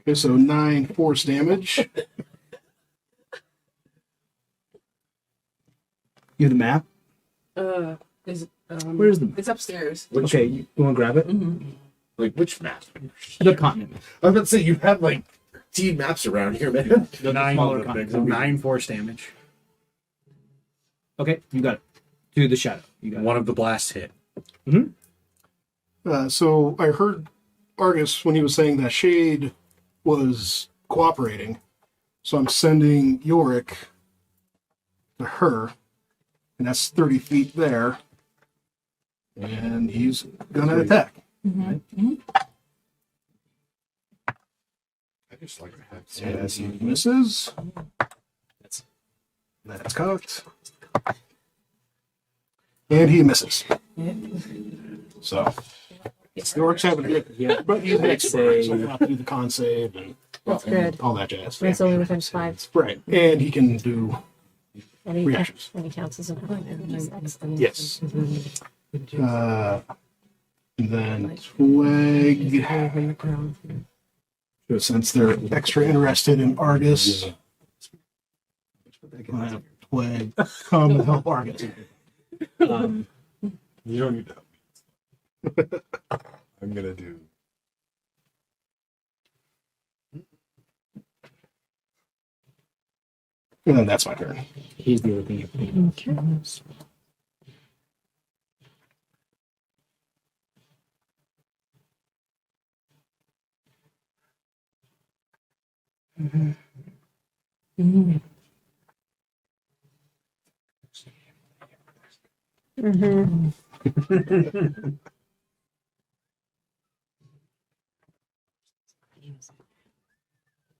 Okay, so 9 force damage. You have the map. Is Where's the map? It's upstairs. Okay, you want to grab it? Like which map? The continent map. I was about to say you have like 13 maps around here, man. The Nine, smaller big, continent. 9 force damage. Okay, you got it. To the shadow. You got One of the blasts hit. So I heard Argus when he was saying that Shade was cooperating. So I'm sending Yorick to her. And that's 30 feet there. And he's gonna attack. I just like to have As he misses. That's- That's cocked. And he misses. So Yorick's having a good Yeah. but he's an expert, Say- so he'll have to do the con save and That's good. all that jazz. And it's only within 5. Right. And he can do And he, reactions. and he counts as an excellent. Yes. And then Twig. So since they're extra interested in Argus, I'll have Twig come and help Argus. You don't need to help me. I'm gonna do. And then that's my turn. Here's the other thing you have to do.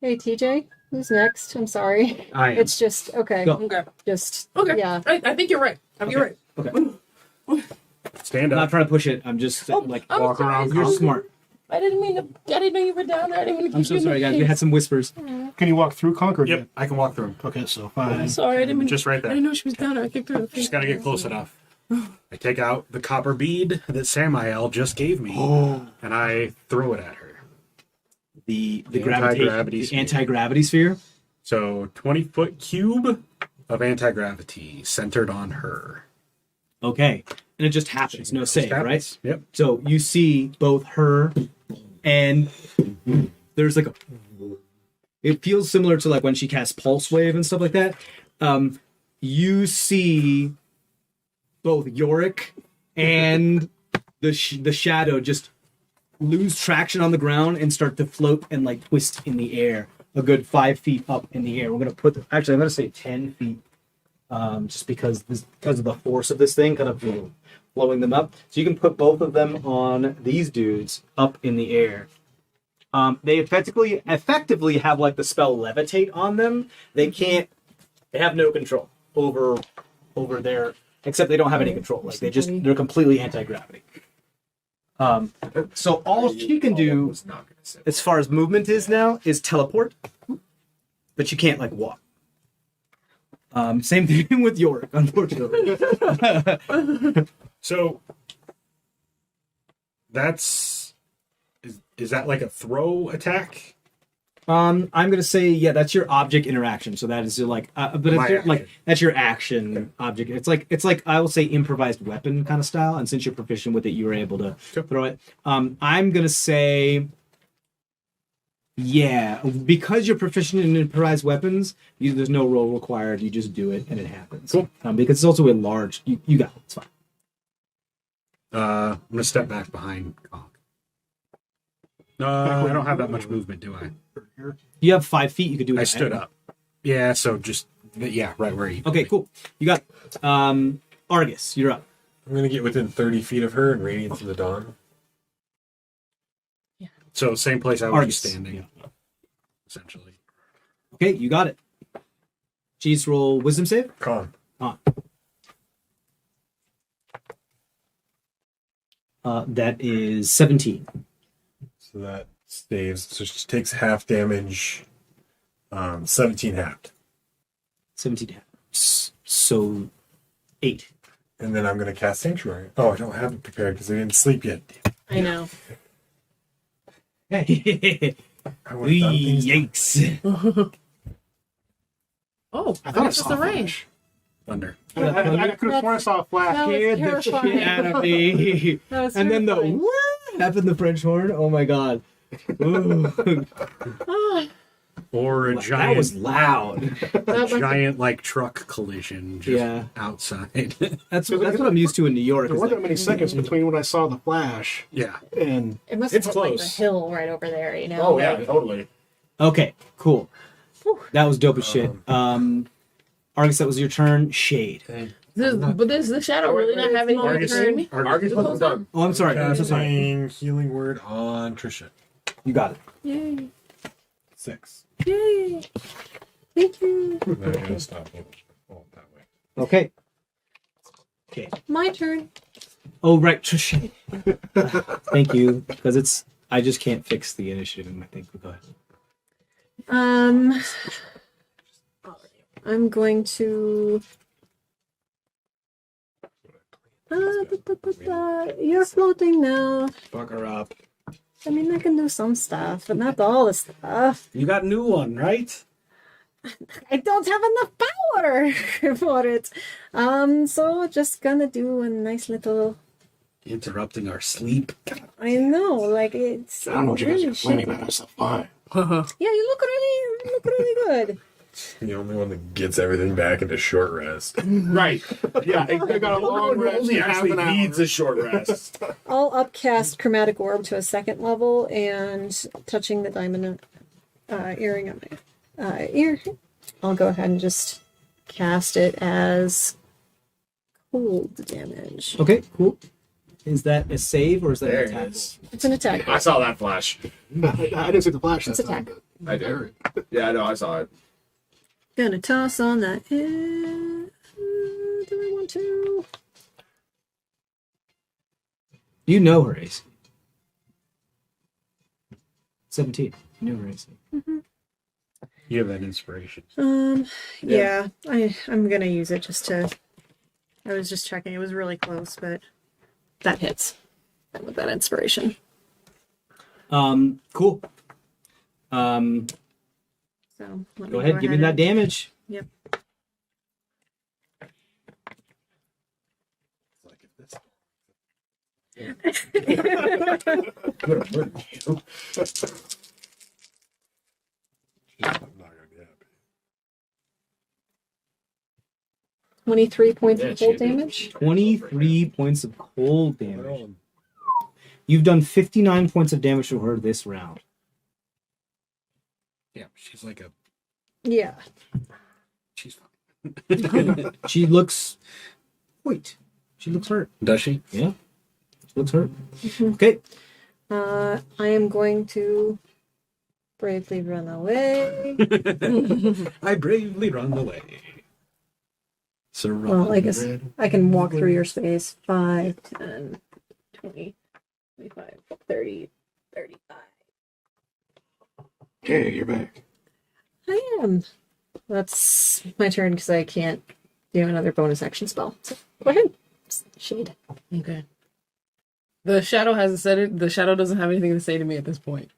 Hey, TJ, who's next? I'm sorry. I am. It's just, okay. Go. Okay. Just, Okay. yeah. I think you're right. You're right. Okay. Stand I'm not up. trying to push it. I'm just like I'm walk sorry. around. You're smart. I didn't meidn't know you were down there. I didn't mean to I'm keep so you in sorry, the guys. We face. had some whispers. Can you walk through Concord? Yep, I can walk through him. Okay, so I'm 5. sorry. I didn't mean. Just right I there. didn't know she was down there. I kicked her in the face. Just gotta get close enough. I take out the copper bead that Samael just gave me, and I throw it at her. The Anti-gravity the sphere. anti-gravity sphere. So 20-foot cube of anti-gravity centered on her. Okay, and it just happens. No save, Happens. right? Yep. So you see both her and there's like a. It feels similar to like when she casts Pulse Wave and stuff like that. You see both Yorick and the shadow just lose traction on the ground and start to float and like twist in the air, a good 5 feet up in the air. We're gonna put actually I'm gonna say 10 feet, just because of the force of this thing, kind of blowing them up. So you can put both of them on these dudes up in the air. They effectively have like the spell levitate on them. They have no control over their, except they don't have any control. Like they're completely anti-gravity. So all she can do as far as movement is now is teleport, but she can't like walk. Same thing with Yorick, unfortunately. So That's is that like a throw attack? I'm gonna say that's your object interaction. So that is your but My it's like action. that's your action object. It's like I will say improvised weapon kind of style. And since you're proficient with it, you were able to throw it. I'm gonna say because you're proficient in improvised weapons, there's no roll required. You just do it and it happens. Cool. Because it's also a large. You got it. It's fine. I'm gonna step back behind Conk. I don't have that much movement, do I? You have 5 feet. You could do it. I stood up. Yeah, so just right where you. Okay, cool. You got Argus. You're up. I'm gonna get within 30 feet of her and radiance of the dawn. So same place I was Argus. standing, essentially. Okay, you got it. Cheese roll wisdom save. Con. That is 17. So that saves. So she takes half damage. 17 halved. 17. So 8. And then I'm gonna cast Sanctuary. Oh, I don't have it prepared because I didn't sleep yet. I know. I would have done things. Yikes. Oh, I thought I it's saw the a rain. flash. Thunder. I could have sworn I saw a flash. That was Scared the terrifying. shit out of me. That was And then the terrifying. what happened the French horn? Oh my god. Ooh. Or a That was giant, loud. giant like truck collision just outside. That's what I'm used to in New York. There is weren't that like- many seconds between when I saw the flash Yeah. and It must It's have been like the close. hill right over there, you know? Oh yeah, like- totally. Okay, cool. That was dope as shit. Argus, that was your turn. Shade. But does the shadow really not have any Argus- turn? Argus wasn't done. Oh, I'm sorry. I'm so sorry. Casting healing word on Trisha. You got it. Yay. 6. Yay. Thank you. Then I'm gonna stop it. Oh, that way. Okay. Okay. My turn. Oh, right. Trisha. Thank you. Because I just can't fix the initiative in my thing. Go ahead. I'm going to. You're floating now. Fuck her up. I mean, I can do some stuff, but not all the stuff. You got a new one, right? I don't have enough power for it. So just gonna do a nice little. Interrupting our sleep. I know, like it's. I don't know what you guys really are complaining shitty. about. That's fine. Yeah, you look really good. The only one that gets everything back into short rest. Right. Yeah, I got a long rest. Only half actually an hour. needs a short rest. I'll upcast Chromatic Orb to a 2nd level and touching the diamond earring on my ear. I'll go ahead and just cast it as cold damage. Okay, cool. Is that a save or is that There an it attack? is. It's an attack. I saw that flash. I didn't see the flash. It's that time, attack. but I did. Yeah, no, I saw it. Gonna toss on that. Do I want to? You know her AC. 17. You know her AC. You have that inspiration. Yeah, I'm gonna use it just to. I was just checking. It was really close, but that hits with that inspiration. Cool. So let Go ahead, give me that and- damage. Yep. I'm not gonna be happy. 23 points Yeah, of cold shit. damage. 23 points of cold damage. You've done 59 points of damage to her this round. Yeah, she's like a. Yeah. She's fine. She looks. Wait. She looks hurt. Does she? Yeah. She looks hurt. Okay. I am going to bravely run away. I bravely run away. So Well, I guess I can walk through your space. 5, 10, 20, 25, 30, 35. okay, you're back. I am. That's my turn because I can't do another bonus action spell. So go ahead. Shade. Okay. The shadow hasn't said it. The shadow doesn't have anything to say to me at this point.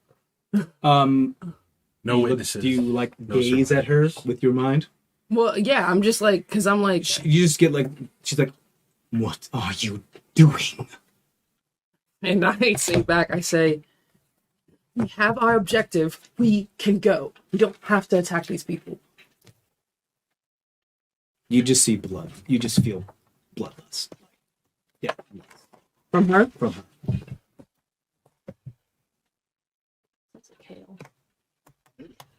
No Do witnesses. you like No gaze at her with your mind? Well, yeah, I'm just like, because I'm like, You just get like, she's like, what are you doing? and I say back, I say, we have our objective. We can go. We don't have to attack these people. You just see blood. You just feel bloodless. Yeah, From her? from her. That's a kale.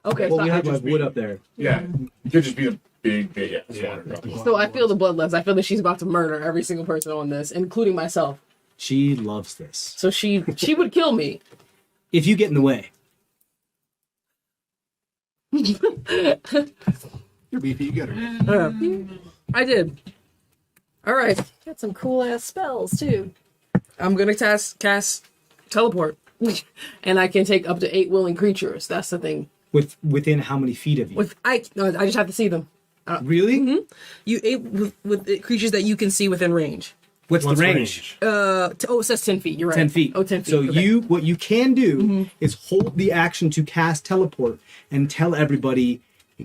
Okay, Well, so, we have just like wood up there. Yeah, it could just be a big, yeah. so I feel the bloodlust. I feel that she's about to murder every single person on this, including myself. She loves this. So she would kill me. If you get in the way, You're beefy. You get her. I did. All right. Got some cool ass spells too. I'm gonna cast teleport, and I can take up to 8 willing creatures. That's the thing. within how many feet of you? I just have to see them. Really? You with creatures that you can see within range. What's the range? It says 10 feet. You're right. 10 feet. Oh, 10 feet. So okay. what you can do is hold the action to cast teleport and tell everybody,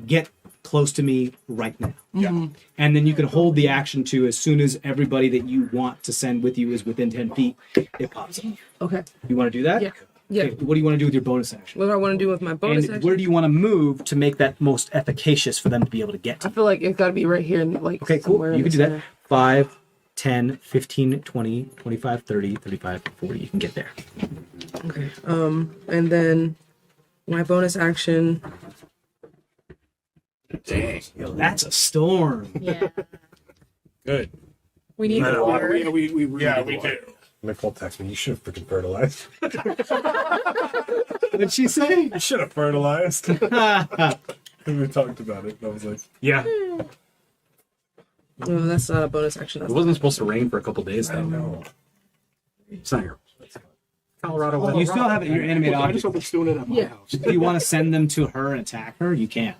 get close to me right now. Yeah. And then you can hold the action to, as soon as everybody that you want to send with you is within 10 feet, it pops up. Okay. You want to do that? Yeah. Yeah. Okay, what do you want to do with your bonus action? What do I want to do with my bonus And action? where do you want to move to make that most efficacious for them to be able to get to? I feel like it's got to be right here. Like Okay, cool. somewhere in You can the do that. center. 5, 10, 15, 20, 25, 30, 35, 40. You can get there. Okay. And then my bonus action. Dang. Yo, that's a storm. Yeah. Good. We need No, water. Yeah, we really do. Nicole texted me, you should have freaking fertilized. What did she say? You should have fertilized. We talked about it. I was like, Yeah. No, that's not a bonus action. It That's wasn't supposed to rain for a couple days I though. know. It's not your Colorado weather. You still have your animated I just object. hope it's doing it at my Yeah. house. If you want to send them to her and attack her, you can.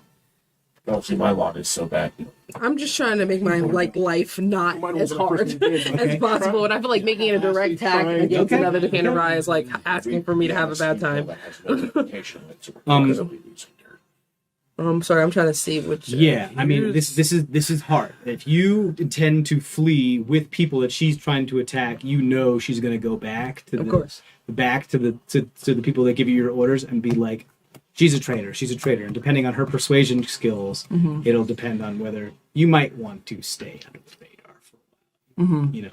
Oh, see, my lot is so bad. I'm just trying to make my life not Might as have been a hard Christmas day, but as possible, and I feel like making it a direct attack against Okay. another defender is like asking for me to have a bad time. Sorry, I'm trying to see which. Yeah, I mean this is hard. If you intend to flee with people that she's trying to attack, you know she's going to go back to Of course. back to the people that give you your orders and be like, she's a traitor, and depending on her persuasion skills, it'll depend on whether you might want to stay under the radar for a while. You know,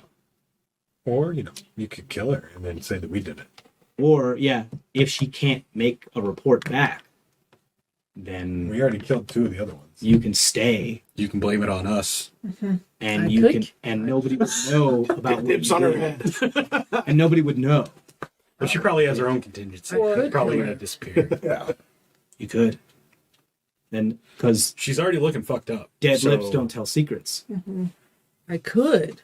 Or, you could kill her and then say that we did it. or yeah, if she can't make a report back, then We already killed 2 of the other ones. you can stay You can blame it on us. and I you could. can, and nobody would know about what Dibs you on her did. head. And nobody would know. But she probably has her own contingency. Or- Probably gonna disappear. Yeah. You could. Then, because She's already looking fucked up. dead so- lips don't tell secrets. I could.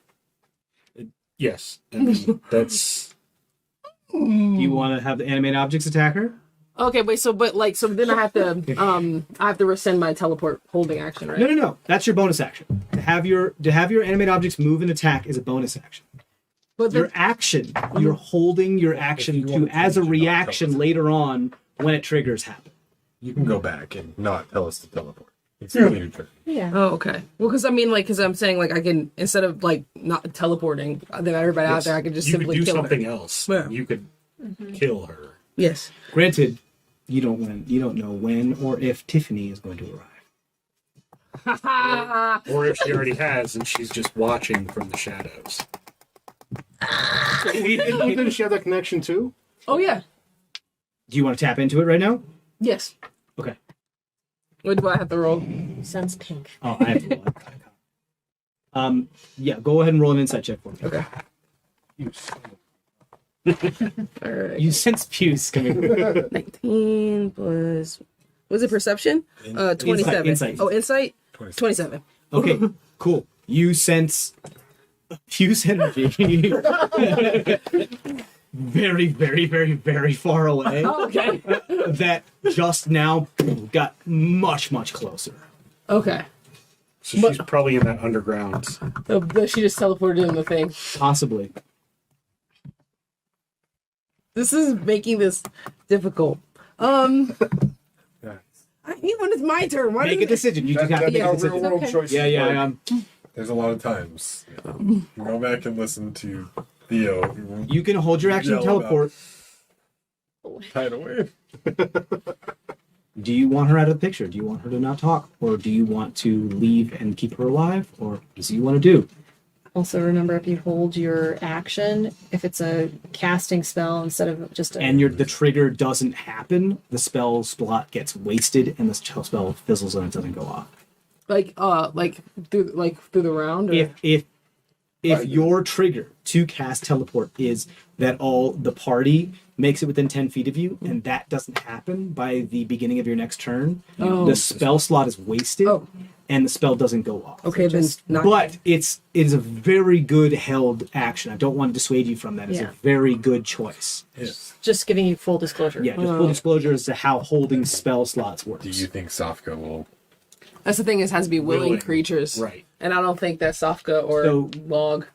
Yes. I mean, that's Do you want to have the animated objects attack her? Okay, wait. So then I have to rescind my teleport holding action, right? No. That's your bonus action. To have your animated objects move and attack is a bonus action. But Your action, you're holding your action If you want to to as a change it, I'll reaction tell us. later on when it triggers happen. You can go back and not tell us to teleport. It's really your turn. Yeah. Oh, okay. Well, because I'm saying like I can, instead of like not teleporting, then everybody out there, I can just you could simply do kill something her. else. Yeah. You could kill her. Yes. Granted, you don't know when or if Tiffany is going to arrive. Or if she already has and she's just watching from the shadows. Didn't she have that connection too? Oh yeah. Do you want to tap into it right now? Yes. Okay. What do I have to roll? Sounds pink. Oh, I have to roll. Yeah, go ahead and roll an insight check for me. Okay. All right. You sense Puce coming. 19 plus. Was it perception? 27. Insight. Oh, insight. 27. Okay, cool. You sense Puce energy very, very, very, very far away. Okay. That just now got much, much closer. Okay. So she's probably in that underground. She just teleported in the thing. Possibly. This is making this difficult. I mean, when it's my turn, why Make a decision. You just have to make a Our decision. real world Okay. choices. Yeah. There's a lot of times. Go back and listen to Theo. You can hold your action, Yell teleport. Tie it away. Do you want her out of the picture? Do you want her to not talk, or do you want to leave and keep her alive, or what do you want to do? Also, remember if you hold your action, if it's a casting spell instead of just a. And the trigger doesn't happen, the spell slot gets wasted, and the spell fizzles and it doesn't go off. like through the round? Or? If your trigger to cast teleport is that all the party makes it within 10 feet of you, and that doesn't happen by the beginning of your next turn, the spell slot is wasted, and the spell doesn't go off. Okay, then not. But it is a very good held action. I don't want to dissuade you from that. It's Yeah. a very good choice. Just giving you full disclosure. Yeah, just full disclosure as to how holding spell slots works. Do you think Safka will? That's the thing. It has to be willing Willing. creatures, Right. And I don't think that Safka or So- Log.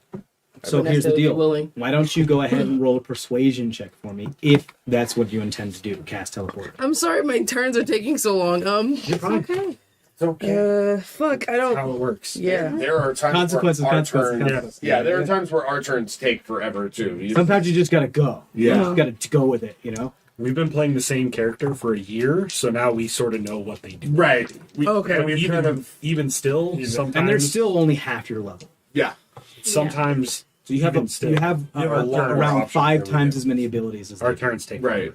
So would here's the necessarily be deal. willing. Why don't you go ahead and roll a persuasion check for me, if that's what you intend to do, cast teleport. I'm sorry, my turns are taking so long. Okay. It's okay. Fuck, I How don't. it works. Yeah. There are times Consequences, where our consequences, turn, consequences. Yeah, there are times where our turns take forever too. Sometimes you just gotta go. Yeah. You just gotta go with it, you know? We've been playing the same character for a year, so now we sort of know what they do. Right. Okay. And we've Even, kind of even still, sometimes, And they're still only half your level. yeah. sometimes So you have even still, you have You have a lot more around options 5 than we times do. as many abilities as our they do. turns take Right.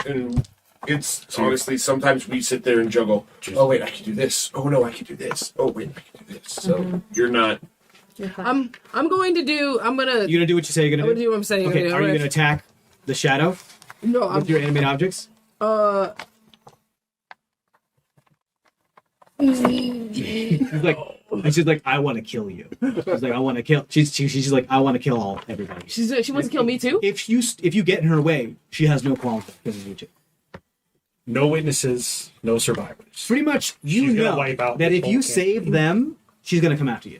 And it's honestly sometimes we sit there and juggle. Oh wait, I can do this. Oh no, I can do this. Oh wait, I can do this. So you're not. You're fine. I'm going to do. I'm gonna. You're gonna do what you say you're I'm gonna gonna do what I'm saying. Okay, I'm are you gonna- gonna attack the shadow No, I'm. with your animate objects? She's like, and she's like, I want to kill you. She's like, I want to kill. She's like, I want to kill everybody. She wants to kill me too. If you get in her way, she has no qualms because of you two. No witnesses, no survivors. Pretty much, you She's gonna know wipe out that this if whole you camp. save them, she's gonna come after you.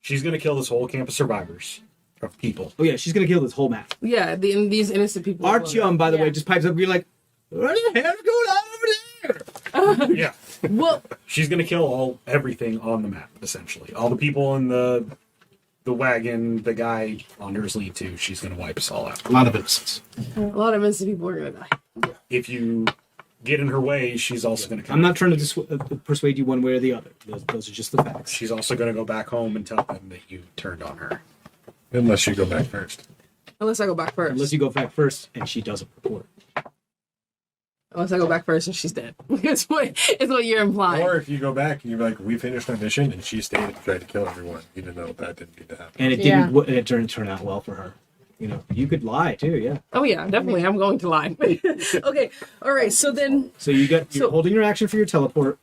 She's going to kill this whole camp of survivors, of people. Oh yeah, she's gonna kill this whole map. Yeah, these innocent people. Artyom, by the way, Yeah. just pipes up. You're like, what the hell's going on over there? Yeah. Well, She's going to kill everything on the map, essentially. All the people in the wagon, the guy on her sleeve too. She's going to wipe us all out. A lot of innocence. a lot of innocent people are gonna die. If you get in her way, she's also going to come. I'm not trying to persuade you one way or the other. Those are just the facts. She's also going to go back home and tell them that you turned on her. Unless you go back first. Unless I go back first. Unless you go back first and she doesn't report. Unless I go back first and she's dead. It's what you're implying. Or if you go back and you're like, we finished our mission, and she stayed and tried to kill everyone, even though that didn't need to happen. And it didn't. And it didn't turn out well for her. You know, you could lie too. Yeah. Oh yeah, definitely. I'm going to lie. Okay. All right. So then, So you're So- holding your action for your teleport.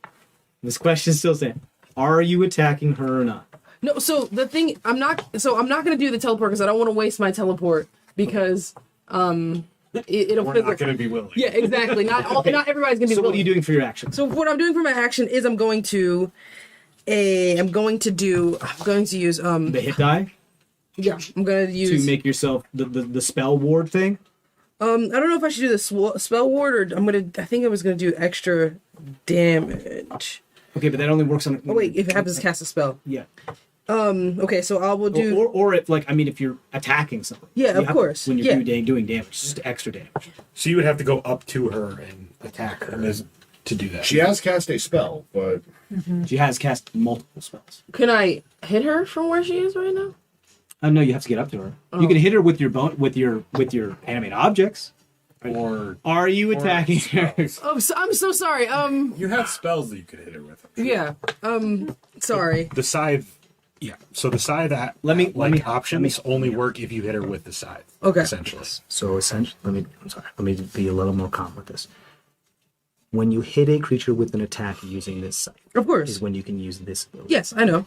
This question's still saying, are you attacking her or not? no. So the thing, I'm not going to do the teleport because I don't want to waste my teleport because it'll We're fizzle. not going to be willing. Yeah, exactly. Not everybody's going to be. So what are willing. you doing for your action? So what I'm doing for my action is I'm going to use The hit die yeah, I'm going to to use make yourself the spell ward thing. I don't know if I should do the spell ward or I think I was going to do extra damage. Okay, but that only works on. Oh wait, if it happens to cast a spell. Yeah. Okay, so I will do Or if if you're attacking something. Yeah, You of have- course. When you're Yeah. doing damage, just extra damage. So you would have to go up to her and attack her to do that. She has cast a spell, but She has cast multiple spells. Can I hit her from where she is right now? No, you have to get up to her. You can hit her with your with your animate objects. Or Are you attacking her? Oh, I'm so sorry. You have spells that you could hit her with. Yeah. Sorry. the scythe. Yeah. So the scythe Let me- options only work if you hit her with the scythe. Okay. Essentially. So essentially, let me be a little more calm with this. When you hit a creature with an attack using this scythe, Of course. is when you can use this ability. Yes, I know.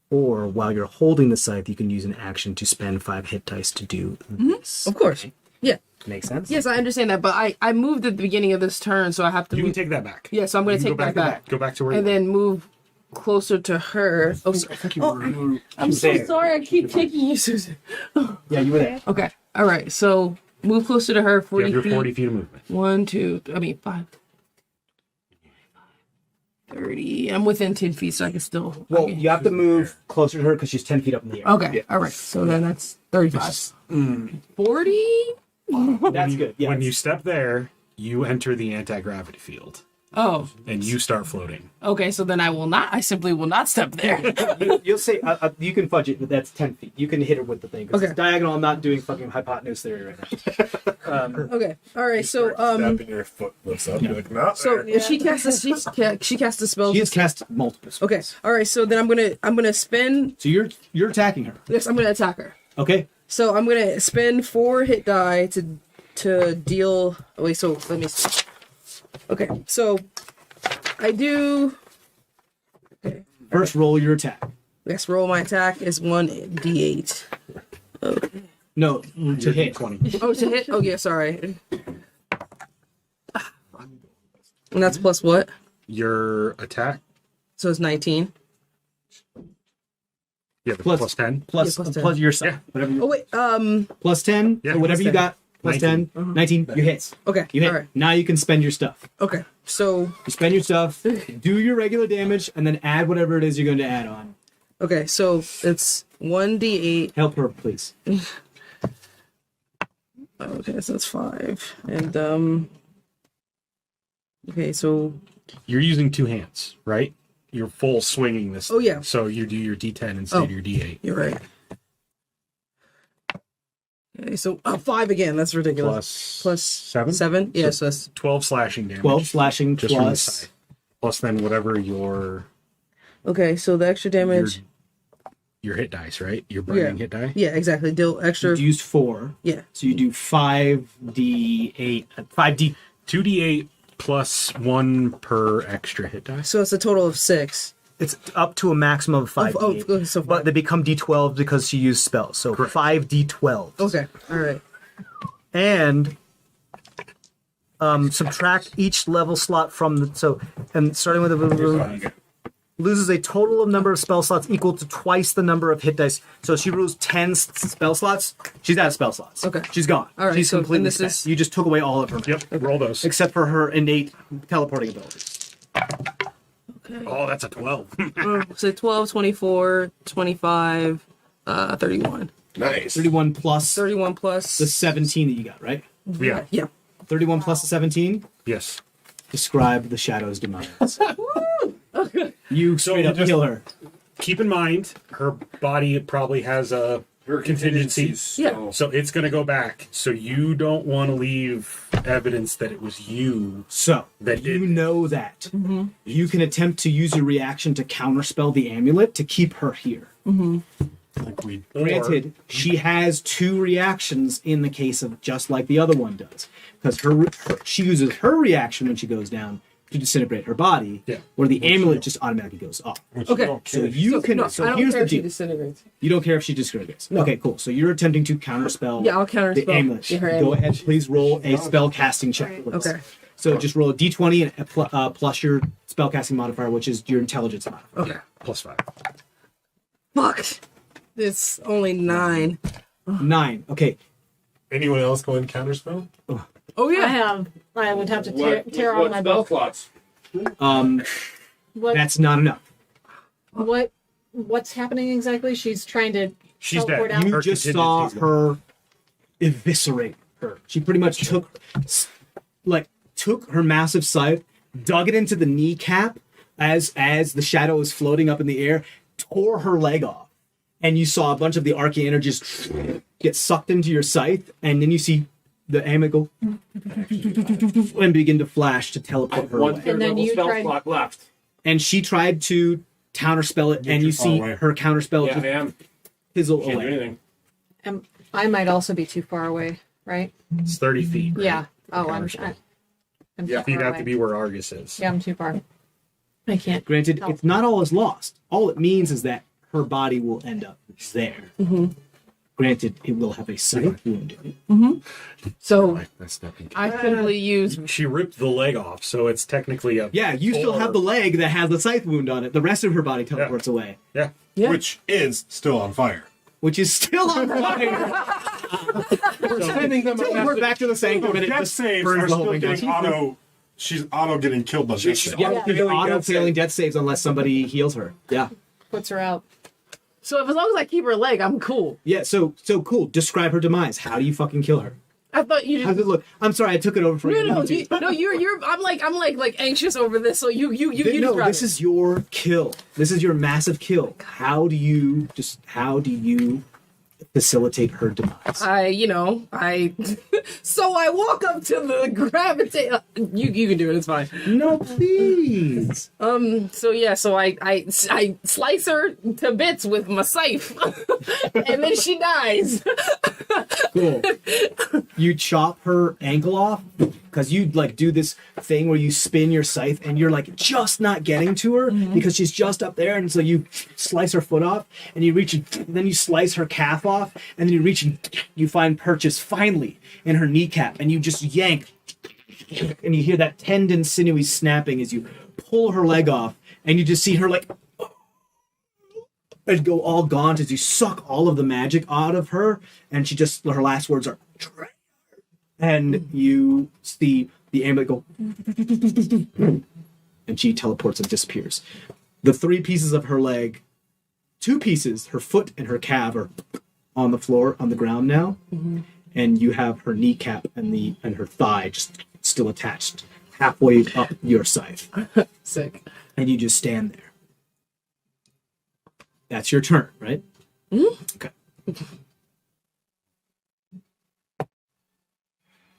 Or while you're holding the scythe, you can use an action to spend 5 hit dice to do this. Of course. Yeah. Makes sense? Yes, I understand that, but I moved at the beginning of this turn, so I have to You can move. take that back. Yeah, so I'm going You to can take go that back. Go back to where you And were. then move closer to her. Oh, sorry. You were- I'm so sorry. I keep taking you, Susan. Yeah, you were there. Okay. All right, so move closer to her. You 40 have your feet. 40 feet of movement. 5. 30. I'm within 10 feet, so I can still. Well, I can- you have to move closer to her because she's 10 feet up in the air. Okay, all right. So then that's 35. 40? That's good. Yeah, When you step there, you enter the anti-gravity field, Oh, and you start floating. okay. So then I simply will not step there. you'll say you can fudge it, but that's 10 feet. You can hit her with the thing. 'Cause Okay. it's diagonal. I'm not doing fucking hypotenuse theory right now. Okay, all right. So Stepping your foot lifts up. You're like, no. so if she casts a she casts a spell. She has cast multiple spells. Okay, all right. So then I'm gonna spin. So you're attacking her. Yes, I'm gonna attack her. Okay. So I'm gonna spend 4 hit die to deal. Oh, wait, so let me see. Okay, so I do. Okay, First roll your attack. let's roll my attack is 1d8. Okay. No, to hit. 20. Oh, to hit. Oh yeah, sorry. And that's plus what? Your attack? So it's 19. Yeah, the Plus- plus 10. Plus, Yeah, plus 10. plus your side. Yeah. Whatever you Oh wait. plus 10. Yeah, so whatever plus you 10. got. Plus 19. 10. 19. You hits. Okay. You hit. All right. Now you can spend your stuff. Okay. So You spend your stuff, do your regular damage, and then add whatever it is you're going to add on. okay. So it's 1d8. Help her, please. Okay, so that's 5. And okay, so You're using 2 hands, right? You're full swinging this. Oh, yeah. So you do your D10 instead of your D8. you're right. Okay, so 5 again. That's ridiculous. Plus 7? 7. Yeah, so that's 12 slashing damage. 12 slashing Just from the plus. side. Plus then whatever your okay. So the extra damage. your hit dice, right? Your burning Yeah. hit die. Yeah, exactly. Deal extra. You used 4. Yeah. So you do 5d8. 5d. 2d8 plus 1 per extra hit die. So it's a total of 6. It's up to a maximum of 5 Oh, d8, okay, so but they become d12 because she used spells. So Correct. 5d12. Okay. All right. And subtract each level slot from the and starting with the loses a total of number of spell slots equal to twice the number of hit dice. So she rolls 10 spell slots. She's out of spell slots. Okay. She's gone. All right, She's so completely then this spent. is- You just took away all of her, Yep. Roll those. except for her innate teleporting abilities. Oh, that's a 12. So 12, 24, 25, 31. Nice. 31 plus 31 plus. the 17 that you got, right? Yeah. Yeah. 31 plus the 17? Yes. Describe the shadow's demise. You straight you up just- kill her. Keep in mind, her body probably has a contingency. Yeah. So it's going to go back. So you don't want to leave evidence that it was you. So, That you did- know that. You can attempt to use your reaction to counterspell the amulet to keep her here. Like we. Granted, she has 2 reactions in the case of just like the other one does. Because she uses her reaction when she goes down to disintegrate her body, Yeah. where the amulet just automatically goes off. Okay. So you can. No, so I don't here's care the if she deal. disintegrates. You don't care if she disintegrates. Okay, cool. So you're attempting to counterspell. Yeah, I'll counterspell. the amulet. Yeah, her Go amulet. ahead, please roll a spell casting check. please. Okay. So just roll a d20 and plus your spell casting modifier, which is your intelligence modifier. Okay. Plus 5. Fuck. It's only 9. 9. Okay. Anyone else going counterspell? Oh yeah. I would have to What, tear what out my spell book. slots? What, That's not enough. what's happening exactly? She's trying to She's teleport dead. out. You Her just saw contingency's gone. her eviscerate her. She pretty much took her massive scythe, dug it into the kneecap as the shadow was floating up in the air, tore her leg off, and you saw a bunch of the arcane energies get sucked into your scythe, and then you see the amulet go and begin to flash to teleport her One away. third And then level you spell tried- slot left. And she tried to counterspell it, and you see away. her counterspell Yeah, just I am. fizzle Can't do away. anything. I might also be too far away, right? It's 30 feet. Right? Yeah. Oh, I'm Counterspell. too Yeah. You'd far have away. to be where Argus is. Yeah, I'm too far. I can't. Granted, help. it's not all is lost. All it means is that her body will end up there. Granted, it will have a scythe wound in it. So That's nothing. I simply use. She ripped the leg off, so it's technically a. Yeah, you still have the leg that has the scythe wound on it. The rest of her body teleports away. Yeah. Yeah. Which is still on fire. which is still on fire. We're sending them a We're message. back to the sanctum, and it Death just saves burns are the whole still thing getting down. auto. She's auto getting killed by death saves. Yeah, she's auto failing death saves unless somebody heals her. Yeah. Puts her out. So if as long as I keep her leg, I'm cool. Yeah, so cool. Describe her demise. How do you fucking kill her? I thought you How does just. it look? I'm sorry, I took it over for you. No, you're. I'm like anxious over this. So you No, describe this it. is your kill. This is your massive kill. How do you facilitate her demise? So I walk up to the gravitate. You can do it. It's fine. No, please. So I slice her to bits with my scythe, and then she dies. Cool. You chop her ankle off because you like do this thing where you spin your scythe and you're like just not getting to her because she's just up there, and so you slice her foot off and you reach and then you slice her calf off and then you reach and you find purchase finally in her kneecap and you just yank and you hear that tendon sinewy snapping as you pull her leg off and you just see her like and go all gaunt as you suck all of the magic out of her, and she just her last words are "Traitor." And you see the amulet go and she teleports and disappears. The 3 pieces of her leg, 2 pieces, her foot and her calf are on the floor on the ground now, and you have her kneecap and her thigh just still attached halfway up your scythe. Sick. And you just stand there. That's your turn, right? Okay.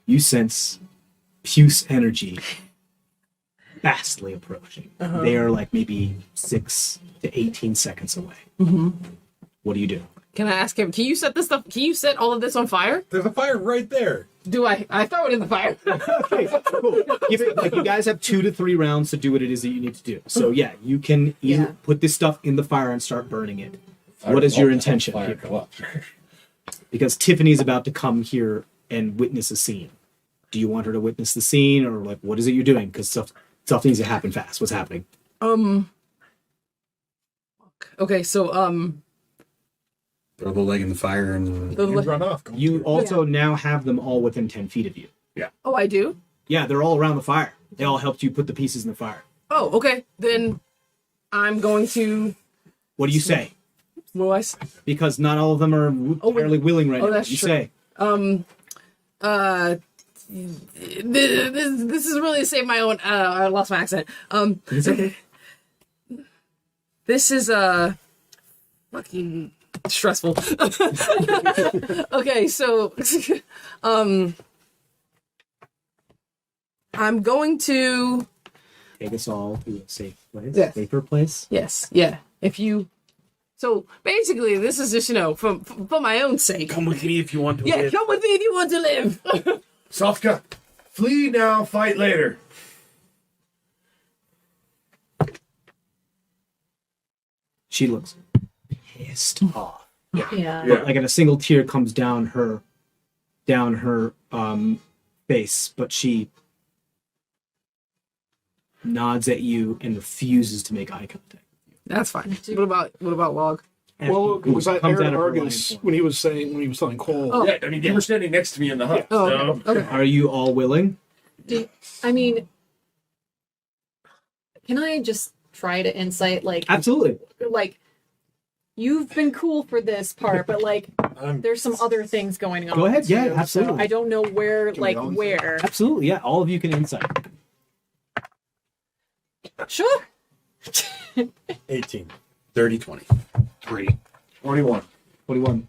You sense Puce energy fastly approaching. They are like maybe 6 to 18 seconds away. What do you do? Can I ask him? Can you set this stuff? Can you set all of this on fire? There's a fire right there. Do I? I throw it in the fire. Okay, cool. You guys have 2 to 3 rounds to do what it is that you need to do. So yeah, you can either put this stuff in the fire and start burning it. What is your intention here? Because Tiffany's about to come here and witness a scene. Do you want her to witness the scene, or like what is it you're doing? Because stuff needs to happen fast. What's happening? Okay, so Throw the leg in the fire and Run off. You also now have them all within 10 feet of you. oh, I do. Yeah, they're all around the fire. They all helped you put the pieces in the fire. Oh, okay. Then I'm going to. What do you say? What do I say? Because not all of them are entirely willing right now. that's You true. say. This is really to save my own. I lost my accent. It's okay. This is fucking stressful. Okay, so I'm going to Take us all to a safe place. Yes. Safer place. yes, yeah. If you so basically this is just for my own sake. come with me if you want to. Yeah, come with me if you want to live. Sofka, flee now, fight later. She looks pissed off. Yeah. Like, and a single tear comes down her face, but she nods at you and refuses to make eye contact. That's fine. What about Log? And Well, he was that comes Aaron out of her Argus line form. when he was telling Cole? Oh. Yeah, I mean, you were standing next to me in the hut. Oh, so. okay. Are you all willing? I mean, can I just try to insight Absolutely. like you've been cool for this part, but like there's some other things going on. Go ahead. Yeah, too, absolutely. So I don't know where, where. Absolutely. Yeah, all of you can insight. Sure. 18. 30, 20. 3. 21. 21.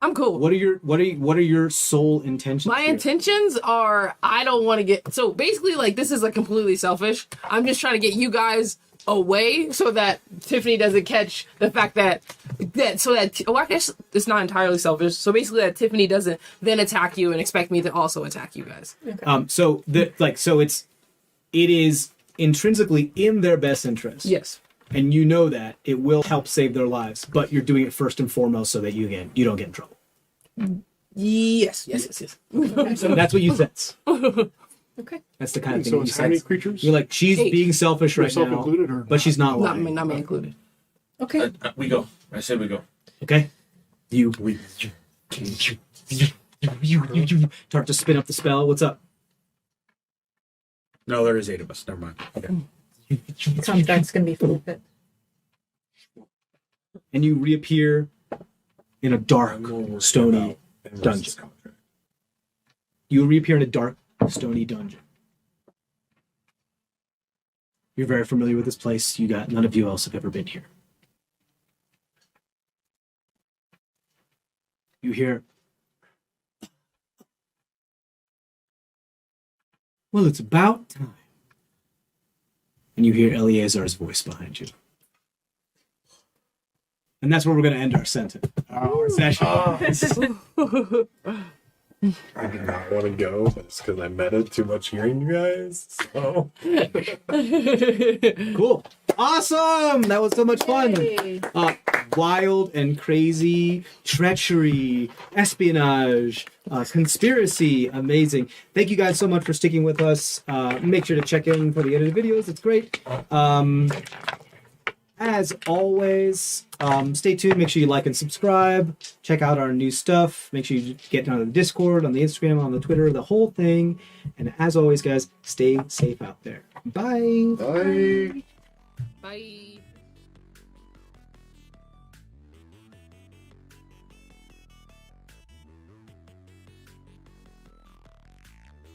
I'm cool. What are your sole intentions? My here? intentions are I don't want to get so basically like this is like completely selfish. I'm just trying to get you guys away so that Tiffany doesn't catch the fact that I guess it's not entirely selfish. So basically that Tiffany doesn't then attack you and expect me to also attack you guys. So it is intrinsically in their best interest. Yes. And you know that it will help save their lives, but you're doing it first and foremost so that you don't get in trouble. Yes. So that's what you sense. Okay. That's the kind of thing So you it's how many sense. creatures? You're like, she's 8. being selfish right Yourself now, included, or but she's not Not lying. me included. Okay. We go. I said we go. Okay. You start to spin up the spell. What's up? No, there is 8 of us. Never mind. Okay. The contract's gonna be full of it. And you reappear in a dark, stony dungeon. You reappear in a dark, stony dungeon. You're very familiar with this place. None of you else have ever been here. You hear, well, it's about time. And you hear Eleazar's voice behind you. And that's where we're going to end our session. I did not want to go, but it's because I meta too much hearing you guys. So Cool. Awesome! That was so much fun. Wild and crazy, treachery, espionage, conspiracy. Amazing. Thank you guys so much for sticking with us. Make sure to check in for the edited videos. It's great. As always, stay tuned. Make sure you like and subscribe. Check out our new stuff. Make sure you get on the Discord, on the Instagram, on the Twitter, the whole thing. And as always, guys, stay safe out there. Bye. bye. Bye.